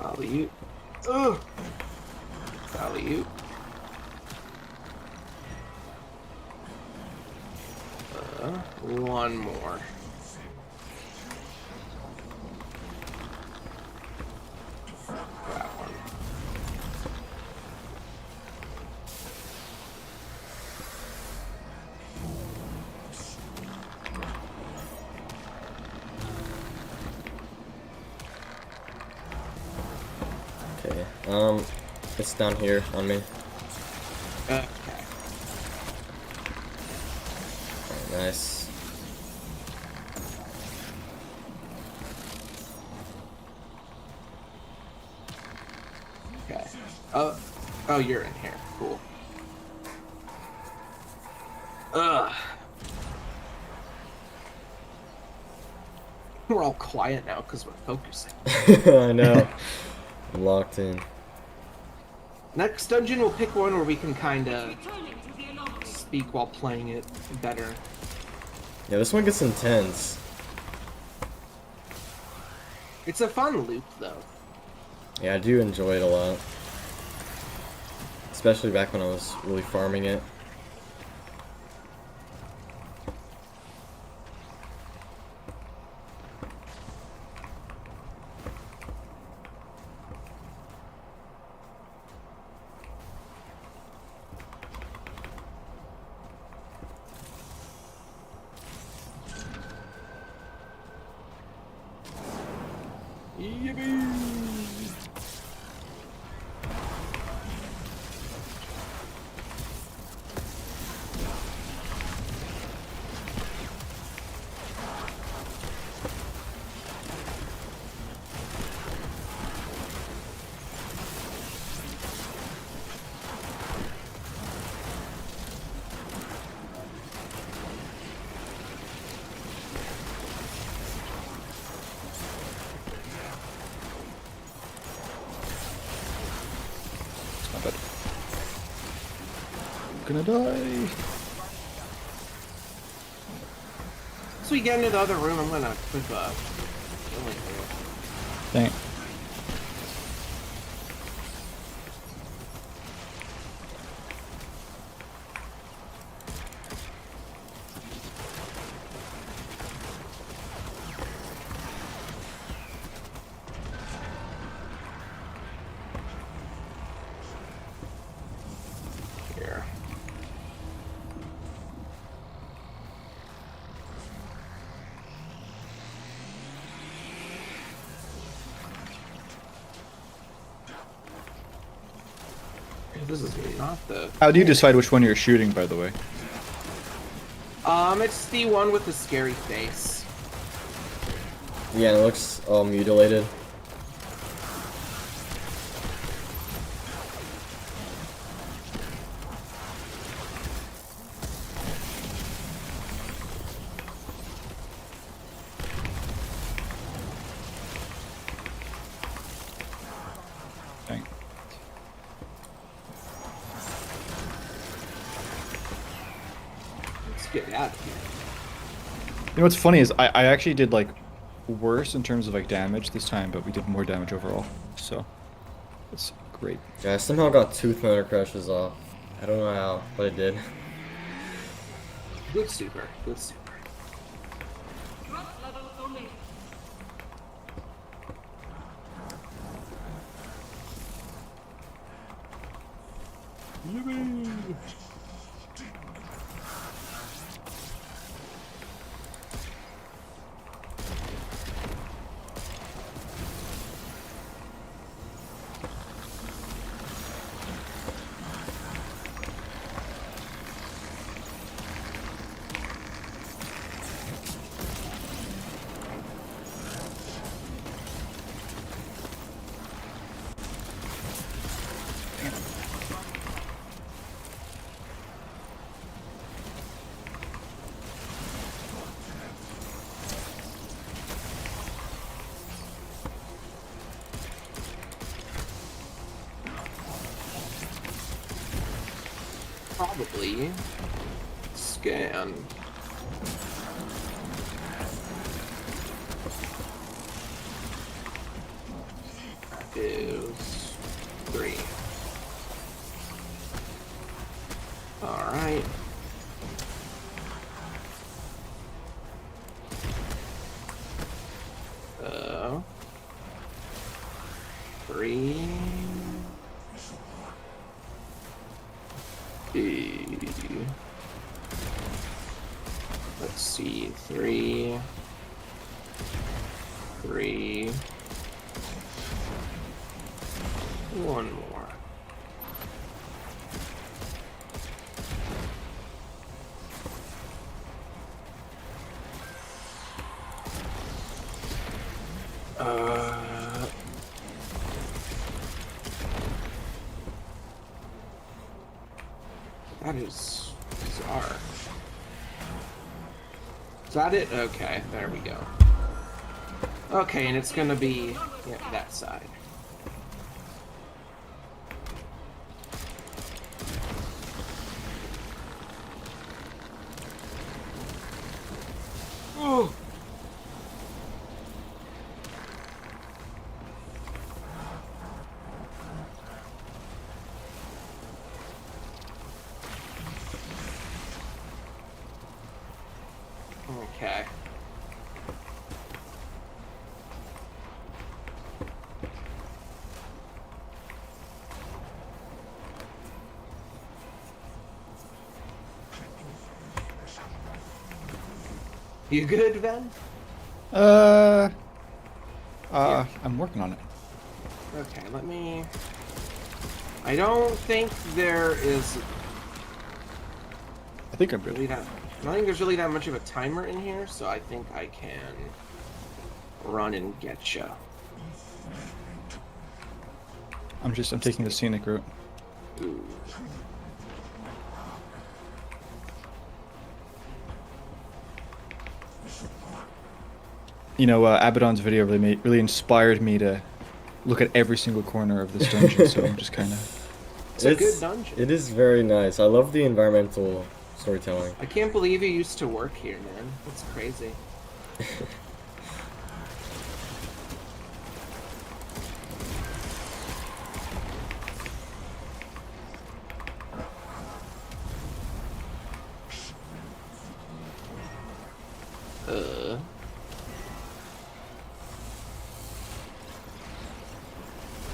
Alley-oop. Ugh! Alley-oop. One more. That one. Okay, it's down here on me. Okay. Nice. Okay. Oh, you're in here. Cool. Ugh. We're all quiet now because we're focusing. I know. I'm locked in. Next dungeon, we'll pick one where we can kind of Returning to the anomaly. speak while playing it better. Yeah, this one gets intense. It's a fun loop, though. Yeah, I do enjoy it a lot. Especially back when I was really farming it. Not bad. Gonna die. As we get into the other room, I'm gonna click healing here. Dang it. Here. This is not the. How do you decide which one you're shooting, by the way? It's the one with the scary face. Yeah, it looks all mutilated. Dang. Let's get out of here. You know what's funny is I actually did like worse in terms of like damage this time, but we did more damage overall. So that's great. Yeah, I somehow got 2 thunder crashes off. I don't know how, but I did. Good super. Good super. Drop level only. probably scan. That is 3. Alright. Uh, 3. Let's see, 3. 3. One more. That is bizarre. Is that it? Okay, there we go. Okay, and it's gonna be, yeah, that side. Oh! Okay. You good, Ben? I'm working on it. Okay, let me... I don't think there is I think I'm really good. that... I don't think there's really that much of a timer in here, so I think I can run and get ya. I'm taking the scenic route. Ooh. You know, Abaddon's video really inspired me to look at every single corner of this dungeon, so I'm just kind of... It's a good dungeon. It is very nice. I love the environmental storytelling. I can't believe you used to work here, man. That's crazy.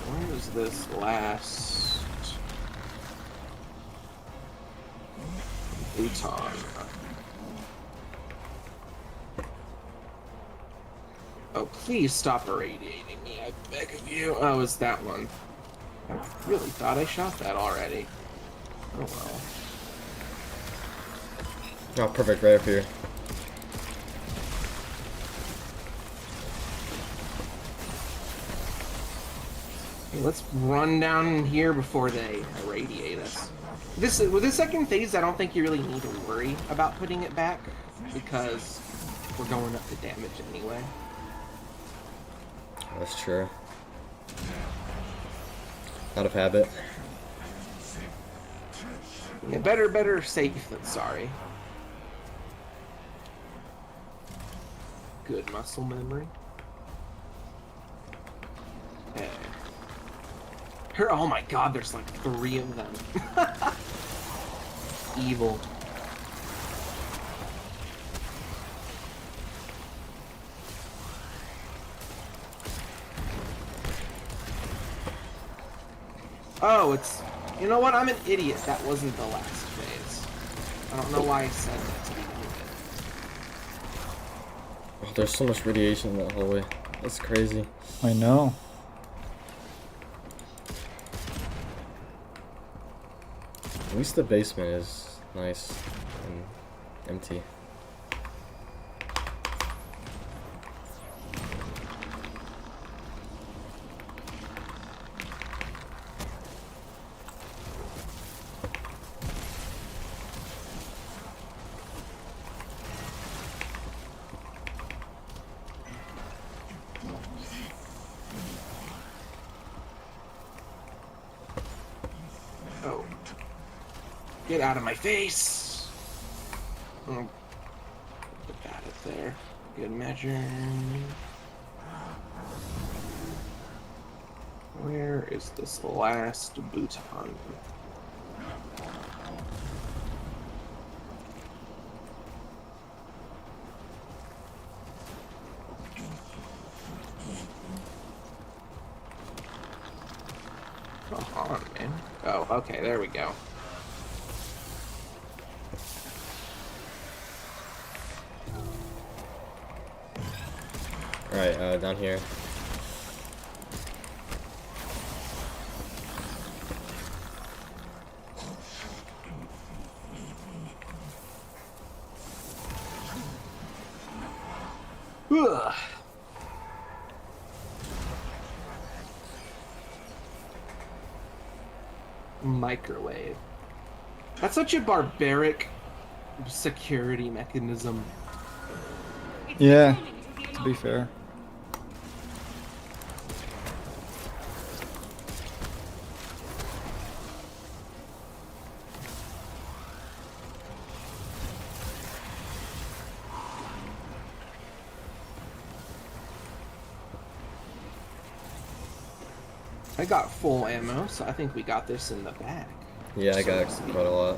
Where is this last futon? Oh, please stop irradiating me, I beg of you. Oh, it's that one. I really thought I shot that already. Oh well. Oh, perfect, right up here. Hey, let's run down here before they irradiate us. With this second phase, I don't think you really need to worry about putting it back, because we're going up to damage anyway. That's true. Out of habit. Yeah, better safe than sorry. Good muscle memory. Okay. Oh my god, there's like 3 of them. Evil. Oh, it's... You know what? I'm an idiot. That wasn't the last phase. I don't know why I said that to begin with. Oh, there's so much radiation in that hallway. That's crazy. I know. At least the basement is nice and empty. Oh. Get out of my face. Put that up there. Good measure. Where is this last bouton? Come on, man. Oh, okay, there we go. Alright, down here. Ugh. Microwave. That's such a barbaric security mechanism. Yeah, to be fair. I got full ammo, so I think we got this in the bag. Yeah, I got quite a lot.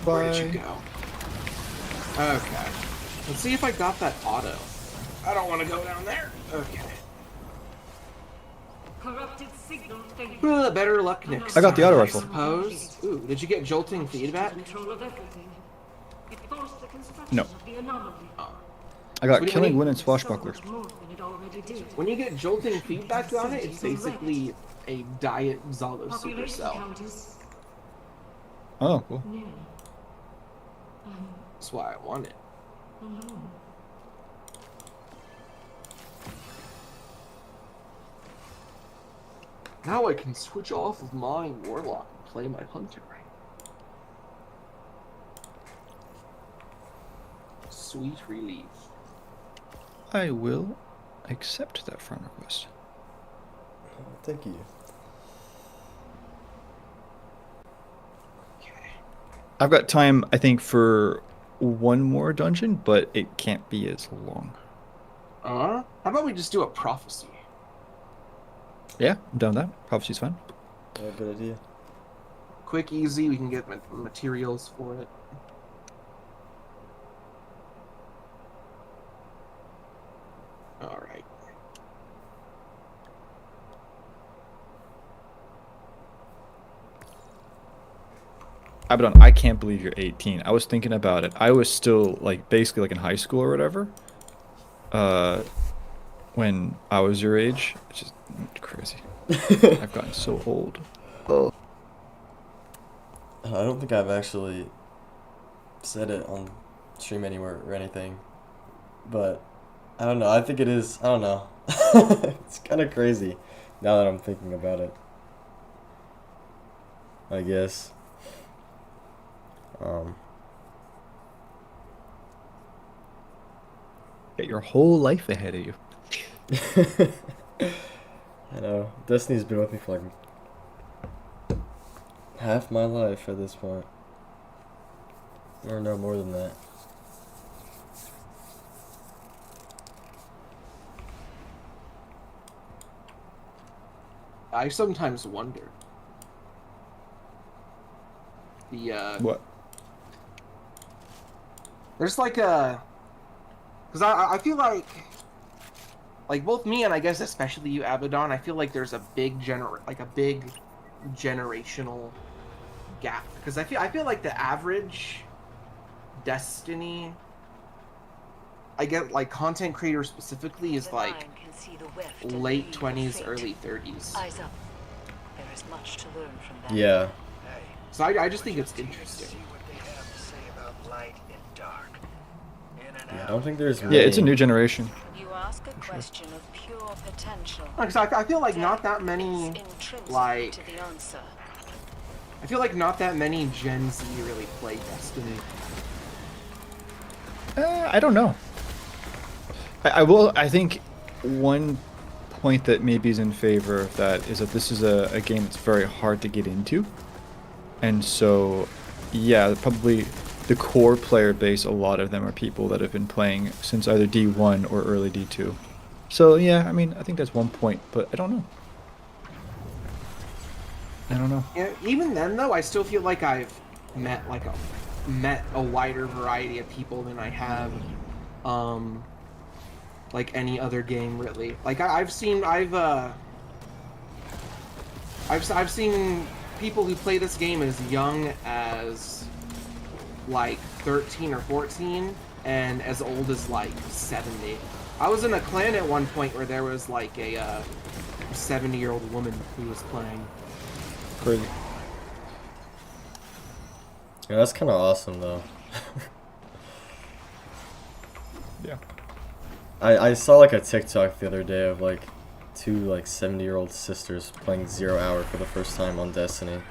Where did you go? Okay. Let's see if I got that auto. I don't want to go down there. Okay. Corrupted signal failure. Better luck next I got the time, auto I rifle. suppose. Ooh, did you get jolting feedback? Control of everything. It forced the construction No. of the anomaly. I got What do you killing mean? women and So swashbucklers. much more than it already did. When you get jolting feedback on it, it's basically a diet Zalo Population supercell. count is Oh, cool. nil. That's why I want it. Alone. Now I can switch off of my warlock and play my hunter. Sweet relief. I will accept that friend request. Thank you. Okay. I've got time, I think, for one more dungeon, but it can't be as long. How about we just do a prophecy? Yeah, I'm done with that. Prophecy's fine. Yeah, good idea. Quick, easy, we can get materials for it. Alright. Abaddon, I can't believe you're 18. I was thinking about it. I was still, like, basically, like, in high school or whatever. When I was your age. It's just crazy. I've gotten so old. Oh. I don't think I've actually said it on stream anywhere or anything, but I don't know. I think it is. I don't know. It's kind of crazy now that I'm thinking about it. I guess. Got your whole life ahead of you. I know. Destiny's been with me for like half my life at this point. Or no more than that. I sometimes wonder. What? There's like a... Because I feel like both me and I guess especially you, Abaddon, I feel like there's a big generational gap. Because I feel like the average Destiny, I get like content creator specifically is The like line can see the weft and late weave of 20s, fate. early 30s. Eyes up. There is much to learn from that. Yeah. So I just think it's interesting. I don't think there's Yeah, it's a many- new generation. You ask a question of pure potential. Because I feel like not that Depth many, is intrinsic like, to the answer. I feel like not that many Gen Z really play Destiny. I don't know. I will. I think one point that maybe is in favor of that is that this is a game that's very hard to get into, and so yeah, probably the core player base. A lot of them are people that have been playing since either D1 or early D2. So yeah, I mean, I think that's one point, but I don't know. I don't know. Yeah, even then though, I still feel like I've met a wider variety of people than I have, like any other game really. Like I've seen people who play this game as young as like 13 or 14 and as old as like 70. I was in a clan at one point where there was like a 70-year-old woman who was playing. Crazy. Yeah, that's kind of awesome though. Yeah. I saw like a TikTok the other day of like two like 70-year-old sisters playing 0 Hour for the first time on Destiny.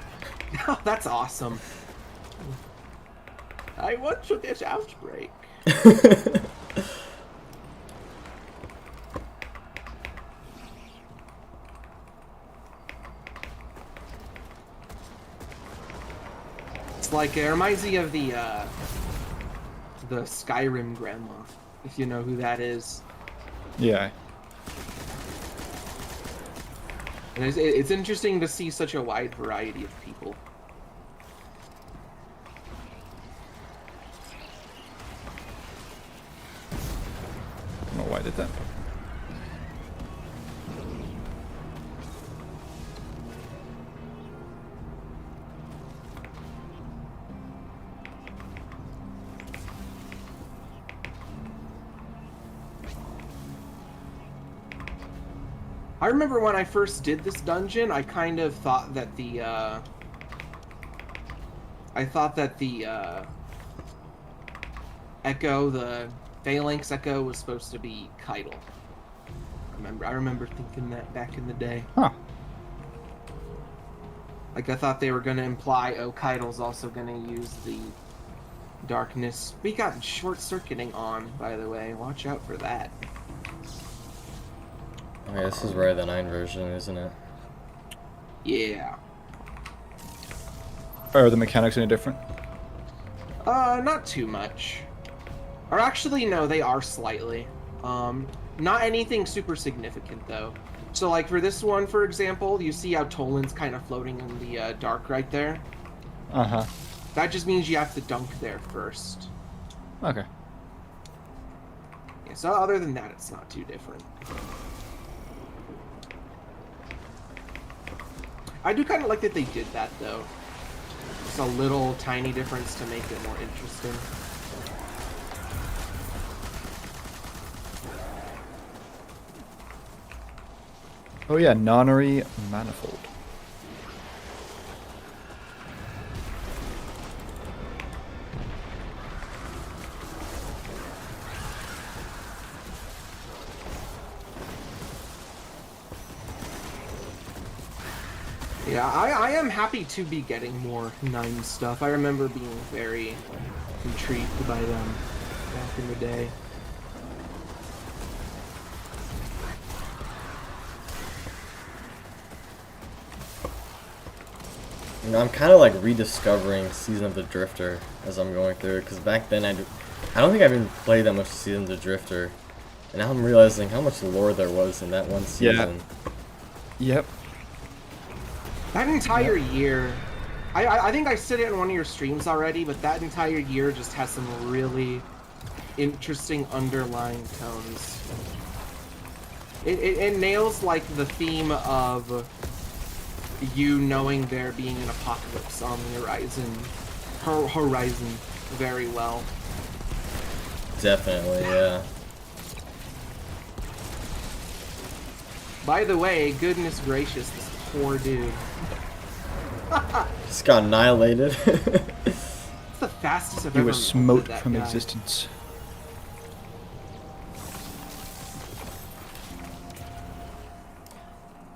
That's awesome. I want to this outbreak. It's like it reminds me of the Skyrim grandma, if you know who that is. Yeah. And it's interesting to see such a wide variety of people. I don't know why I did that. I remember when I first did this dungeon, I kind of thought that the Echo, the Phalanx Echo, was supposed to be Keitel. I remember thinking that back in the day. Huh. Like I thought they were gonna imply, oh, Keitel's also gonna use the darkness. We got short circuiting on, by the way. Watch out for that. Oh yeah, this is Ray the 9 version, isn't it? Yeah. Are the mechanics any different? Not too much. Or actually, no, they are slightly. Not anything super significant, though. So, like, for this one, for example, you see how Toland's kind of floating in the dark right there? Uh-huh. That just means you have to dunk there first. Okay. Yeah, so other than that, it's not too different. I do kind of like that they did that, though. It's a little tiny difference to make it more interesting. Oh yeah, nonary manifold. Yeah, I am happy to be getting more 9 stuff. I remember being very intrigued by them back in the day. You know, I'm kind of like rediscovering Season of the Drifter as I'm going through it, because back then I don't think I even played that much Season of the Drifter, and now I'm realizing how much lore there was in that one season. Yep. That entire year, I think I said it in one of your streams already, but that entire year just has some really interesting underlying tones. It nails like the theme of you knowing there being an apocalypse on the horizon, Horizon very well. Definitely, yeah. By the way, goodness gracious, this poor dude. Just got annihilated. It's the fastest I've He ever was melted smote that from guy. existence.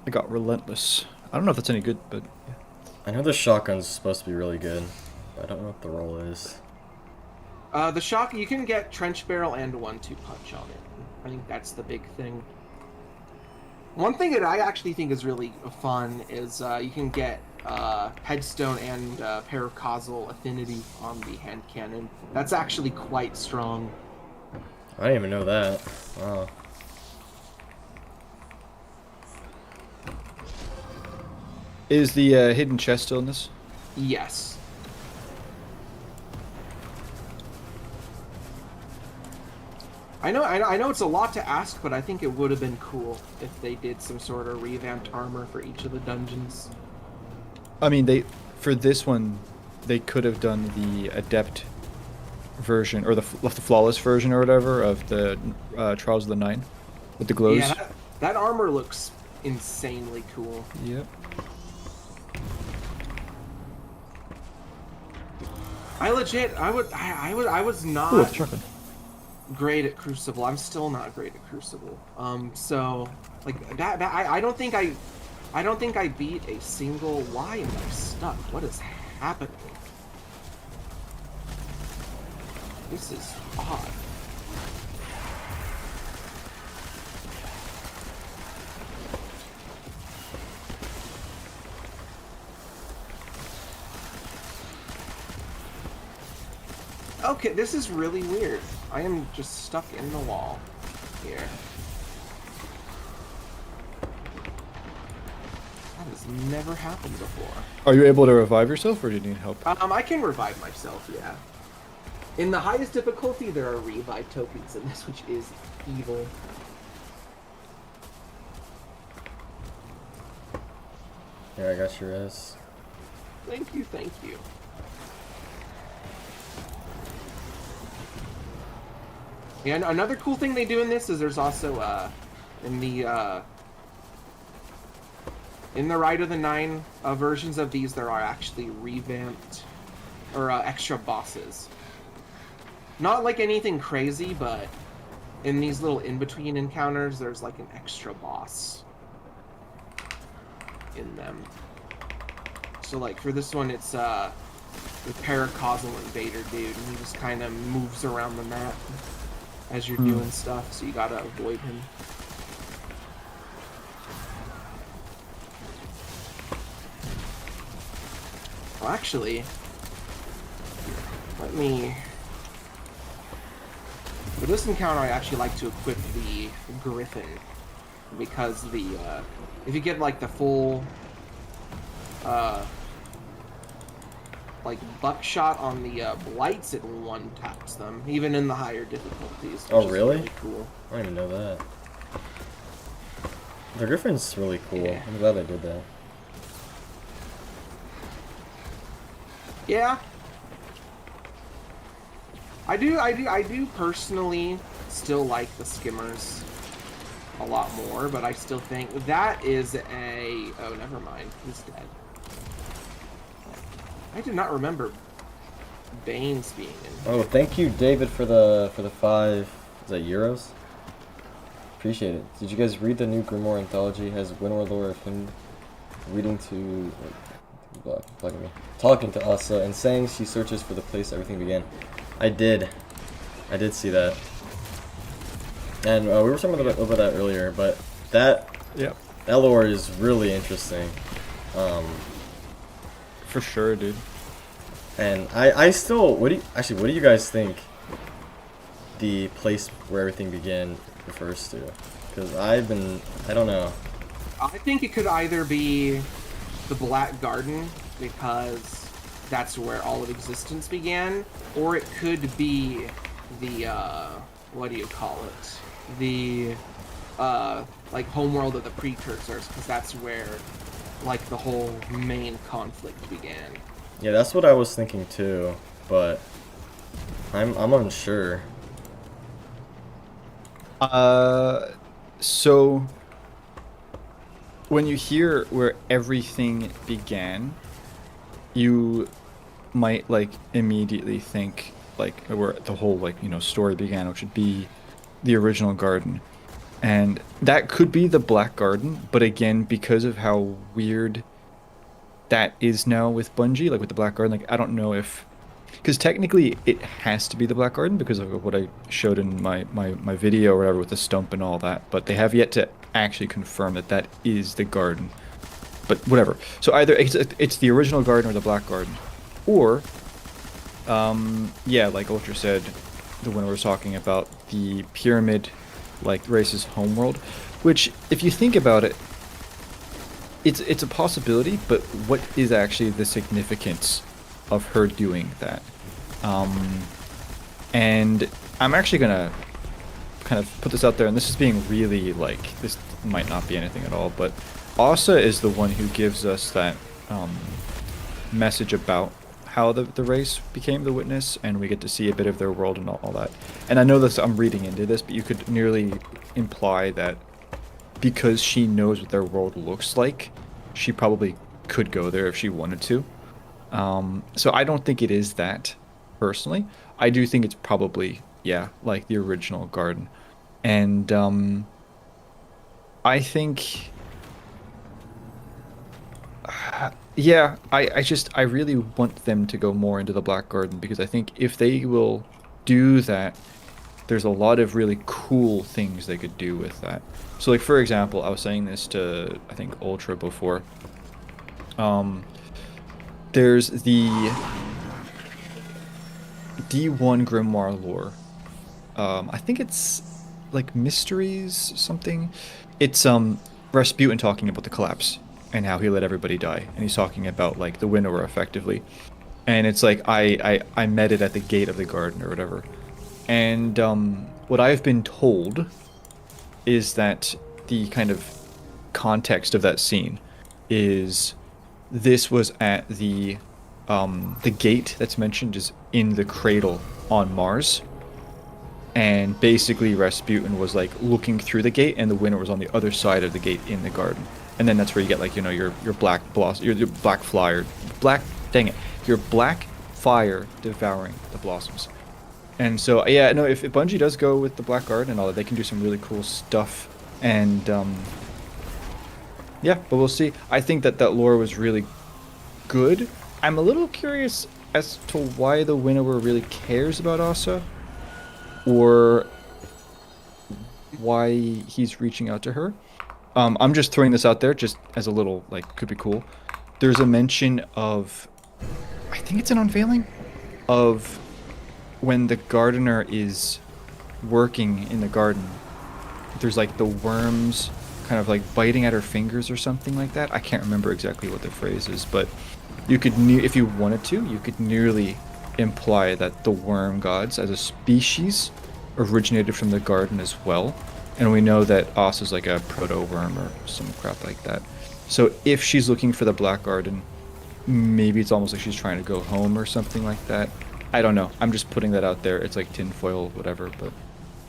I got relentless. I don't know if that's any good, but yeah. I know the shotgun's supposed to be really good, but I don't know what the role is. The shock, you can get trench barrel and 1-2 punch on it. I think that's the big thing. One thing that I actually think is really fun is you can get headstone and paracausal affinity on the hand cannon. That's actually quite strong. I didn't even know that. Wow. Is the hidden chest still in this? Yes. I know it's a lot to ask, but I think it would have been cool if they did some sort of revamped armor for each of the dungeons. I mean, for this one, they could have done the adept version or the flawless version or whatever of the Trials of the Nine with the glows. Yeah, that armor looks insanely cool. Yep. I was not Ooh, it's chocolate. great at Crucible. I'm still not great at Crucible. So like that I don't think I beat a single. Why am I stuck? What is happening? This is odd. Okay, this is really weird. I am just stuck in the wall here. That has never happened before. Are you able to revive yourself, or do you need help? I can revive myself, yeah. In the highest difficulty, there are revive tokens in this, which is evil. Here, I got your S. Thank you, thank you. And another cool thing they do in this is there's also in the Rite of the Nine versions of these, there are actually revamped or extra bosses. Not like anything crazy, but in these little in-between encounters, there's like an extra boss in them. So like for this one, it's the Paracausal Invader dude, and he just kind of moves around the map as you're doing stuff, so you gotta avoid him. Well, actually, let me... For this encounter, I actually like to equip the Griffin, because the, if you get, like, the full, like, buckshot on the blights, it one-taps them, even in the higher difficulties. Oh, which is really? Cool. I don't even know that. The Griffin's really cool. Yeah. I'm glad they did that. Yeah. I do personally still like the skimmers a lot more, but I still think that is a... Oh, never mind. He's dead. I did not remember Bane's being in. Oh, thank you, David, for the 5. Is that euros? Appreciate it. Did you guys read the new Grimoire anthology? Has Winor lore been reading to, bugging me, talking to us and saying she searches for the place everything began. I did see that, and we were talking about that earlier. But that lore is really interesting. For sure, dude. And I still, what do you guys think the place where everything began refers to? Because I don't know. I think it could either be the Black Garden, because that's where all of existence began, or it could be the, what do you call it? The, like, homeworld of the Precursors, because that's where, like, the whole main conflict began. Yeah, that's what I was thinking too, but I'm unsure. So when you hear where everything began, you might like immediately think like where the whole like story began, which would be the original garden. And that could be the Black Garden, but again, because of how weird that is now with Bungie, like with the Black Garden, like I don't know if because technically it has to be the Black Garden because of what I showed in my video or whatever with the stump and all that, but they have yet to actually confirm that that is the garden. But whatever. So either it's the original garden or the Black Garden, or yeah, like Ultra said, the one we were talking about, the pyramid, like race's homeworld, which if you think about it, it's a possibility, but what is actually the significance of her doing that? And I'm actually gonna kind of put this out there, and this is being really like this might not be anything at all, but Asa is the one who gives us that message about how the race became the witness, and we get to see a bit of their world and all that. And I know this, I'm reading into this, but you could nearly imply that because she knows what their world looks like, she probably could go there if she wanted to. So I don't think it is that, personally. I do think it's probably, yeah, like the original garden. And I think, yeah, I really want them to go more into the Black Garden, because I think if they will do that, there's a lot of really cool things they could do with that. So like, for example, I was saying this to, I think, Ultra before. There's the D1 Grimoire lore. I think it's like Mysteries something. It's Rasputin talking about the collapse and how he let everybody die, and he's talking about like the winnower effectively. And it's like I met it at the gate of the garden or whatever. And what I've been told is that the kind of context of that scene is this was at the gate that's mentioned is in the cradle on Mars, and basically Rasputin was like looking through the gate, and the winner was on the other side of the gate in the garden, and then that's where you get like your black blossom, your black flyer, black dang it, your black fire devouring the blossoms. And so yeah, no, if Bungie does go with the Black Garden and all that, they can do some really cool stuff, and yeah, but we'll see. I think that lore was really good. I'm a little curious as to why the winnower really cares about Asa, or why he's reaching out to her. I'm just throwing this out there just as a little, like, could be cool. There's a mention of, I think it's an unveiling, of when the gardener is working in the garden. There's like the worms kind of like biting at her fingers or something like that. I can't remember exactly what the phrase is, but you could, if you wanted to, you could nearly imply that the worm gods as a species originated from the garden as well. And we know that Os is like a proto-worm or some crap like that. So if she's looking for the Black Garden, maybe it's almost like she's trying to go home or something like that. I don't know. I'm just putting that out there. It's like tinfoil, whatever, but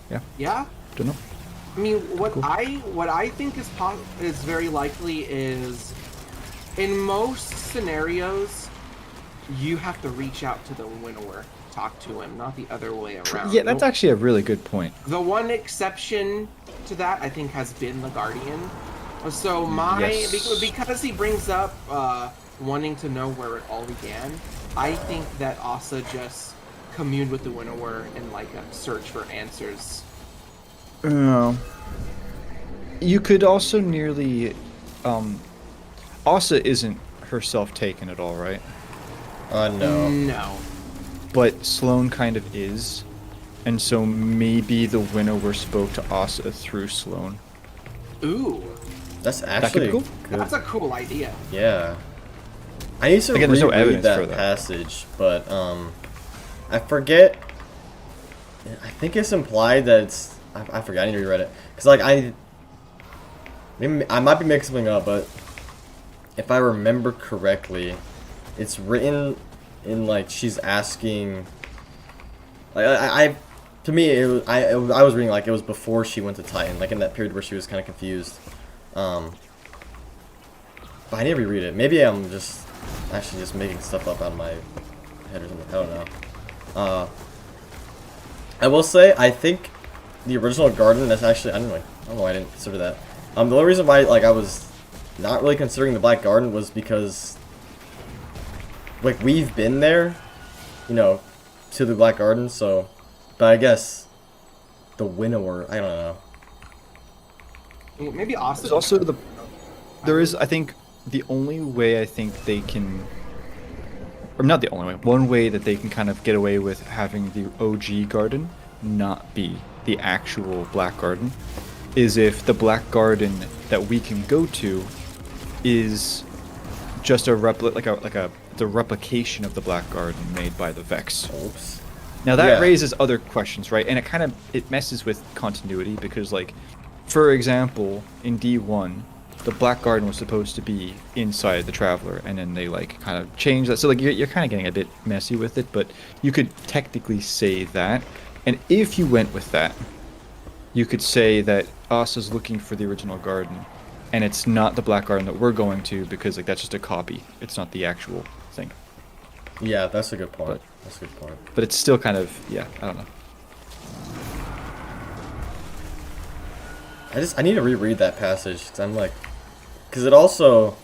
yeah. Yeah. Don't know. I mean, what Cool. I think is very likely is, in most scenarios, you have to reach out to the winnower, talk to him, not the other way around. Yeah, that's actually a really good point. The one exception to that, I think, has been the Guardian. So Yes. because he brings up wanting to know where it all began, I think that Asa just communed with the winnower in like a search for answers. You could also nearly, Asa isn't herself taken at all, right? No. No. But Sloane kind of is, and so maybe the winnower spoke to Asa through Sloane. Ooh, That's could actually be cool. good. that's a cool idea. Yeah. I need to Again, there's no reread evidence that for that. passage, but I forget. I think it's implied that it's. I forgot. I need to reread it because maybe I might be mixing up, but if I remember correctly, it's written in like she's asking. Like I to me it was, I was reading like it was before she went to Titan, like in that period where she was kind of confused. But I need to reread it. Maybe I'm just actually just making stuff up out of my head or something. I don't know. I will say I think the original garden. That's actually I don't know why I didn't consider that. The only reason why like I was not really considering the Black Garden was because like we've been there, you know, to the Black Garden. So, but I guess the Winnower. I don't know. Maybe Austin. There's also there is, I think, the only way I think they can, or not the only way, one way that they can kind of get away with having the OG garden not be the actual Black Garden is if the Black Garden that we can go to is just a the replication of the Black Garden made by the Vex. Oops. Now that Yeah. raises other questions, right? And it messes with continuity because, like, for example, in D1, the Black Garden was supposed to be inside the Traveler, and then they like kind of changed that. So like you're kind of getting a bit messy with it, but you could technically say that. And if you went with that, you could say that Asa's looking for the original garden, and it's not the Black Garden that we're going to because like that's just a copy. It's not the actual thing. Yeah, that's a good point. But- That's a good point. But it's still kind of, yeah, I don't know. I need to reread that passage because I'm like, because it also,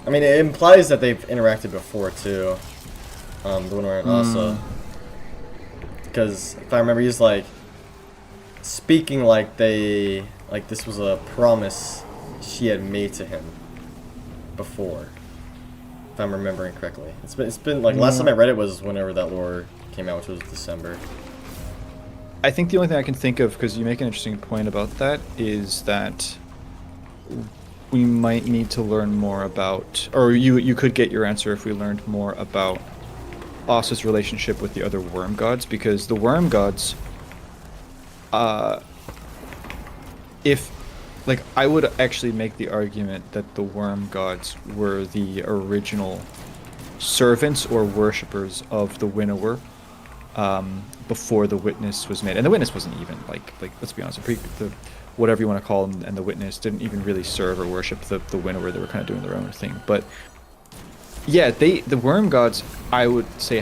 I mean, it implies that they've interacted before too. The Winnower and Asa. Because if I remember, he's like speaking like this was a promise she had made to him before. If I'm remembering correctly, it's been like last time I read it was whenever that lore came out, which was December. I think the only thing I can think of, because you make an interesting point about that, is that we might need to learn more about, or you could get your answer if we learned more about Asa's relationship with the other worm gods, because the worm gods, if, like, I would actually make the argument that the worm gods were the original servants or worshippers of the Winnower, before the witness was made. And the witness wasn't even, like let's be honest, the whatever you want to call them, and the witness didn't even really serve or worship the Winnower. They were kind of doing their own thing. But yeah, the worm gods, I would say,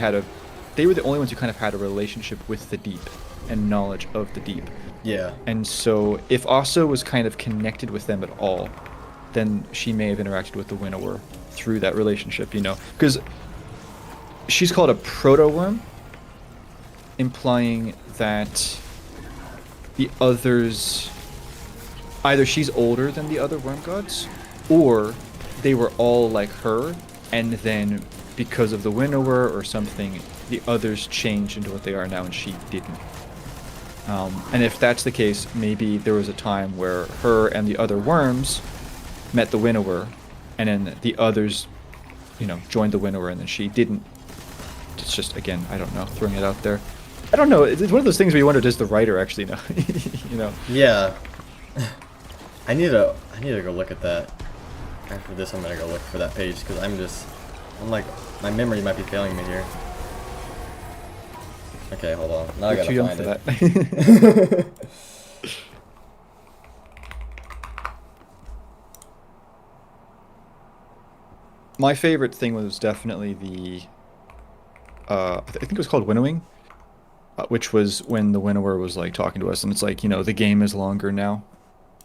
they were the only ones who kind of had a relationship with the deep and knowledge of the deep. Yeah. And so if Asa was kind of connected with them at all, then she may have interacted with the Winnower through that relationship, you know? Because she's called a proto-worm, implying that the others, either she's older than the other worm gods, or they were all like her, and then because of the Winnower or something, the others changed into what they are now and she didn't. And if that's the case, maybe there was a time where her and the other worms met the Winnower, and then the others, you know, joined the Winnower, and then she didn't. It's just, again, I don't know, throwing it out there. I don't know. It's one of those things where you wonder, does the writer actually know? You know? Yeah. I need to go look at that. After this, I'm gonna go look for that page because I'm like, my memory might be failing me here. Okay, hold on. Now I You're gotta too young find for it. that. My favorite thing was definitely the, I think it was called Winnowing, which was when the Winnower was like talking to us, and it's like, you know, the game is longer now,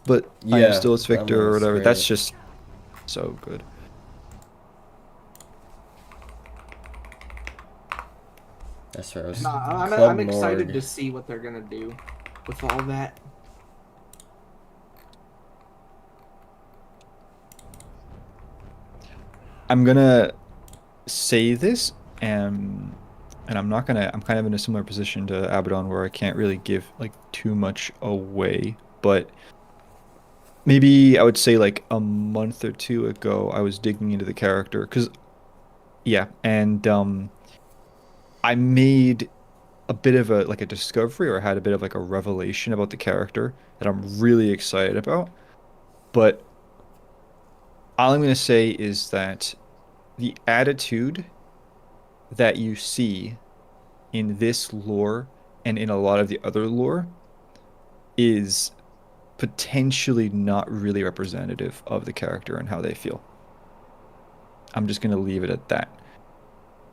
but I am Yeah, still its that victor or one's whatever. That's great. just so good. That's right. It was No, Club I'm excited Morgue. to see what they're gonna do with all that. I'm gonna say this, and I'm not gonna. I'm kind of in a similar position to Abaddon where I can't really give like too much away, but maybe I would say like a month or two ago, I was digging into the character because, yeah, and I made a bit of a like a discovery, or had a bit of like a revelation about the character that I'm really excited about. But all I'm gonna say is that the attitude that you see in this lore and in a lot of the other lore is potentially not really representative of the character and how they feel. I'm just going to leave it at that.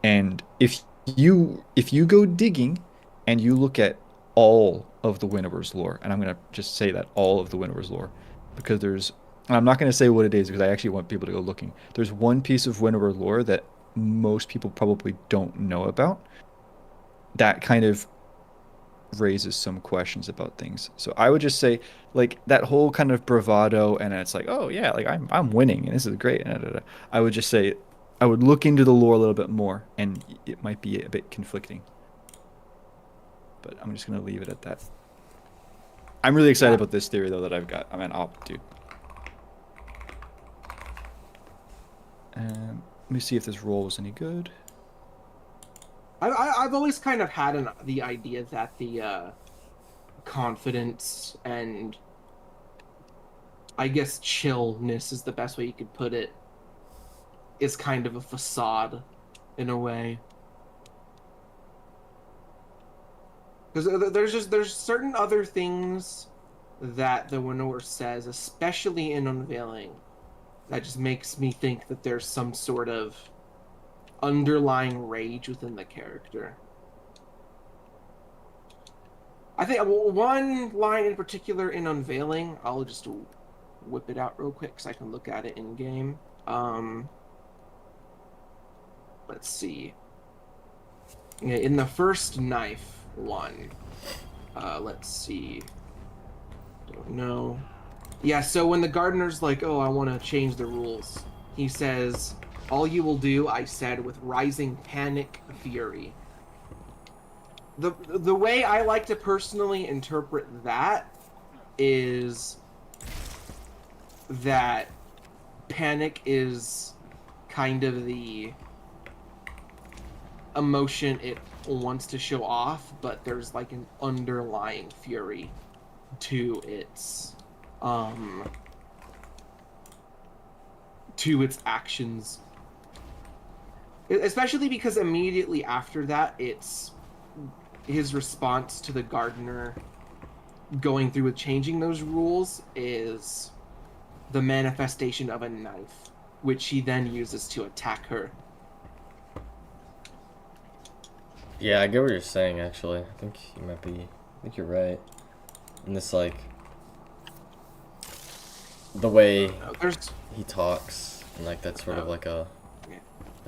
And if you go digging and you look at all of the Winnower's lore, and I'm going to just say that all of the Winnower's lore, because and I'm not going to say what it is because I actually want people to go looking. There's one piece of Winnower lore that most people probably don't know about that kind of raises some questions about things. So I would just say like that whole kind of bravado and it's like, oh yeah, like I'm winning and this is great. And da, da, da. I would just say I would look into the lore a little bit more and it might be a bit conflicting. But I'm just gonna leave it at that. I'm really excited about this theory though that I've got. I mean, dude. Let me see if this roll was any good. I've always kind of had the idea that the confidence and I guess chillness is the best way you could put it, is kind of a facade in a way. Because there's certain other things that the Winnower says, especially in Unveiling, that just makes me think that there's some sort of underlying rage within the character. I think one line in particular in Unveiling, I'll just whip it out real quick because I can look at it in game. Let's see. In the first knife one, let's see. Don't know. Yeah, so when the gardener's like, oh, I want to change the rules, he says, all you will do, I said, with rising panic fury. The way I like to personally interpret that is that panic is kind of the emotion it wants to show off, but there's like an underlying fury to its actions, especially because immediately after that it's his response to the gardener going through with changing those rules is the manifestation of a knife, which he then uses to attack her. Yeah, I get what you're saying, actually. I think you're right. And this, like, the way he talks, and, like, that's sort of like a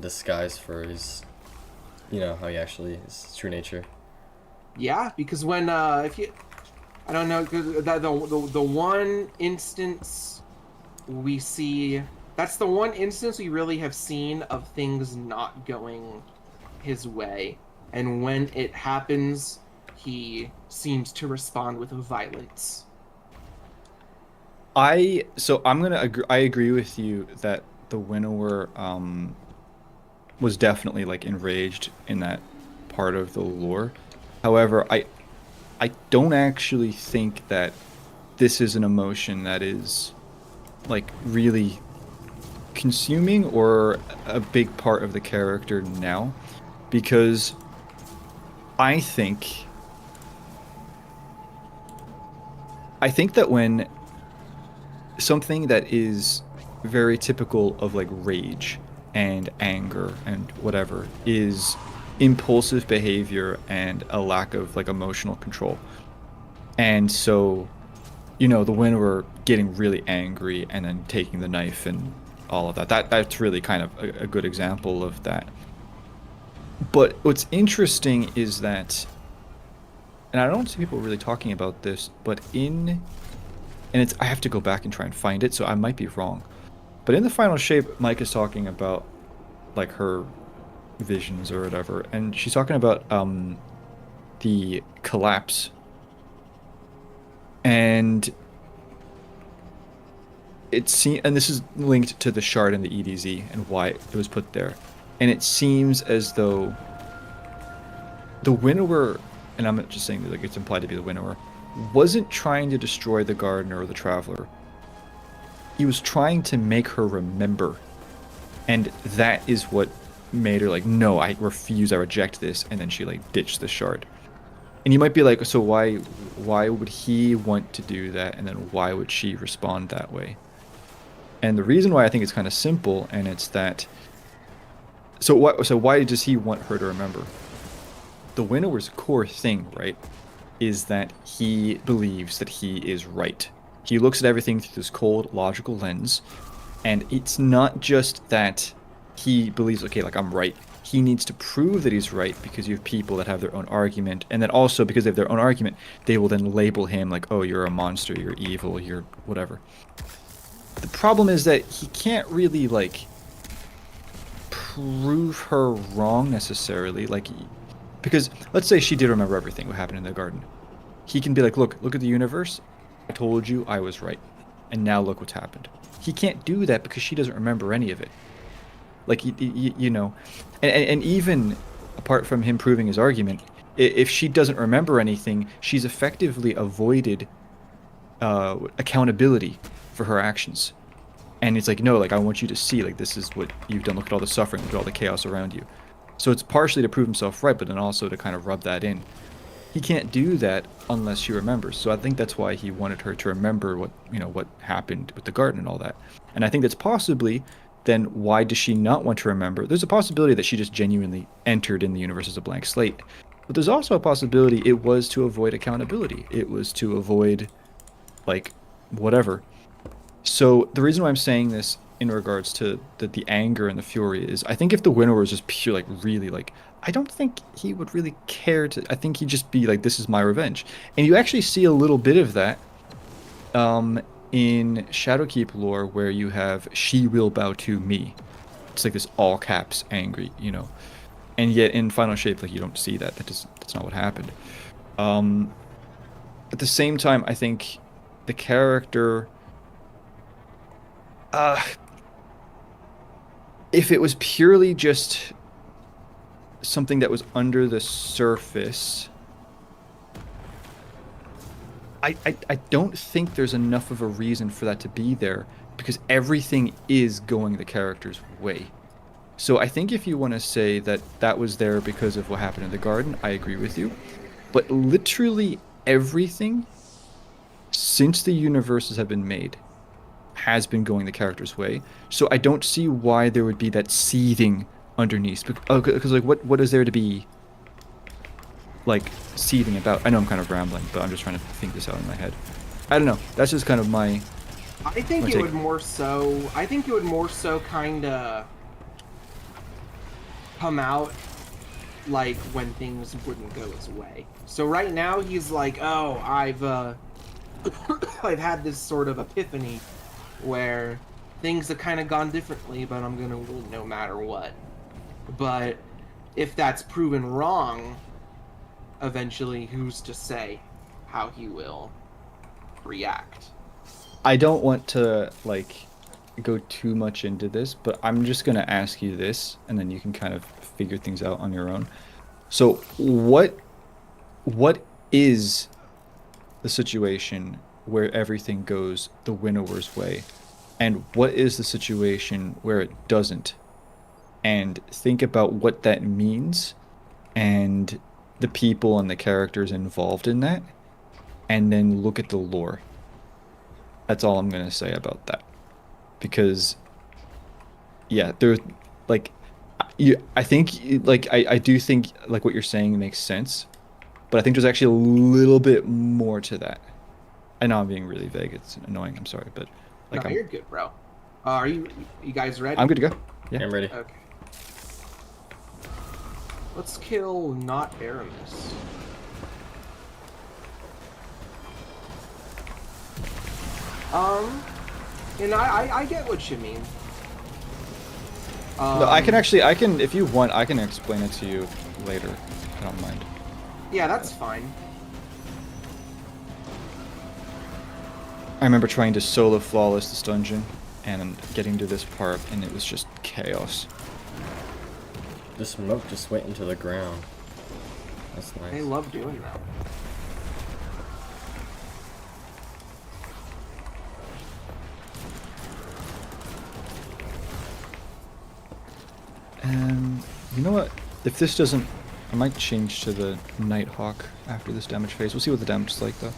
disguise for his, how he actually is, his true nature. Yeah, because when, if you, I don't know, the one instance we see, that's the one instance we really have seen of things not going his way. And when it happens, he seems to respond with violence. I agree with you that the Winnower was definitely like enraged in that part of the lore. However, I don't actually think that this is an emotion that is like really consuming or a big part of the character now, because I think that when something that is very typical of like rage and anger and whatever is impulsive behavior and a lack of like emotional control. And so, the Winnower getting really angry and then taking the knife and all of that's really kind of a good example of that. But what's interesting is that, and I don't see people really talking about this, but I have to go back and try and find it, so I might be wrong. But in the final shape, Mike is talking about like her visions or whatever, and she's talking about the collapse. And and this is linked to the shard and the EDZ and why it was put there. And it seems as though the Winnower, and I'm not just saying that like it's implied to be the Winnower, wasn't trying to destroy the gardener or the traveler. He was trying to make her remember. And that is what made her like, no, I refuse, I reject this, and then she like ditched the shard. And you might be like, so why would he want to do that, and then why would she respond that way? And the reason why I think it's kind of simple, and it's that. So why does he want her to remember? The winnower's core thing, right, is that he believes that he is right. He looks at everything through this cold, logical lens, and it's not just that he believes, okay, like I'm right. He needs to prove that he's right because you have people that have their own argument, and then also because they have their own argument, they will then label him like, oh, you're a monster, you're evil, you're whatever. The problem is that he can't really, like, prove her wrong necessarily, like, because let's say she did remember everything what happened in the garden. He can be like, look at the universe. I told you I was right, and now look what's happened. He can't do that because she doesn't remember any of it. Like, you know, and even apart from him proving his argument, if she doesn't remember anything, she's effectively avoided accountability for her actions. And it's like, no, like, I want you to see, like, this is what you've done. Look at all the suffering, look at all the chaos around you. So it's partially to prove himself right, but then also to kind of rub that in. He can't do that unless she remembers. So I think that's why he wanted her to remember what happened with the garden and all that. And I think that's possibly then why does she not want to remember? There's a possibility that she just genuinely entered in the universe as a blank slate. But there's also a possibility it was to avoid accountability. It was to avoid, like, whatever. So the reason why I'm saying this in regards to the anger and the fury is I think if the winner was just pure, like, really, like, I don't think he would really care to. I think he'd just be like, this is my revenge. And you actually see a little bit of that in Shadowkeep lore where you have she will bow to me. It's like this all caps angry, you know. And yet in Final Shape, like, you don't see that. That's not what happened. At the same time, I think the character if it was purely just something that was under the surface, I don't think there's enough of a reason for that to be there because everything is going the character's way. So I think if you want to say that that was there because of what happened in the garden, I agree with you. But literally everything since the universes have been made has been going the character's way. So I don't see why there would be that seething underneath. Because like, what is there to be, like, seething about? I know I'm kind of rambling, but I'm just trying to think this out in my head. I don't know. That's just kind of my. I think it would more so. I think it would more so kind of come out like when things wouldn't go his way. So right now he's like, oh, I've had this sort of epiphany where things have kind of gone differently, but I'm gonna win no matter what. But if that's proven wrong, eventually, who's to say how he will react? I don't want to, like, go too much into this, but I'm just gonna ask you this, and then you can kind of figure things out on your own. So what is the situation where everything goes the winnower's way, and what is the situation where it doesn't? And think about what that means and the people and the characters involved in that, and then look at the lore. That's all I'm going to say about that. Because, yeah, there's, like, I think, like, I do think, like, what you're saying makes sense, but I think there's actually a little bit more to that. I know I'm being really vague. It's annoying. I'm sorry, but, like, no, you're good, bro. Are you guys ready? I'm good to go. Yeah, I'm ready. Okay. Let's kill not Aramis. And I get what you mean. No, I can, if you want, I can explain it to you later. I don't mind. Yeah, that's fine. I remember trying to solo flawless this dungeon and getting to this part, and it was just chaos. The smoke just went into the ground. That's nice. I love doing that. You know what? If this doesn't, I might change to the Nighthawk after this damage phase. We'll see what the damage is like though.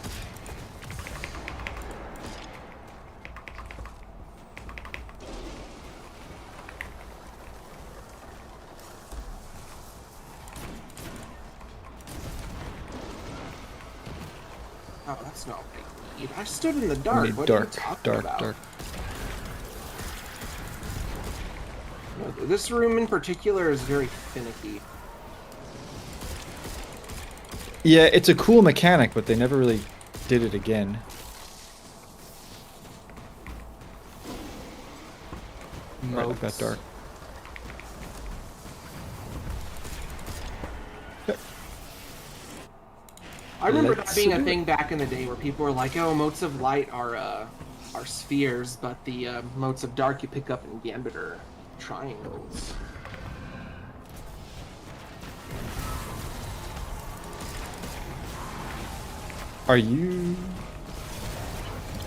Oh, that's not what I need. I stood in the dark. Need What dark, are you talking dark, about? dark. No, this room in particular is very finicky. Yeah, it's a cool mechanic, but they never really did it again. Right, like that Moats. dark. Yep. I remember Let's that being a do it. thing back in the day where people were like, "Oh, motes of light are spheres, but the motes of dark you pick up in Gambit are triangles." Are you?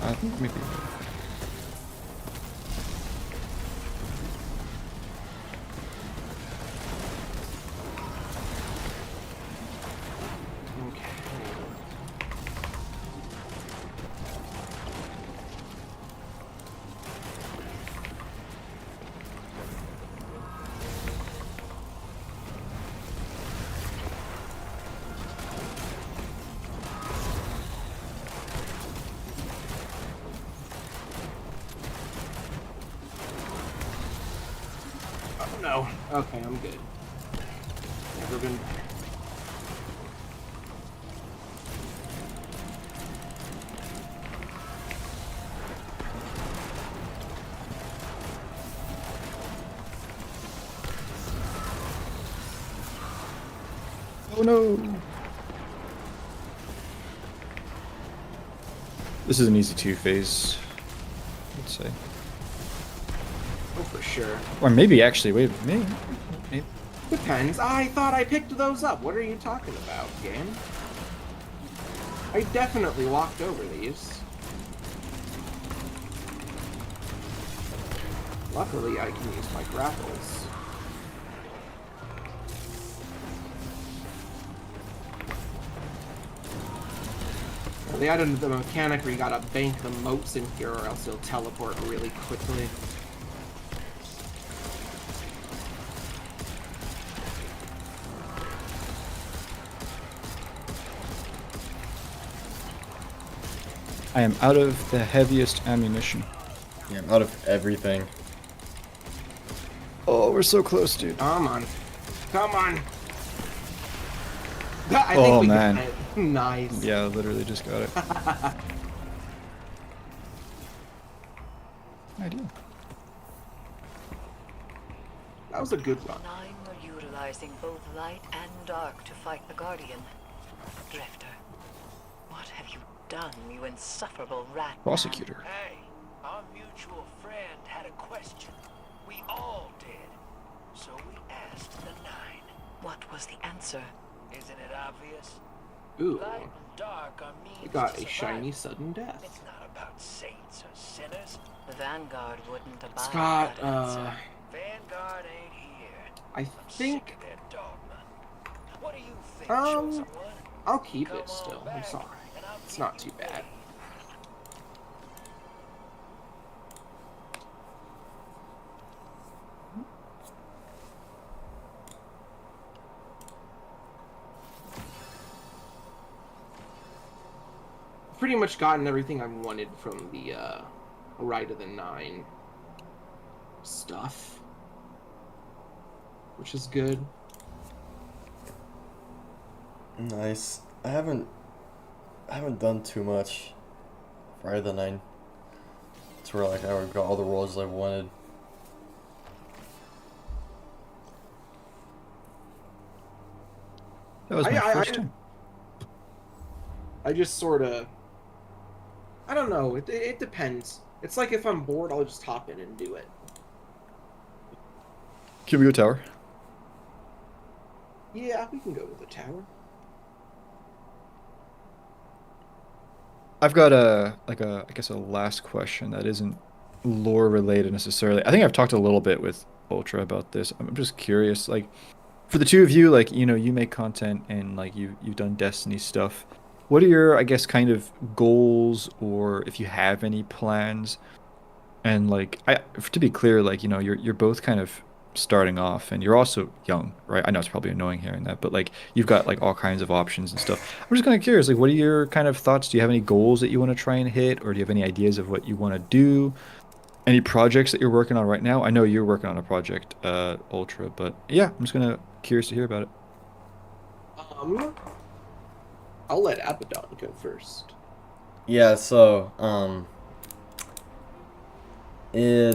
I think maybe. Okay. Oh no. Okay, I'm good. Never been better. Oh no! This is an easy 2 phase, I'd say. Oh, for sure. Or maybe actually, wait, maybe. Depends. I thought I picked those up. What are you talking about, game? I definitely walked over these. Luckily, I can use my grapples. Well, they added the mechanic where you gotta bank the moats in here or else they'll teleport really quickly. I am out of the heaviest ammunition. Yeah, I'm out of everything. Oh, we're so close, dude. Come on. Come on. I Oh, think we man. got it. Nice. Yeah, I literally just got it. Ideal. That was a good The run. Nine were utilizing both light and dark to fight the Guardian. Drifter, what have you done, you insufferable rat? Prosecutor. Hey, our mutual friend had a question. We all did. So we asked the Nine. What was the answer? Isn't it obvious? Ooh. Light and dark are means We got to a shiny survival. sudden death. It's not about saints or sinners. The Vanguard wouldn't abide It's got, that answer. Vanguard ain't here. I I'm think sick of their dogma. What do you think, Um, chosen one? I'll keep Come it on still. back, It's alright. and I'll It's keep not you too bad. paid. Pretty much gotten everything I wanted from the Rite of the Nine stuff, which is good. Nice. I haven't done too much Friday the 9. It's where like I got all the roles I wanted. That was my I- first time. I just sort of, I don't know. It depends. It's like if I'm bored, I'll just hop in and do it. Can we go tower? Yeah, we can go with the tower. I've got I guess a last question that isn't lore related necessarily. I think I've talked a little bit with Ultra about this. I'm just curious, like, for the two of you, like, you make content and like you've done Destiny stuff. What are your, I guess, kind of goals, or if you have any plans? And like, to be clear, like, you're both kind of starting off, and you're also young, right? I know it's probably annoying hearing that, but like, you've got like all kinds of options and stuff. I'm just kind of curious, like, what are your kind of thoughts? Do you have any goals that you want to try and hit, or do you have any ideas of what you want to do? Any projects that you're working on right now? I know you're working on a project, Ultra, but yeah, I'm just gonna curious to hear about it. Um, I'll let Abaddon go first. Yeah, so later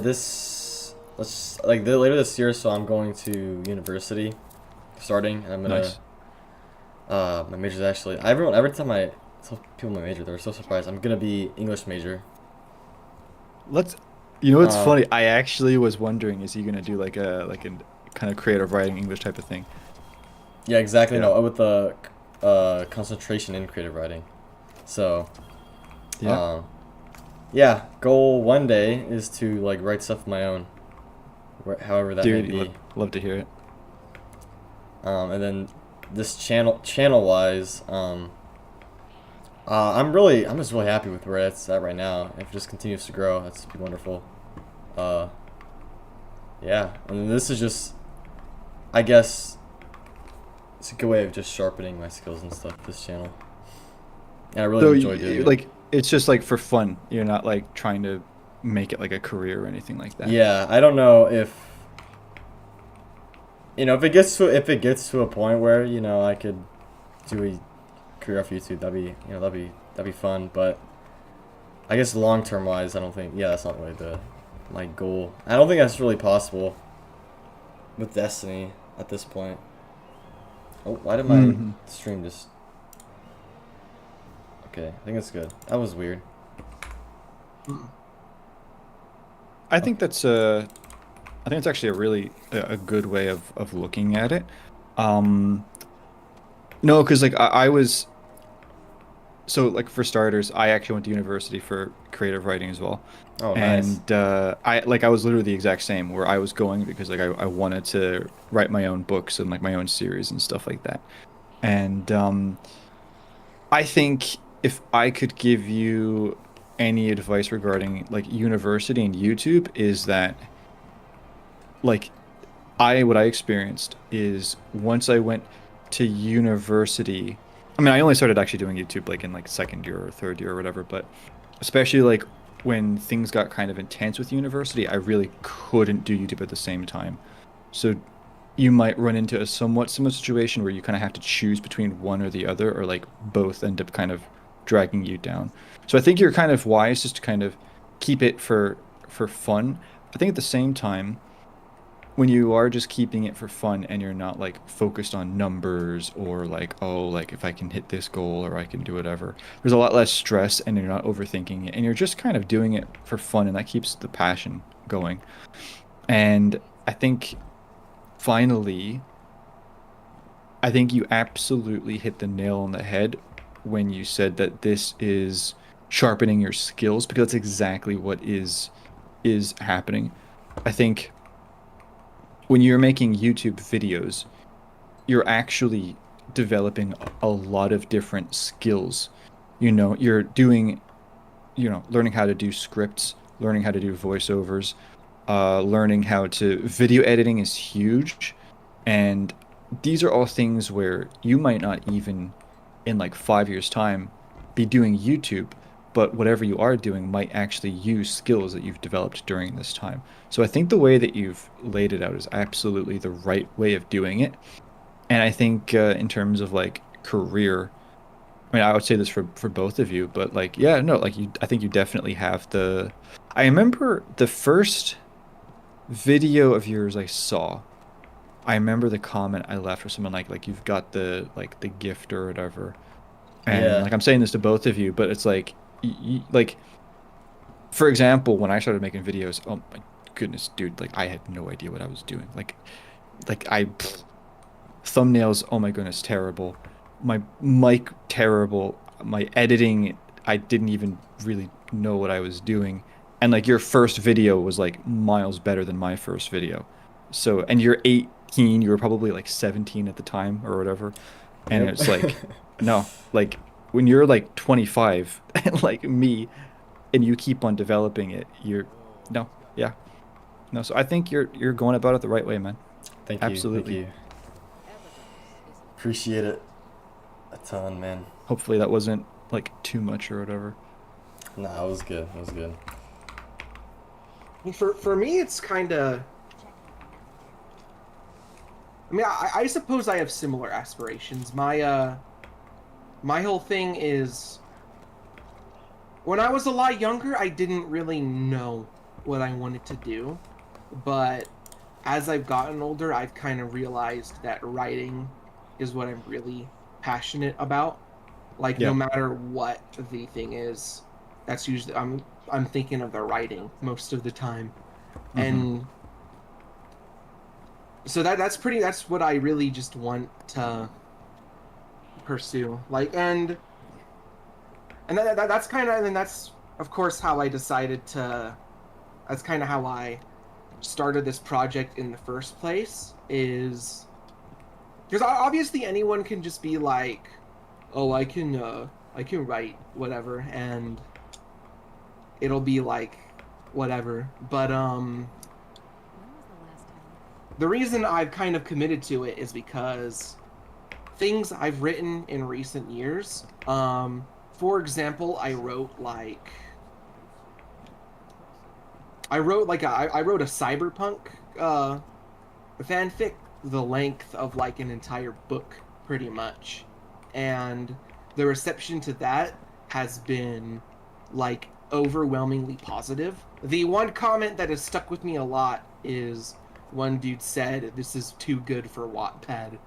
this year, so I'm going to university, starting, and I'm gonna Nice. my major's actually every time I tell people my major, they're so surprised. I'm gonna be English major. Let's. You know what's Uh, funny? I actually was wondering, is he gonna do like a kind of creative writing English type of thing? yeah, exactly. Yeah. No, with the concentration in creative writing. So, Yeah. um, yeah, goal one day is to like write stuff of my own, however that may Dude, be. love to hear it. And then this channel wise, I'm just really happy with where it's at right now. If it just continues to grow, that's be wonderful. Uh, yeah, and this is just, I guess, it's a good way of just sharpening my skills and stuff. This channel, and I really So, enjoy doing it. like, it's just like for fun. You're not like trying to make it like a career or anything like that. Yeah, I don't know if if it gets to a point where I could do a career off YouTube. That'd be fun. But I guess long term wise, I don't think. Yeah, that's not really my goal. I don't think that's really possible with Destiny at this point. Oh, why did my Mhm. stream just? Okay, I think it's good. That was weird. I think that's I think it's actually a really a good way of looking at it. Um, no, because like I was so like for starters, I actually went to university for creative writing as well. Oh, nice. And I was literally the exact same where I was going because like I wanted to write my own books and like my own series and stuff like that. And I think if I could give you any advice regarding like university and YouTube is that like I what I experienced is once I went to university, I mean I only started actually doing YouTube like in like second year or third year or whatever, but especially like when things got kind of intense with university, I really couldn't do YouTube at the same time. So you might run into a somewhat similar situation where you kind of have to choose between one or the other, or like both end up kind of dragging you down. So I think you're kind of wise just to kind of keep it for fun. I think at the same time, when you are just keeping it for fun and you're not like focused on numbers or like, oh, like if I can hit this goal or I can do whatever, there's a lot less stress and you're not overthinking it and you're just kind of doing it for fun and that keeps the passion going. And I think finally, I think you absolutely hit the nail on the head when you said that this is sharpening your skills because that's exactly what is happening. I think when you're making YouTube videos, you're actually developing a lot of different skills. You're doing, learning how to do scripts, learning how to do voiceovers, learning how to video editing is huge. And these are all things where you might not even in like 5 years' time be doing YouTube, but whatever you are doing might actually use skills that you've developed during this time. So I think the way that you've laid it out is absolutely the right way of doing it. And I think in terms of like career, I mean, I would say this for both of you, but like, yeah, no, like I think you definitely have the. I remember the first video of yours I saw. I remember the comment I left for someone like you've got the gift or whatever. And Yeah. like I'm saying this to both of you, but it's like like for example, when I started making videos, oh my goodness, dude, like I had no idea what I was doing. Like thumbnails, oh my goodness, terrible. My mic terrible. My editing, I didn't even really know what I was doing. And like your first video was like miles better than my first video. So, and you're 18, you were probably like 17 at the time or whatever. And Yep. it's like, no, like when you're like 25, like me, and you keep on developing it, no, yeah, no. So I think you're going about it the right way, man. Thank you. Thank Absolutely. you. Appreciate it a ton, man. Hopefully that wasn't like too much or whatever. Nah, it was good. It was good. For me, it's kind of. I mean, I suppose I have similar aspirations. My whole thing is, when I was a lot younger, I didn't really know what I wanted to do, but as I've gotten older, I've kind of realized that writing is what I'm really passionate about. Like, no Yeah. matter what the thing is, that's usually I'm thinking of the writing most of the time. Mm-hmm. And so that's what I really just want to pursue. Like, and that's kind of, and that's of course how I decided to. That's kind of how I started this project in the first place. Is because obviously anyone can just be like, oh, I can write whatever, and it'll be like whatever. But the reason I've kind of committed to it is because things I've written in recent years. For example, I wrote a cyberpunk fanfic the length of like an entire book, pretty much, and the reception to that has been like overwhelmingly positive. The one comment that has stuck with me a lot is one dude said, "This is too good for Wattpad."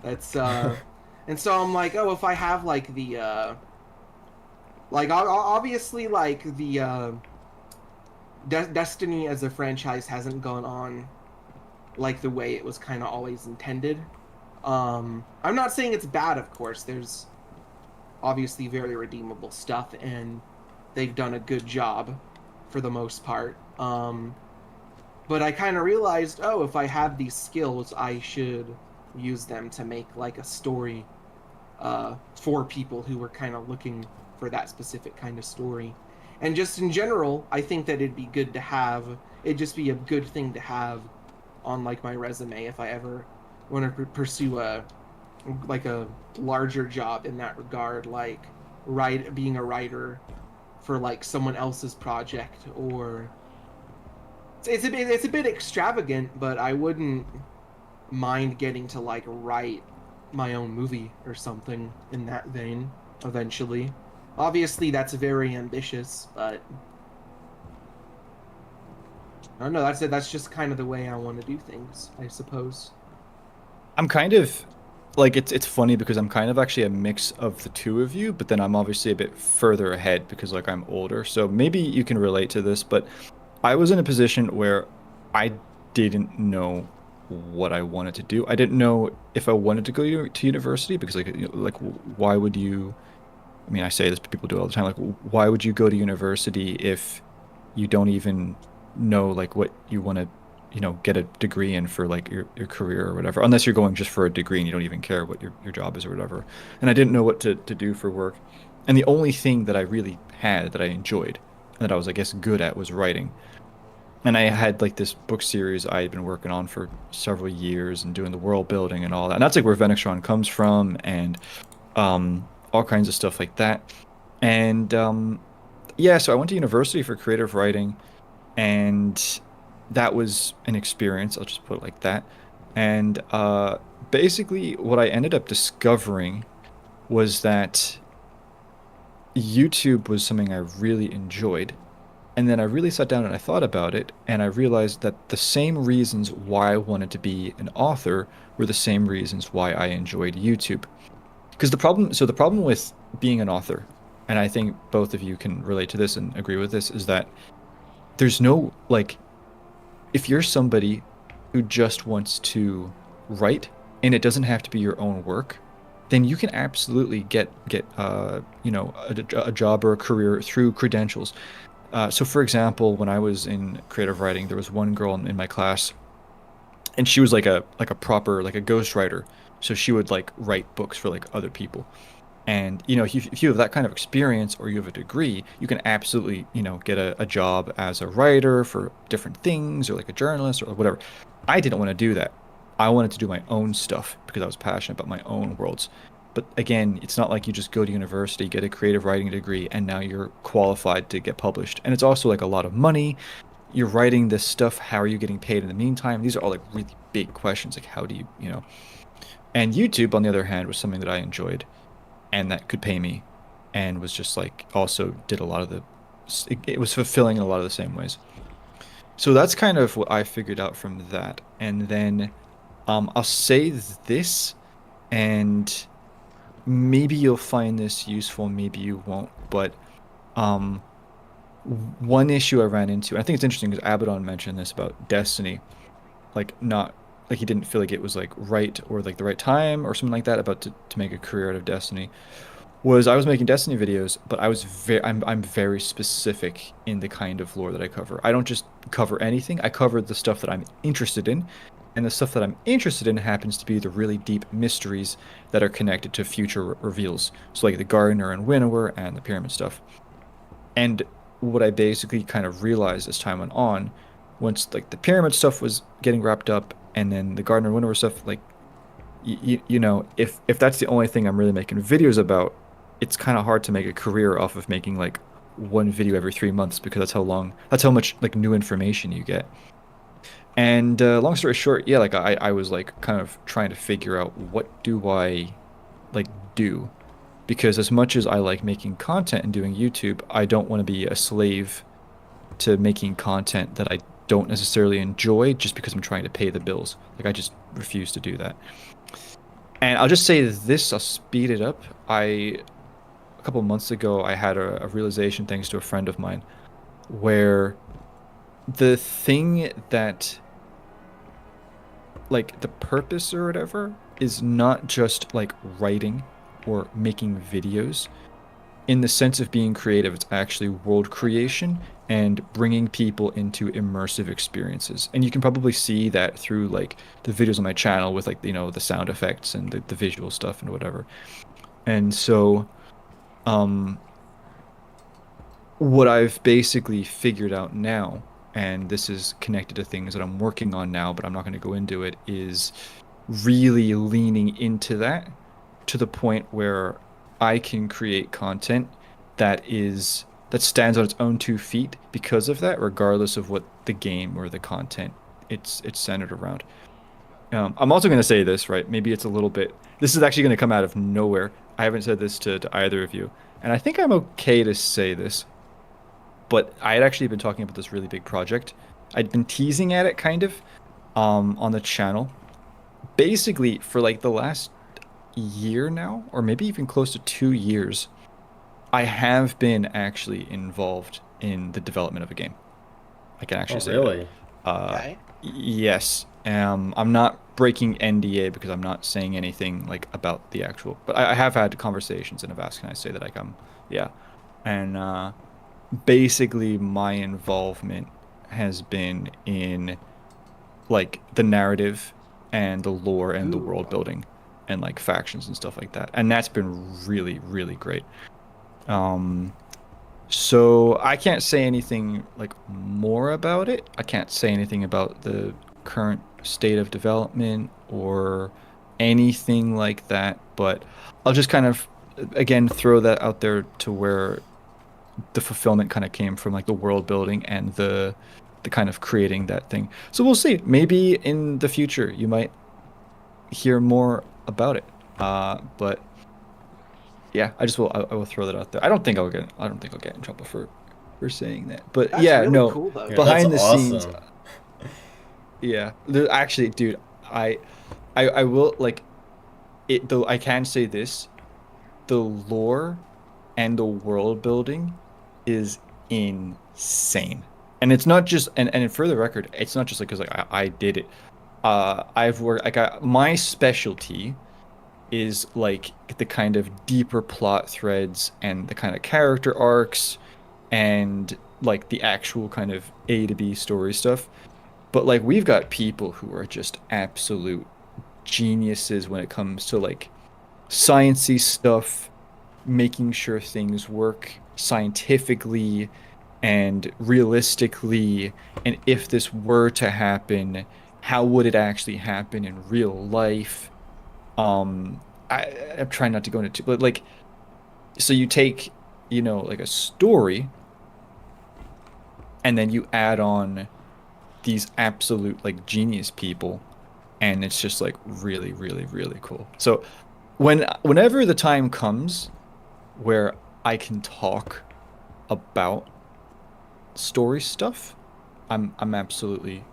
That's and so I'm like, oh, if I have like the obviously like the Destiny as a franchise hasn't gone on like the way it was kind of always intended. I'm not saying it's bad, of course. There's obviously very redeemable stuff, and they've done a good job for the most part. But I kind of realized, oh, if I have these skills, I should use them to make like a story for people who were kind of looking for that specific kind of story. And just in general, I think that it'd be good to have. It'd just be a good thing to have on like my resume if I ever want to pursue a larger job in that regard, like being a writer for like someone else's project, or it's a bit extravagant, but I wouldn't mind getting to like write my own movie or something in that vein eventually. Obviously, that's very ambitious, but I don't know. That's it. That's just kind of the way I want to do things, I suppose. I'm kind of like it's funny because I'm kind of actually a mix of the two of you, but then I'm obviously a bit further ahead because like I'm older. So maybe you can relate to this, but I was in a position where I didn't know what I wanted to do. I didn't know if I wanted to go to university because like like why would you I mean, I say this, but people do it all the time. Like, why would you go to university if you don't even know like what you want to, get a degree in for like your career or whatever, unless you're going just for a degree and you don't even care what your job is or whatever. And I didn't know what to do for work. And the only thing that I really had that I enjoyed and that I was, I guess, good at was writing. And I had like this book series I had been working on for several years and doing the world building and all that. And that's like where Venextron comes from and all kinds of stuff like that. And yeah, so I went to university for creative writing, and that was an experience. I'll just put it like that. And basically, what I ended up discovering was that YouTube was something I really enjoyed. And then I really sat down and I thought about it, and I realized that the same reasons why I wanted to be an author were the same reasons why I enjoyed YouTube. Because the problem with being an author, and I think both of you can relate to this and agree with this, is that there's no, like, if you're somebody who just wants to write and it doesn't have to be your own work, then you can absolutely get a job or a career through credentials. So for example, when I was in creative writing, there was one girl in my class, and she was like a proper like a ghostwriter. So she would like write books for like other people. And if you have that kind of experience or you have a degree, you can absolutely, get a job as a writer for different things or like a journalist or whatever. I didn't want to do that. I wanted to do my own stuff because I was passionate about my own worlds. But again, it's not like you just go to university, get a creative writing degree, and now you're qualified to get published. And it's also like a lot of money. You're writing this stuff. How are you getting paid in the meantime? These are all like really big questions. Like, how do you. And YouTube, on the other hand, was something that I enjoyed and that could pay me and was just like also did a lot of it was fulfilling in a lot of the same ways. So that's kind of what I figured out from that. And then I'll say this, and maybe you'll find this useful, maybe you won't, but um one issue I ran into, and I think it's interesting because Abaddon mentioned this about Destiny, like not like he didn't feel like it was like right or like the right time or something like that about to make a career out of Destiny. Was I was making Destiny videos, but I'm very specific in the kind of lore that I cover. I don't just cover anything. I cover the stuff that I'm interested in, and the stuff that I'm interested in happens to be the really deep mysteries that are connected to future reveals. So like the Gardener and Winnower and the pyramid stuff. And what I basically kind of realized as time went on, once like the pyramid stuff was getting wrapped up, and then the Gardener and Winnower stuff, like if that's the only thing I'm really making videos about, it's kind of hard to make a career off of making like one video every 3 months because that's how much like new information you get. And long story short, yeah, like I was like kind of trying to figure out what do I like do, because as much as I like making content and doing YouTube, I don't want to be a slave to making content that I don't necessarily enjoy just because I'm trying to pay the bills. Like I just refuse to do that. And I'll just say this, I'll speed it up. A couple of months ago, I had a realization thanks to a friend of mine where the thing that, like, the purpose or whatever is not just like writing or making videos. In the sense of being creative, it's actually world creation and bringing people into immersive experiences. And you can probably see that through like the videos on my channel with like, the sound effects and the visual stuff and whatever. And so, um, what I've basically figured out now, and this is connected to things that I'm working on now, but I'm not going to go into it, is really leaning into that to the point where I can create content that stands on its own 2 feet because of that, regardless of what the game or the content it's centered around. I'm also going to say this, right? Maybe it's a little bit. This is actually going to come out of nowhere. I haven't said this to either of you, and I think I'm okay to say this, but I had actually been talking about this really big project. I'd been teasing at it kind of on the channel, basically for like the last year now, or maybe even close to 2 years. I have been actually involved in the development of a game. I can Oh, actually say that. really? Okay. Yes. I'm not breaking NDA because I'm not saying anything like about the actual, but I have had conversations and have asked, can I say that yeah. And basically my involvement has been in like the narrative and the lore and the Ooh. world building and like factions and stuff like that. And that's been really, really great. Um, so I can't say anything like more about it. I can't say anything about the current state of development or anything like that, but I'll just kind of again throw that out there to where the fulfillment kind of came from like the world building and the kind of creating that thing. So we'll see. Maybe in the future you might hear more about it. But yeah, I will throw that out there. I don't think I'll get in trouble for saying that. But That's yeah, really no, cool though. Yeah, that's behind the scenes, awesome. yeah. Actually, dude, I will like it though. I can say this: the lore and the world building is insane. And it's not just and for the record, it's not just like because like I did it. I've worked like my specialty is like the kind of deeper plot threads and the kind of character arcs and like the actual kind of A to B story stuff. But like we've got people who are just absolute geniuses when it comes to like sciencey stuff, making sure things work scientifically and realistically, and if this were to happen, how would it actually happen in real life? Um, I'm trying not to go into too, but like, so you take, like a story, and then you add on these absolute like genius people, and it's just like really, really, really cool. So whenever the time comes where I can talk about story stuff, I'm absolutely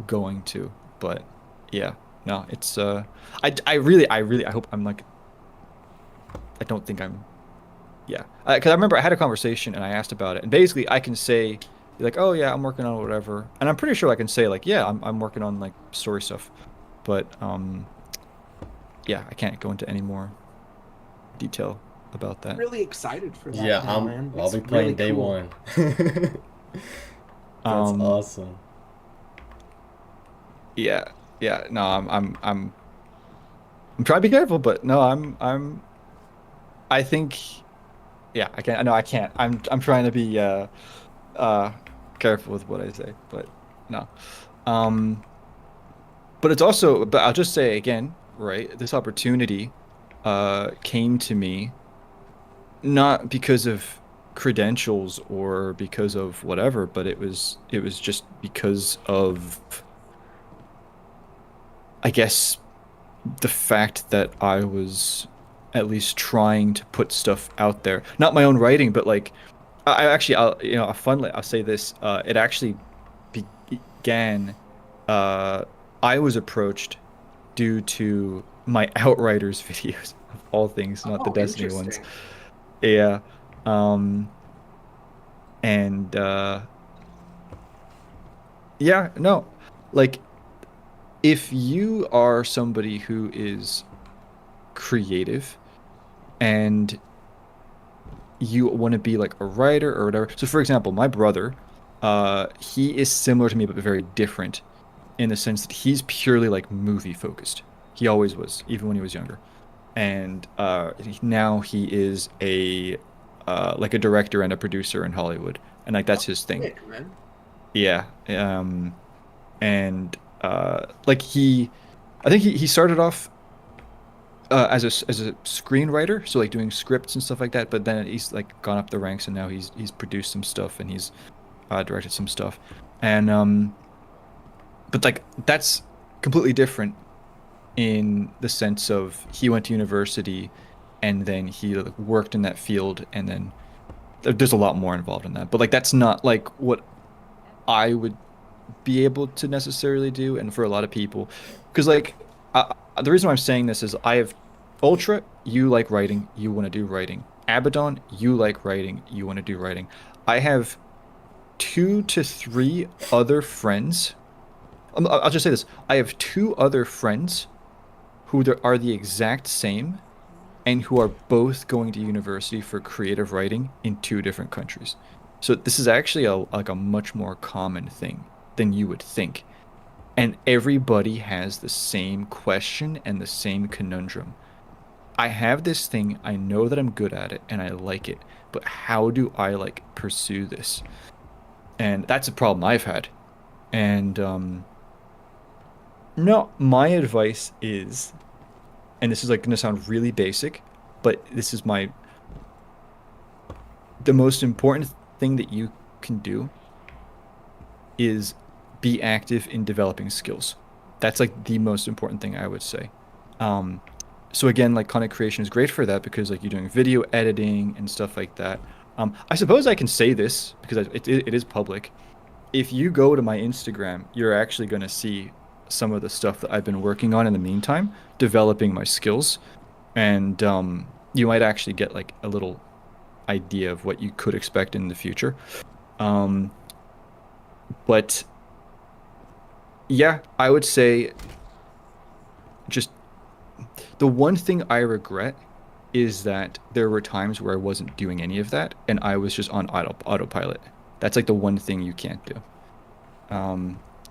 going to. But yeah, no, it's I hope I'm like I don't think I'm yeah. Because I remember I had a conversation and I asked about it, and basically I can say like, oh yeah, I'm working on whatever, and I'm pretty sure I can say like, yeah, I'm working on like story stuff, but yeah, I can't go into any more detail about that. Really excited for that Yeah, now, man. I'll It's be playing really day cool. one. That's Um, awesome. yeah, yeah, no, I'm trying to be careful, but no, I think, yeah, I can't, no, I can't. I'm trying to be uh careful with what I say, but no. Um, but it's also, but I'll just say again, right? This opportunity came to me not because of credentials or because of whatever, but it was just because of, I guess, the fact that I was at least trying to put stuff out there. Not my own writing, but like I actually, I'll say this. It actually began. Uh, I was approached due to my Outriders videos of all things, not the Oh, Destiny ones. interesting. Yeah. Um, and yeah, no, like if you are somebody who is creative and you want to be like a writer or whatever. So for example, my brother, he is similar to me but very different in the sense that he's purely like movie focused. He always was, even when he was younger. And now he is a like a director and a producer in Hollywood. And like that's his thing. Sick, man. Yeah. And like I think he started off as a screenwriter, so like doing scripts and stuff like that. But then he's like gone up the ranks, and now he's produced some stuff and he's directed some stuff. And but like that's completely different in the sense of he went to university and then he like, worked in that field, and then there's a lot more involved in that. But like that's not like what I would be able to necessarily do, and for a lot of people, because like the reason why I'm saying this is I have Ultra, you like writing, you want to do writing. Abaddon, you like writing, you want to do writing. I have 2 to 3 other friends. I'll just say this. I have 2 other friends who are the exact same and who are both going to university for creative writing in 2 different countries. So this is actually like a much more common thing than you would think. And everybody has the same question and the same conundrum. I have this thing, I know that I'm good at it and I like it, but how do I like pursue this? And that's a problem I've had. And no, my advice is, and this is like going to sound really basic, but this is the most important thing that you can do is be active in developing skills. That's like the most important thing I would say. Um, so again, like content creation is great for that because like you're doing video editing and stuff like that. I suppose I can say this because it is public. If you go to my Instagram, you're actually going to see some of the stuff that I've been working on in the meantime, developing my skills, and you might actually get like a little idea of what you could expect in the future. Um, but yeah, I would say just the one thing I regret is that there were times where I wasn't doing any of that and I was just on autopilot. That's like the one thing you can't do.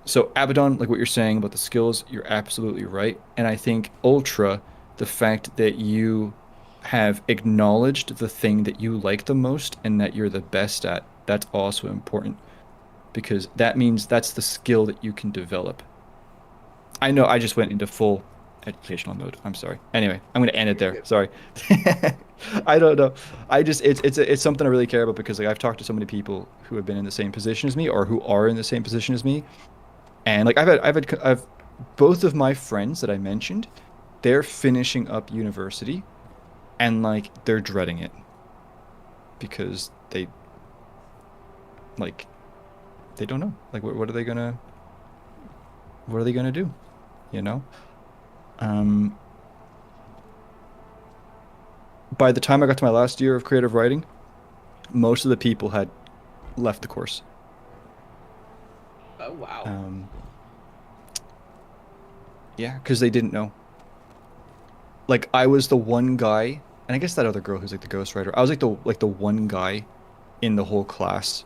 So Abaddon, like what you're saying about the skills, you're absolutely right. And I think Ultra, the fact that you have acknowledged the thing that you like the most and that you're the best at, that's also important because that means that's the skill that you can develop. I know I just went into full educational mode. I'm sorry. Anyway, I'm gonna end it there. Sorry. I don't know. I just it's something I really care about because like I've talked to so many people who have been in the same position as me or who are in the same position as me, and like I've both of my friends that I mentioned, they're finishing up university, and like they're dreading it because like they don't know like what are they gonna do, you know? Um, by the time I got to my last year of creative writing, most of the people had left the course. Oh wow. Yeah, because they didn't know. Like I was the one guy, and I guess that other girl who's like the ghostwriter. I was like the one guy in the whole class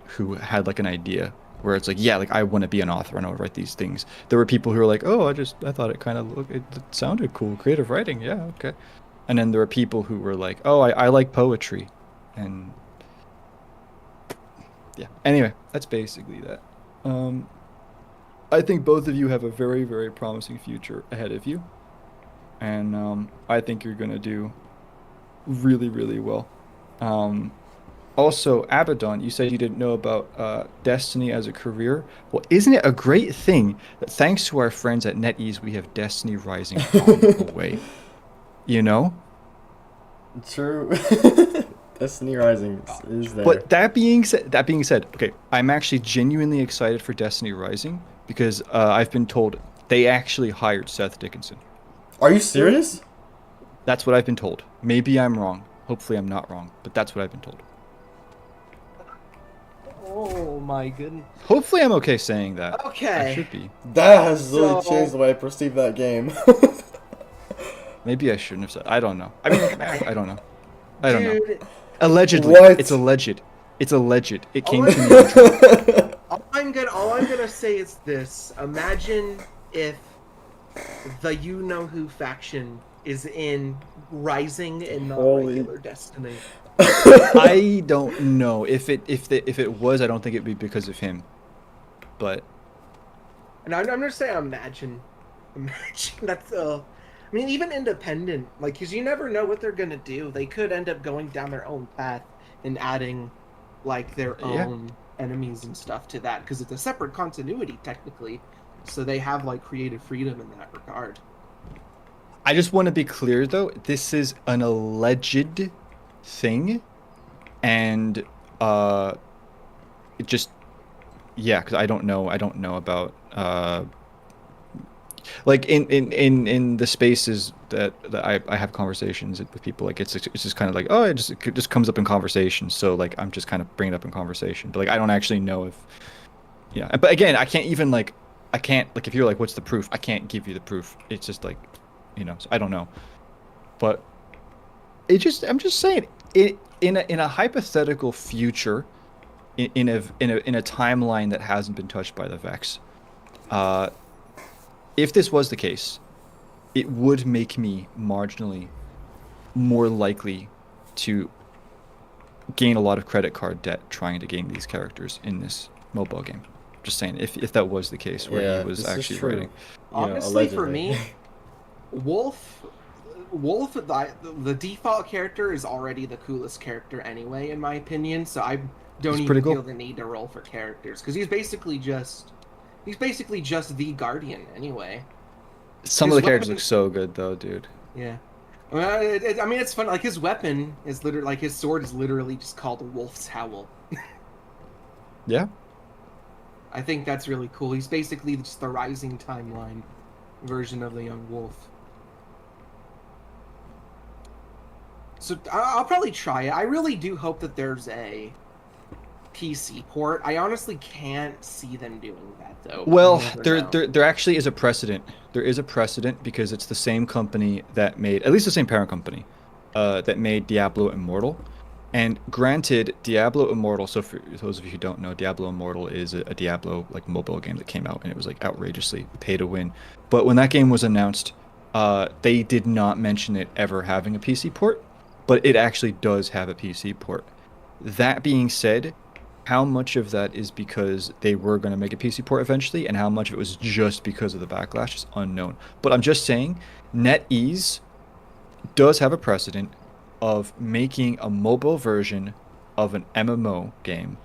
who had like an idea where it's like, yeah, like I want to be an author and I want to write these things. There were people who were like, oh, I thought it kind of it sounded cool, creative writing, yeah, okay. And then there were people who were like, oh, I like poetry, and yeah. Anyway, that's basically that. I think both of you have a very, very promising future ahead of you, and I think you're gonna do really, really well. Also, Abaddon, you said you didn't know about Destiny as a career. Well, isn't it a great thing that thanks to our friends at NetEase, we have Destiny Rising on the way? You know? True. Destiny Rising is there. But that being said, okay, I'm actually genuinely excited for Destiny Rising because I've been told they actually hired Seth Dickinson. Are you serious? That's what I've been told. Maybe I'm wrong. Hopefully I'm not wrong, but that's what I've been told. Oh my goodness. Hopefully I'm okay saying that. Okay. I should be. That has really So- changed the way I perceive that game. Maybe I shouldn't have said. I don't know. I mean, I don't know. I don't know. Dude, Allegedly. What? It's alleged. It's alleged. It came Oh to me. all I'm gonna say is this. Imagine if the you know who faction is in Rising and not Holy- regular Destiny. I don't know if it was. I don't think it'd be because of him. But And I'm just saying, imagine that's I mean, even independent, like, because you never know what they're gonna do. They could end up going down their own path and adding, like, their Yeah. own enemies and stuff to that, because it's a separate continuity technically. So they have like creative freedom in that regard. I just want to be clear, though. This is an alleged thing, and it just because I don't know. I don't know about like in the spaces that I have conversations with people. Like it's just kind of like, oh, it just comes up in conversation. So like I'm just kind of bringing it up in conversation, but like I don't actually know if But again, I can't even like if you're like, what's the proof? I can't give you the proof. It's just like, so I don't know. But I'm just saying it in a hypothetical future, in a timeline that hasn't been touched by the Vex. If this was the case, it would make me marginally more likely to gain a lot of credit card debt trying to gain these characters in this mobile game. Just saying, if that was the case, where he was this is actually true. writing. Honestly, for allegedly. me, Wolf, the default character is already the coolest character anyway, in my opinion. So I don't He's even pretty cool. feel the need to roll for characters because he's basically just the Guardian anyway. Some of His the characters weapon- look so good, though, dude. Yeah. I mean, it's fun. Like his weapon is literally like his sword is literally just called Wolf's Howl. Yeah. I think that's really cool. He's basically just the Rising timeline version of the young Wolf. So I'll probably try it. I really do hope that there's a PC port. I honestly can't see them doing that though. Well, You never know. there actually is a precedent. There is a precedent because it's the same company that made, at least the same parent company, that made Diablo Immortal. And granted, Diablo Immortal. So for those of you who don't know, Diablo Immortal is a Diablo like mobile game that came out, and it was like outrageously pay to win. But when that game was announced, they did not mention it ever having a PC port, but it actually does have a PC port. That being said, how much of that is because they were going to make a PC port eventually, and how much of it was just because of the backlash is unknown. But I'm just saying, NetEase does have a precedent of making a mobile version of an MMO game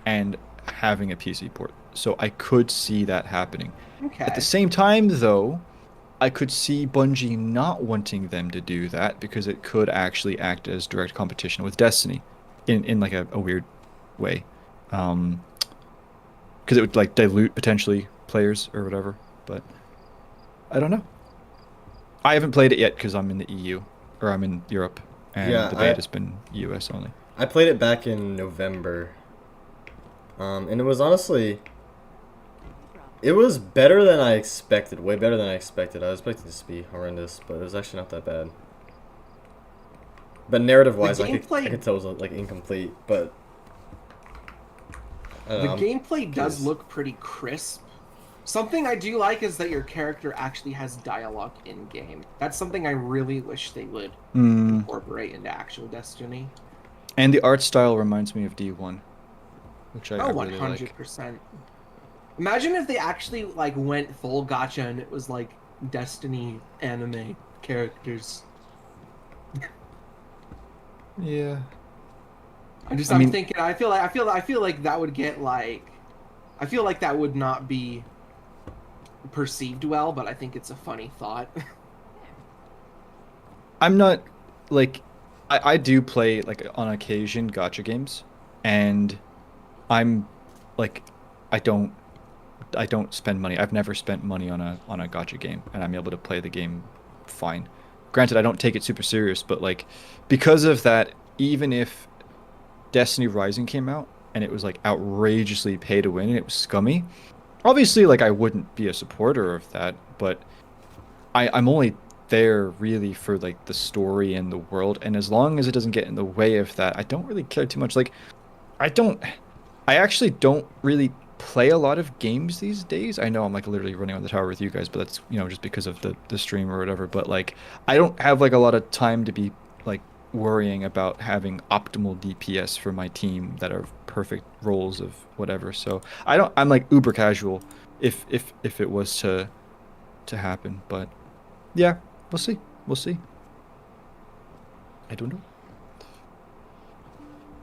and having a PC port. So I could see that happening. At the Okay. same time, though, I could see Bungie not wanting them to do that because it could actually act as direct competition with Destiny in like a weird way. Um, because it would like dilute potentially players or whatever. But I don't know. I haven't played it yet because I'm in the EU or I'm in Europe, and Yeah, the beta's been US only. I played it back in November. And it was honestly, it was better than I expected. Way better than I expected. I was expecting this to be horrendous, but it was actually not that bad. But narrative-wise, I could tell it was like incomplete. But I don't The know, I'm gameplay does curious. look pretty crisp. Something I do like is that your character actually has dialogue in game. That's something I really wish they would Mm. incorporate into actual Destiny. And the art style reminds me of D1, which I Oh, really like. 100%. Imagine if they actually like went full gacha and it was like Destiny anime characters. Yeah. I I'm mean, thinking. I feel like that would get like. I feel like that would not be perceived well, but I think it's a funny thought. I'm not like I do play like on occasion gotcha games, and I'm like I don't I don't spend money. I've never spent money on a gotcha game, and I'm able to play the game fine. Granted, I don't take it super serious, but like because of that, even if Destiny Rising came out and it was like outrageously pay to win and it was scummy, obviously like I wouldn't be a supporter of that, but I'm only there really for like the story and the world, and as long as it doesn't get in the way of that, I don't really care too much. Like I don't I actually don't really play a lot of games these days. I know I'm like literally running on the tower with you guys, but that's, just because of the stream or whatever, but like I don't have like a lot of time to be like worrying about having optimal DPS for my team that are perfect roles of whatever. So I'm like uber casual if it was to happen, but yeah, we'll see. We'll see. I don't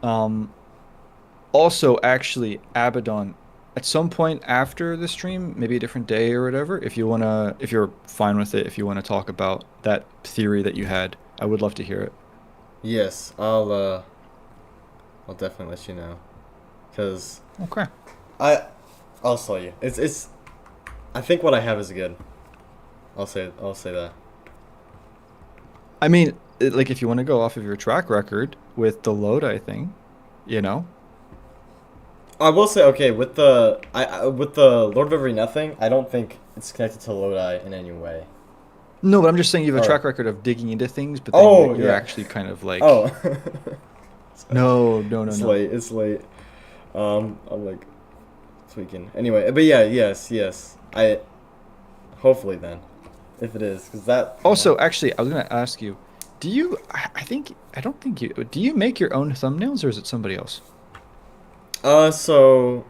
know. Also, actually, Abaddon, at some point after the stream, maybe a different day or whatever, if you're fine with it, if you wanna talk about that theory that you had, I would love to hear it. Yes, I'll definitely let you know, cause Okay. I I'll tell you. It's I think what I have is good. I'll say that. I mean, like if you want to go off of your track record with the Lodi thing, you know? I will say, okay, with the Lord of Every Nothing, I don't think it's connected to Lodi in any way. No, but I'm just saying you have a Or track record of digging into things, but then oh you're yeah. actually kind of like, Oh. no, no, no, It's no. late. It's late. I'm like tweaking. Anyway, but yeah, yes. I hopefully then, if it is, because that. Also, actually, I was gonna ask you, do you? I don't think you. Do you make your own thumbnails, or is it somebody else? So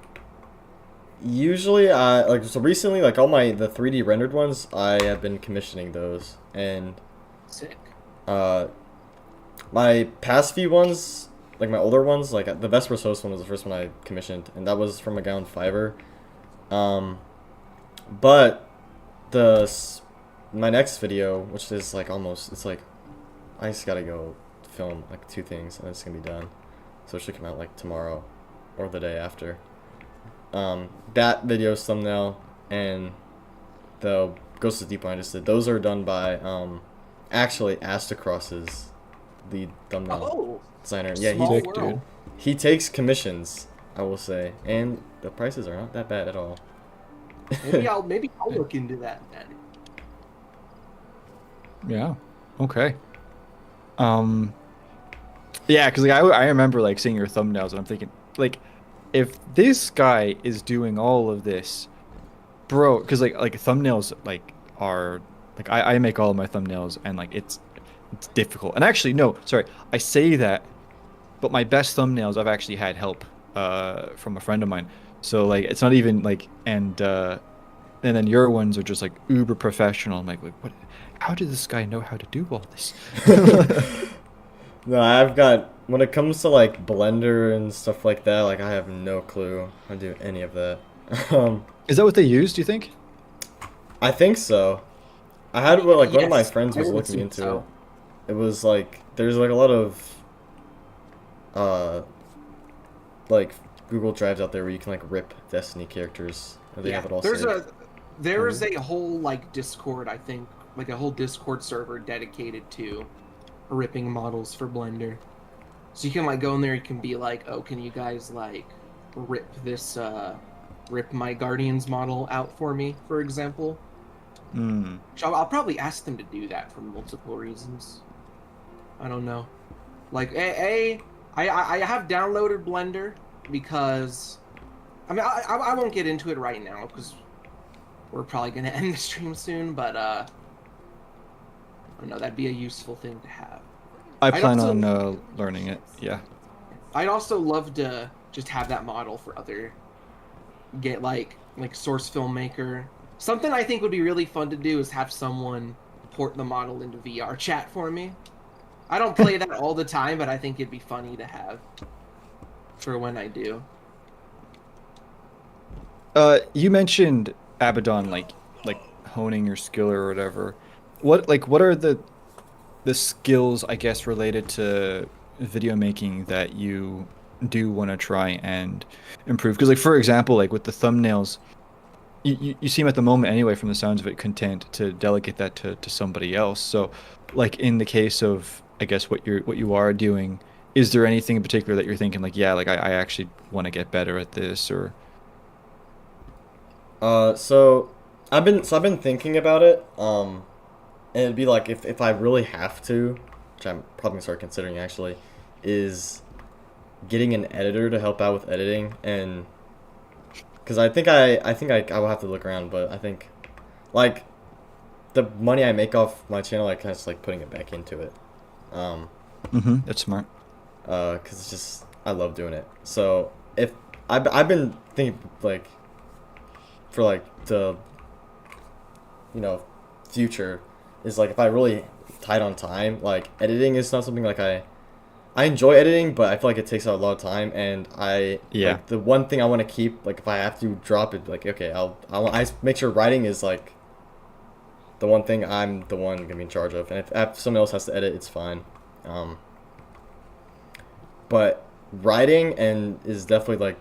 usually, so recently, like all the 3D rendered ones, I have been commissioning those, and Sick. uh, my past few ones, like my older ones, like the Vesper Sos one was the first one I commissioned, and that was from a guy on Fiverr. But my next video, which is like almost, it's like I just gotta go film like 2 things, and it's gonna be done. So it should come out like tomorrow or the day after. That video's thumbnail and the Ghost of Deep one I just did, those are done by actually Astacross's lead thumbnail Oh, designer. Yeah, small Sick, world. dude. he takes commissions, I will say, and the prices are not that bad at all. Maybe I'll look into that then. Yeah. Okay. Um, Yeah, because like I remember like seeing your thumbnails and I'm thinking like if this guy is doing all of this, bro, because like thumbnails like are like I make all of my thumbnails and like it's difficult. And actually no, sorry, I say that, but my best thumbnails I've actually had help from a friend of mine. So like it's not even like and then your ones are just like uber professional. I'm like what? How did this guy know how to do all this? No, I've got when it comes to like Blender and stuff like that, like I have no clue how to do any of that. um, Is that what they use, do you think? I think so. I had well, like one of my Yes, friends I was would looking assume into so. it. It was like there's like a lot of uh like Google Drives out there where you can like rip Destiny characters. And they Yeah, have it all there's saved. there is a whole like Discord, I think, like a whole Discord server dedicated to ripping models for Blender. So you can like go in there, you can be like, oh, can you guys like rip this rip my Guardians model out for me, for example? Hmm. So I'll probably ask them to do that for multiple reasons. I don't know. Like I have downloaded Blender because I mean I won't get into it right now because we're probably gonna end the stream soon, but I don't know, that'd be a useful thing to have. I I'd plan also on learning it. Yeah. I'd also love to just have that model for other get like source filmmaker. Something I think would be really fun to do is have someone port the model into VR chat for me. I don't play that all the time, but I think it'd be funny to have for when I do. You mentioned Abaddon, like honing your skill or whatever. What are the skills, I guess, related to video making that you do want to try and improve? Because like for example, like with the thumbnails, you seem at the moment anyway, from the sounds of it, content to delegate that to somebody else. So, like in the case of, I guess what you are doing, is there anything in particular that you're thinking like, yeah, like I actually want to get better at this or So I've been thinking about it. And it'd be like if I really have to, which I'm probably gonna start considering actually, is getting an editor to help out with editing and because I will have to look around, but I think like the money I make off my channel, I kind of just like putting it back into it. That's smart. Because it's just I love doing it. So if I've been thinking like for like the future is like if I really tight on time, like editing is not something like I enjoy editing, but I feel like it takes a lot of time, and Yeah. like the one thing I want to keep, like if I have to drop it, like okay, I make sure writing is like the one thing I'm the one gonna be in charge of, and if someone else has to edit, it's fine. Um, but writing and is definitely like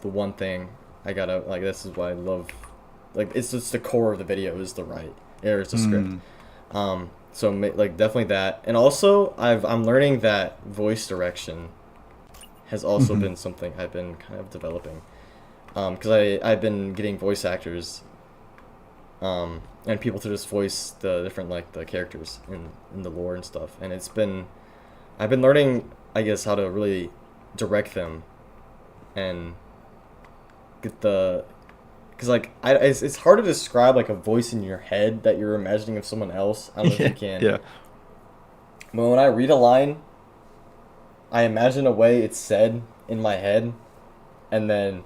the one thing I gotta like. This is what I love. Like it's just the core of the video is the write or it's the script. So like definitely that, and also I'm learning that voice direction has also been something I've been kind of developing. Because I've been getting voice actors, and people to just voice the different like the characters in the lore and stuff, and I've been learning I guess how to really direct them, and get the because like it's hard to describe like a voice in your head that you're imagining of someone else. I don't know if you can. Yeah. But when I read a line, I imagine a way it's said in my head, and then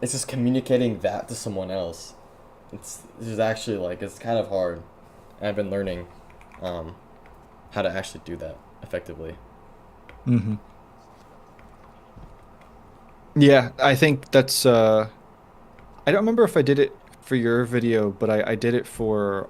it's just communicating that to someone else. It's just actually like it's kind of hard. And I've been learning how to actually do that effectively. Yeah, I think that's I don't remember if I did it for your video, but I did it for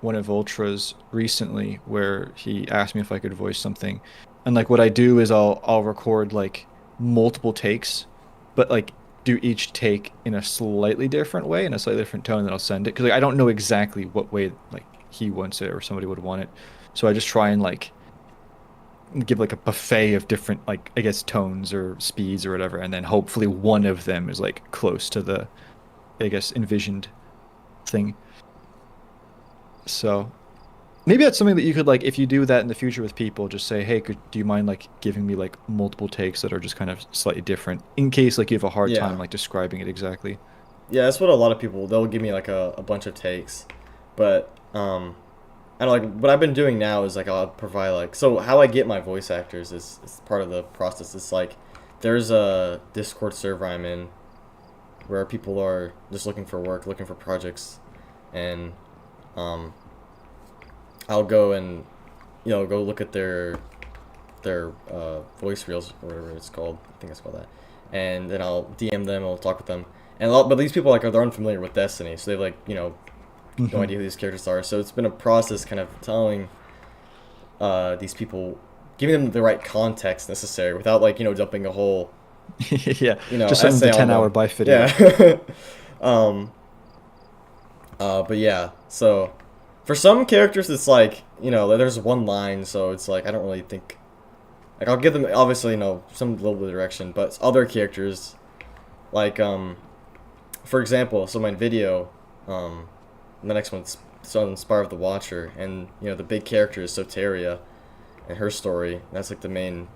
one of Ultra's recently where he asked me if I could voice something. And like what I do is I'll record like multiple takes, but like do each take in a slightly different way, in a slightly different tone, and then I'll send it because like, I don't know exactly what way like he wants it or somebody would want it. So I just try and like give like a buffet of different like I guess tones or speeds or whatever, and then hopefully one of them is like close to the I guess envisioned thing. So Maybe that's something that you could like if you do that in the future with people, just say, "Hey, do you mind like giving me like multiple takes that are just kind of slightly different in case like you have a hard time Yeah. like describing it exactly." Yeah, that's what a lot of people, they'll give me like a bunch of takes. But and like what I've been doing now is like I'll provide like, so how I get my voice actors is part of the process. It's like there's a Discord server I'm in where people are just looking for work, looking for projects, and um I'll go and go look at their voice reels or whatever it's called. I think it's called that. And then I'll DM them, I'll talk with them. And but these people they're unfamiliar with Destiny, so they have like, no idea who these characters are. So it's been a process kind of telling these people, giving them the right context necessary without like, dumping a whole, Yeah, just send them essay the on 10-hour them. bite video. Yeah. um but yeah, so for some characters it's like, there's one line, so it's like I don't really think, like I'll give them obviously, some little bit of direction, but other characters like for example, so my video, the next one's so Inspire of the Watcher, and the big character is Soteria and her story. That's like the main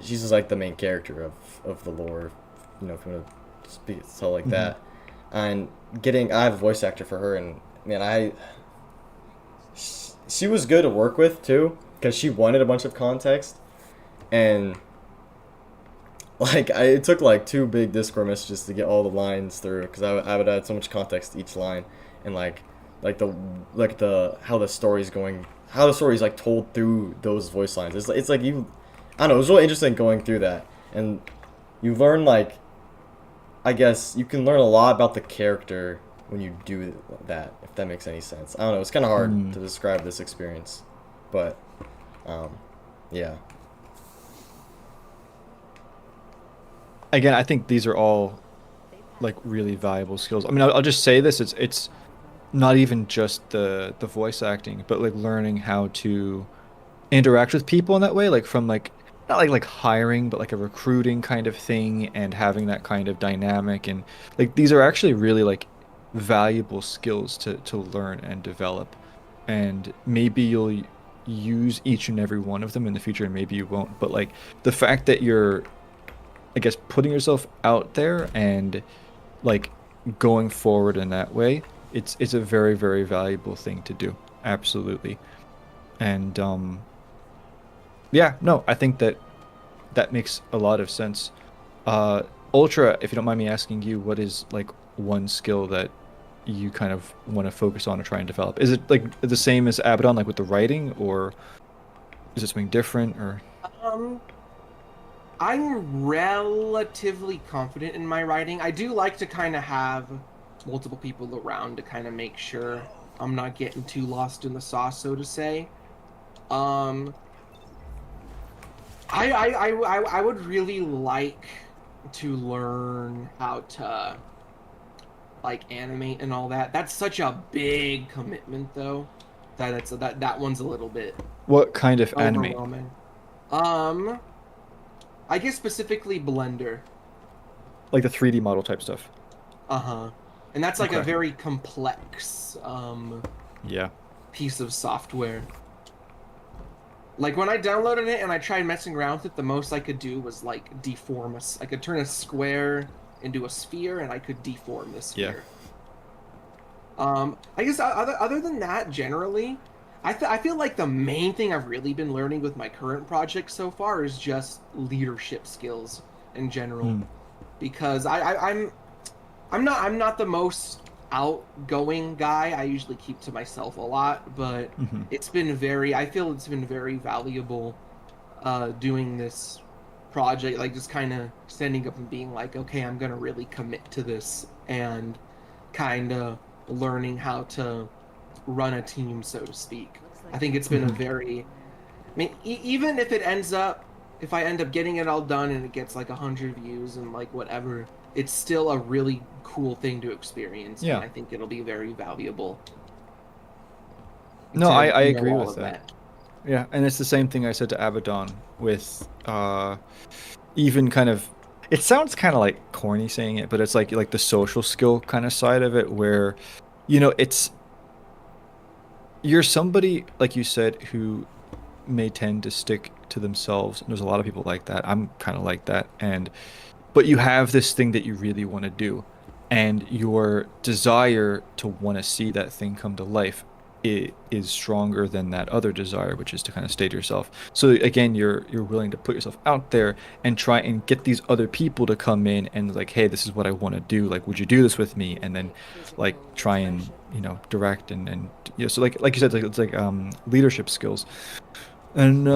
she's just like the main character of the lore, if you want to tell like that. And I have a voice actor for her, and man, she was good to work with too, because she wanted a bunch of context, and like it took like 2 big Discord messages to get all the lines through, because I would add so much context to each line, and like the how the story's going, how the story's like told through those voice lines. It's like I don't know, it was really interesting going through that, and you learn like, I guess you can learn a lot about the character when you do that, if that makes any sense. I don't know, it's kind of hard to describe this experience, but yeah. Again, I think these are all like really valuable skills. I mean, I'll just say this: it's not even just the voice acting, but like learning how to interact with people in that way, like from like not like hiring, but like a recruiting kind of thing, and having that kind of dynamic, and like these are actually really like valuable skills to learn and develop, and maybe you'll use each and every one of them in the future, and maybe you won't. But like the fact that you're, I guess, putting yourself out there and like going forward in that way, it's a very, very valuable thing to do. Absolutely. And yeah, no, I think that makes a lot of sense. Ultra, if you don't mind me asking you, what is like one skill that you kind of want to focus on or try and develop? Is it like the same as Abaddon, like with the writing, or is it something different, or? Um, I'm relatively confident in my writing. I do like to kind of have multiple people around to kind of make sure I'm not getting too lost in the sauce, so to say. Um, I would really like to learn how to like animate and all that. That's such a big commitment, though. That one's a little bit What kind of anime? overwhelming. I guess specifically Blender. Like the 3D model type stuff. Uh-huh. And that's like a Okay. very complex Yeah. piece of software. Like when I downloaded it and I tried messing around with it, the most I could do was like deform I could turn a square into a sphere, and I could deform the sphere. I guess other than that, generally, I feel like the main thing I've really been learning with my current project so far is just leadership skills in general, because I'm not the most outgoing guy. I usually keep to myself a lot, but I feel it's been very valuable doing this project, like just kind of standing up and being like, okay, I'm gonna really commit to this, and kind of learning how to run a team, so to speak. I think it's been a very, I mean, even if if I end up getting it all done and it gets like 100 views and like whatever, it's still a really cool thing to experience. Yeah. And I think it'll be very valuable. No, to I know agree all with of that. Yeah, and it's the same thing I said to Abaddon with even kind of, it sounds kind of like corny saying it, but it's like the social skill kind of side of it, where you know, it's you're somebody like you said who may tend to stick to themselves. And there's a lot of people like that. I'm kind of like that. And but you have this thing that you really want to do, and your desire to want to see that thing come to life is stronger than that other desire, which is to kind of stay to yourself. So again, you're willing to put yourself out there and try and get these other people to come in and like, hey, this is what I want to do. Like, would you do this with me? And then like try and direct and so like you said, like it's like leadership skills. And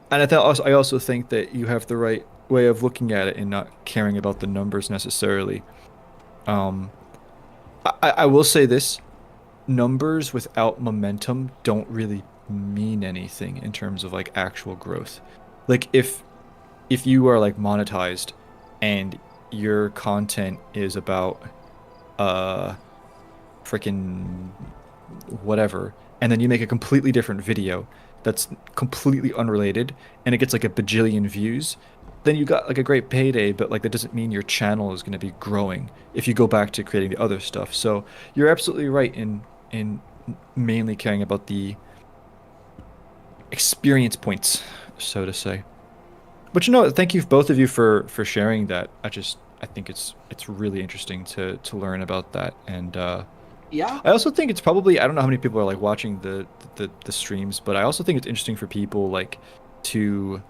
I also think that you have the right way of looking at it and not caring about the numbers necessarily. Um, I will say this, numbers without momentum don't really mean anything in terms of like actual growth. Like if you are like monetized and your content is about uh freaking whatever, and then you make a completely different video that's completely unrelated and it gets like a bajillion views, then you got like a great payday, but like that doesn't mean your channel is going to be growing if you go back to creating the other stuff. So you're absolutely right in mainly caring about the experience points, so to say. But thank you both of you for sharing that. I think it's really interesting to learn about that. And Yeah. I also think it's probably, I don't know how many people are like watching the streams, but I also think it's interesting for people like to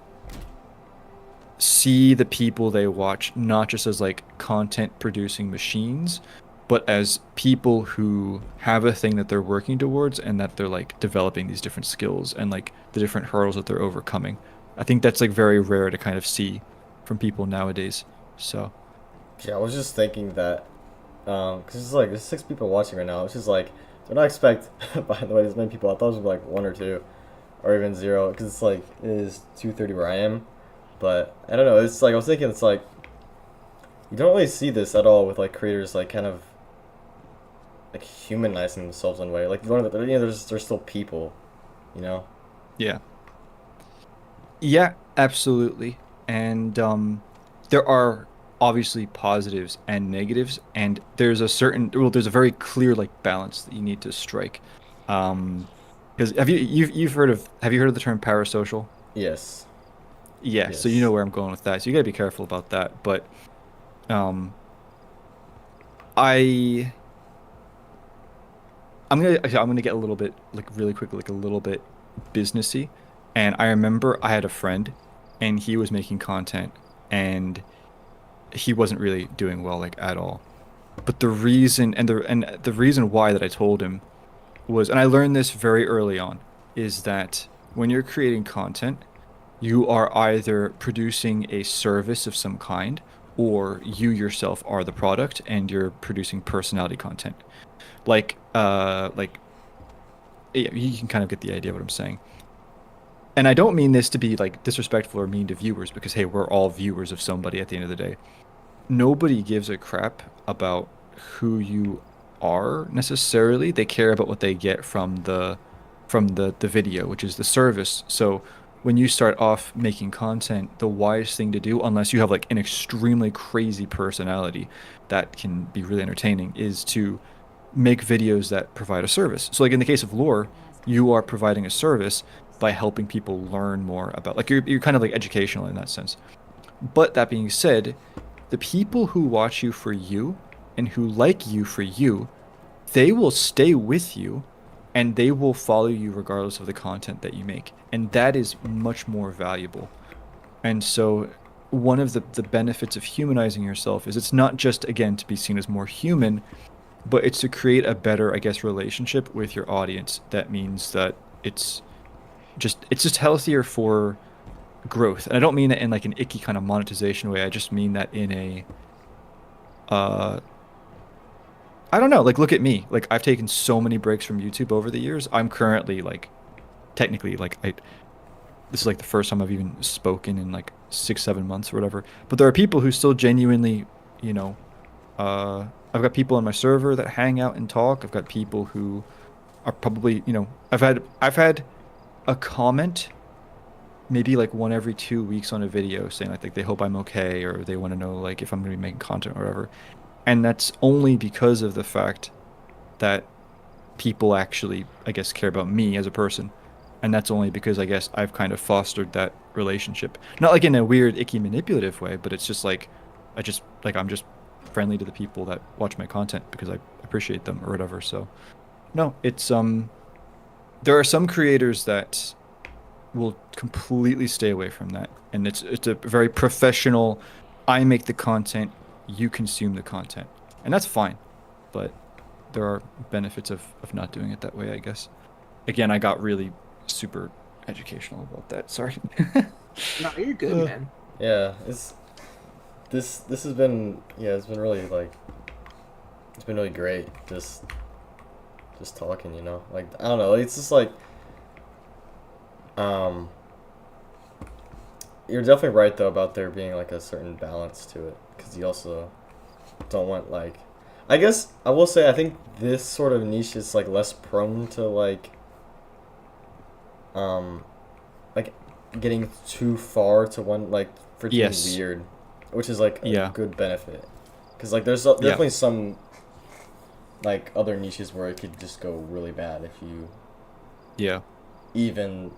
see the people they watch not just as like content producing machines, but as people who have a thing that they're working towards and that they're like developing these different skills and like the different hurdles that they're overcoming. I think that's like very rare to kind of see from people nowadays. So, Yeah, I was just thinking that, because it's like there's 6 people watching right now. It's just like, do not expect, by the way, there's many people. I thought it was like 1 or 2, or even 0, because it's like it is 2:30 where I am. But I don't know. It's like I was thinking, it's like you don't really see this at all with like creators like kind of like humanizing themselves in a way. Like you learn that they're still people, you know. yeah. Yeah, absolutely. And there are obviously positives and negatives, and there's a very clear like balance that you need to strike. Because have you heard of the term parasocial? Yes. Yeah, so you know Yes. where I'm going with that. So you gotta be careful about that. But um, I I'm gonna get a little bit like really quickly like a little bit businessy. And I remember I had a friend, and he was making content, and he wasn't really doing well like at all. But the reason why that I told him was, and I learned this very early on, is that when you're creating content, you are either producing a service of some kind, or you yourself are the product and you're producing personality content. Like yeah, you can kind of get the idea of what I'm saying. And I don't mean this to be like disrespectful or mean to viewers because hey, we're all viewers of somebody at the end of the day. Nobody gives a crap about who you are necessarily. They care about what they get from the video, which is the service. So when you start off making content, the wisest thing to do, unless you have like an extremely crazy personality that can be really entertaining, is to make videos that provide a service. So like in the case of lore, you are providing a service by helping people learn more about like you're kind of like educational in that sense. But that being said, the people who watch you for you and who like you for you, they will stay with you and they will follow you regardless of the content that you make. And that is much more valuable. And so one of the benefits of humanizing yourself is it's not just again to be seen as more human, but it's to create a better, I guess, relationship with your audience. That means that it's it's just healthier for growth. And I don't mean that in like an icky kind of monetization way. I just mean that in a uh I don't know, like look at me. Like I've taken so many breaks from YouTube over the years. I'm currently like technically like I this is like the first time I've even spoken in like 6, 7 months or whatever. But there are people who still genuinely, you know, I've got people on my server that hang out and talk. I've got people who are probably, I've had a comment maybe like one every 2 weeks on a video saying like they hope I'm okay or they want to know like if I'm going to be making content or whatever. And that's only because of the fact that people actually, I guess, care about me as a person. And that's only because I guess I've kind of fostered that relationship. Not like in a weird, icky, manipulative way, but it's just like, I'm just friendly to the people that watch my content because I appreciate them or whatever. So, no, it's, there are some creators that will completely stay away from that. And it's a very professional, I make the content, you consume the content. And that's fine. But there are benefits of not doing it that way, I guess. Again, I got really super educational about that. Sorry. No, you're good, man. Yeah, this has been, yeah, it's been really like, it's been really great. Just talking, you know, like, I don't know, it's just like, you're definitely right though about there being like a certain balance to it, because you also don't want like, I guess I will say I think this sort of niche is like less prone to like getting too far to one, like for being Yes. weird, which is like a Yeah. good benefit, because like there's definitely some like other niches where it could just go really bad if you Yeah. even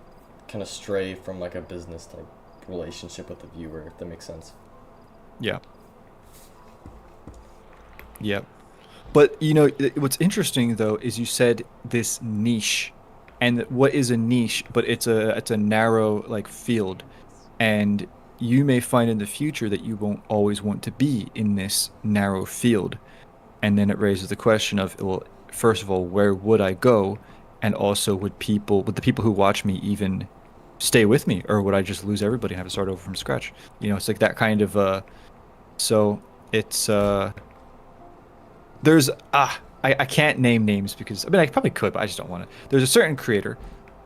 kind of stray from like a business type relationship with the viewer, if that makes sense. Yeah. Yeah. But you know, what's interesting though is you said this niche, and what is a niche? But it's a narrow like field, and you may find in the future that you won't always want to be in this narrow field, and then it raises the question of, well, first of all, where would I go, and also would the people who watch me even stay with me, or would I just lose everybody and have to start over from scratch? You know, it's like that kind of so it's there's I can't name names because I mean I probably could, but I just don't want to. There's a certain creator,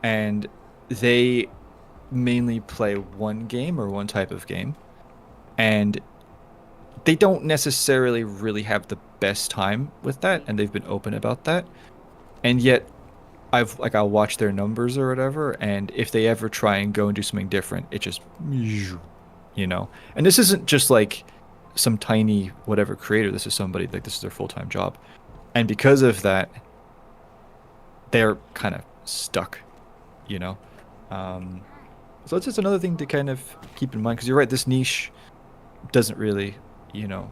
and they mainly play one game or one type of game, and they don't necessarily really have the best time with that, and they've been open about that. And yet I'll watch their numbers or whatever, and if they ever try and go and do something different, it just, you know. And this isn't just like some tiny whatever creator. This is somebody like this is their full-time job, and because of that, they're kind of stuck, you know. So it's just another thing to kind of keep in mind, because you're right. This niche doesn't really, you know,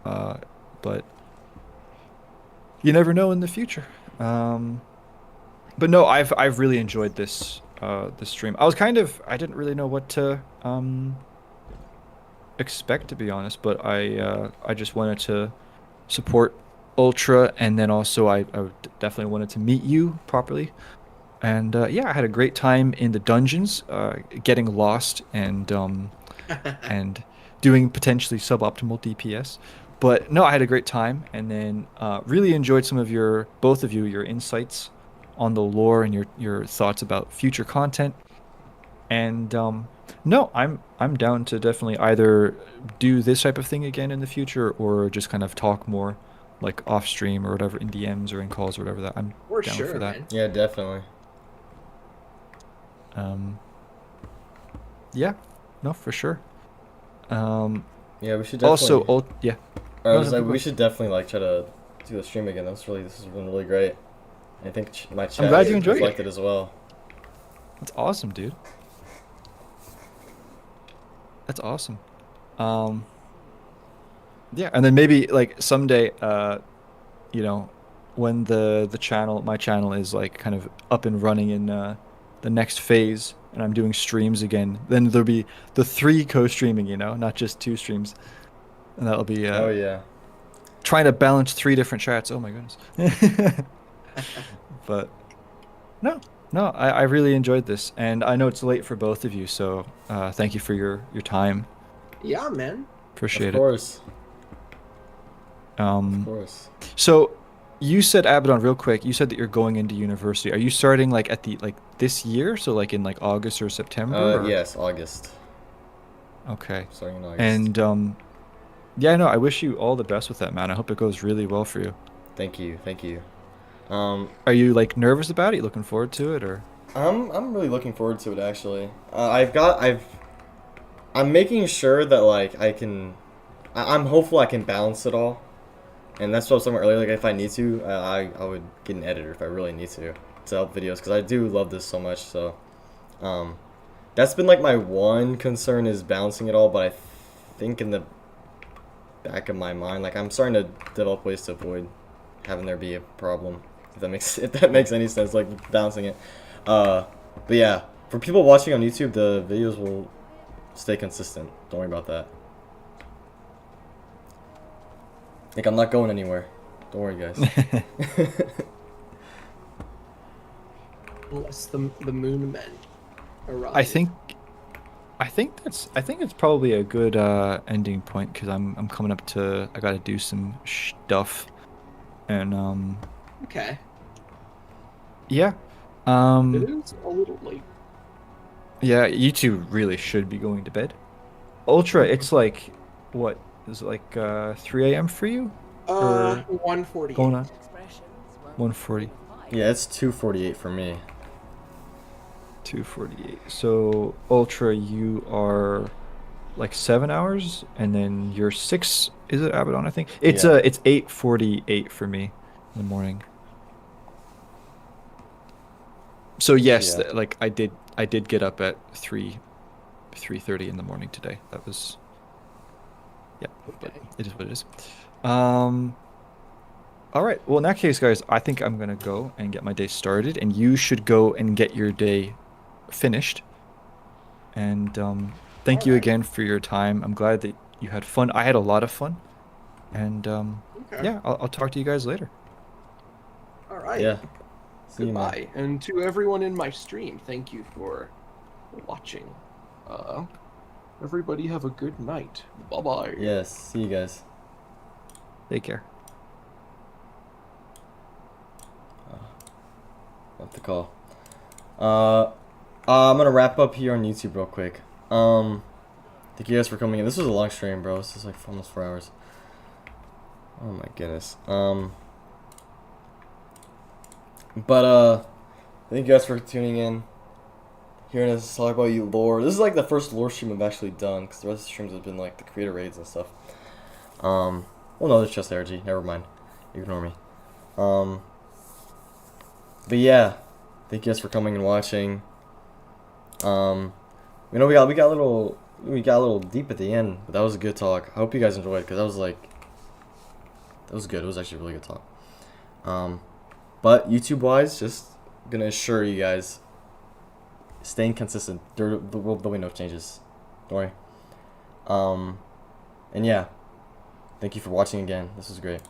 but you never know in the future. But no, I've really enjoyed this stream. I didn't really know what to expect, to be honest, but I just wanted to support Ultra, and then also I definitely wanted to meet you properly. And yeah, I had a great time in the dungeons, getting lost and doing potentially suboptimal DPS. But no, I had a great time, and then really enjoyed some of both of you, your insights on the lore and your thoughts about future content. And no, I'm down to definitely either do this type of thing again in the future, or just kind of talk more like off stream or whatever, in DMs or in calls or whatever. That I'm For down sure, for that. man. Yeah, definitely. Yeah, no, for sure. Yeah, we should definitely. Yeah. I No, was no, like, go we ahead. should definitely like try to do a stream again. This has been really great. I think my chat glad has you enjoyed it. reflected as well. That's awesome, dude. That's awesome. Yeah, and then maybe like someday, you know, when my channel is like kind of up and running in the next phase, and I'm doing streams again, then there'll be the 3 co-streaming, you know, not just 2 streams, and that'll be Oh yeah. trying to balance 3 different chats. Oh my goodness. But no, I really enjoyed this, and I know it's late for both of you, so thank you for your time. Yeah, man. Appreciate Of it. course. Of Um, course. so you said, Abaddon, real quick, you said that you're going into university. Are you starting like at the this year? So like in like August or September? Or? Yes, August. Okay. Starting in August. And yeah, no, I wish you all the best with that, man. I hope it goes really well for you. Thank you. Are you like nervous about it? You looking forward to it, or? I'm really looking forward to it actually. I'm making sure that like I'm hopeful I can balance it all. And that's what I was talking about earlier. Like, if I need to, I would get an editor if I really need to help videos, because I do love this so much. So, that's been like my one concern is balancing it all. But I think in the back of my mind, like, I'm starting to develop ways to avoid having there be a problem. If that makes any sense, like balancing it. But yeah, for people watching on YouTube, the videos will stay consistent. Don't worry about that. Like, I'm not going anywhere. Don't worry, guys. Unless the moon men arrive. I think it's probably a good ending point because I'm coming up to I gotta do some stuff, and Okay. yeah, It is a little late. yeah, you two really should be going to bed. Ultra, it's like what is it like 3 a.m. for you? Or 1:48. going on 1:40. Yeah, it's 2:48 for me. 2:48. So Ultra, you are like 7 hours, and then you're 6. Is it Abaddon? I think it's Yeah. it's 8:48 for me in the morning. So yes, Yeah. like I did get up at 3:30 in the morning today. That was yeah, but Okay. it is what it is. All right. Well, in that case, guys, I think I'm gonna go and get my day started, and you should go and get your day finished. And thank you Alright. again for your time. I'm glad that you had fun. I had a lot of fun. And Okay. yeah, I'll talk to you guys later. All right. Yeah. See you, man. Goodbye. And to everyone in my stream, thank you for watching. Everybody have a good night. Bye-bye. Yes. See you guys. Take care. What the call? I'm gonna wrap up here on YouTube real quick. Thank you guys for coming in. This was a long stream, bro. This is like almost 4 hours. Oh my goodness. Thank you guys for tuning in, hearing us talk about you lore. This is like the first lore stream I've actually done, because the rest of the streams have been like the creator raids and stuff. Well, no, there's just RG. Never mind. Ignore me. But yeah, thank you guys for coming and watching. We know we got a little deep at the end, but that was a good talk. I hope you guys enjoyed, because that was good. It was actually a really good talk. But YouTube wise, just gonna assure you guys, staying consistent. There'll be no changes. Don't worry. And yeah, thank you for watching again. This was great.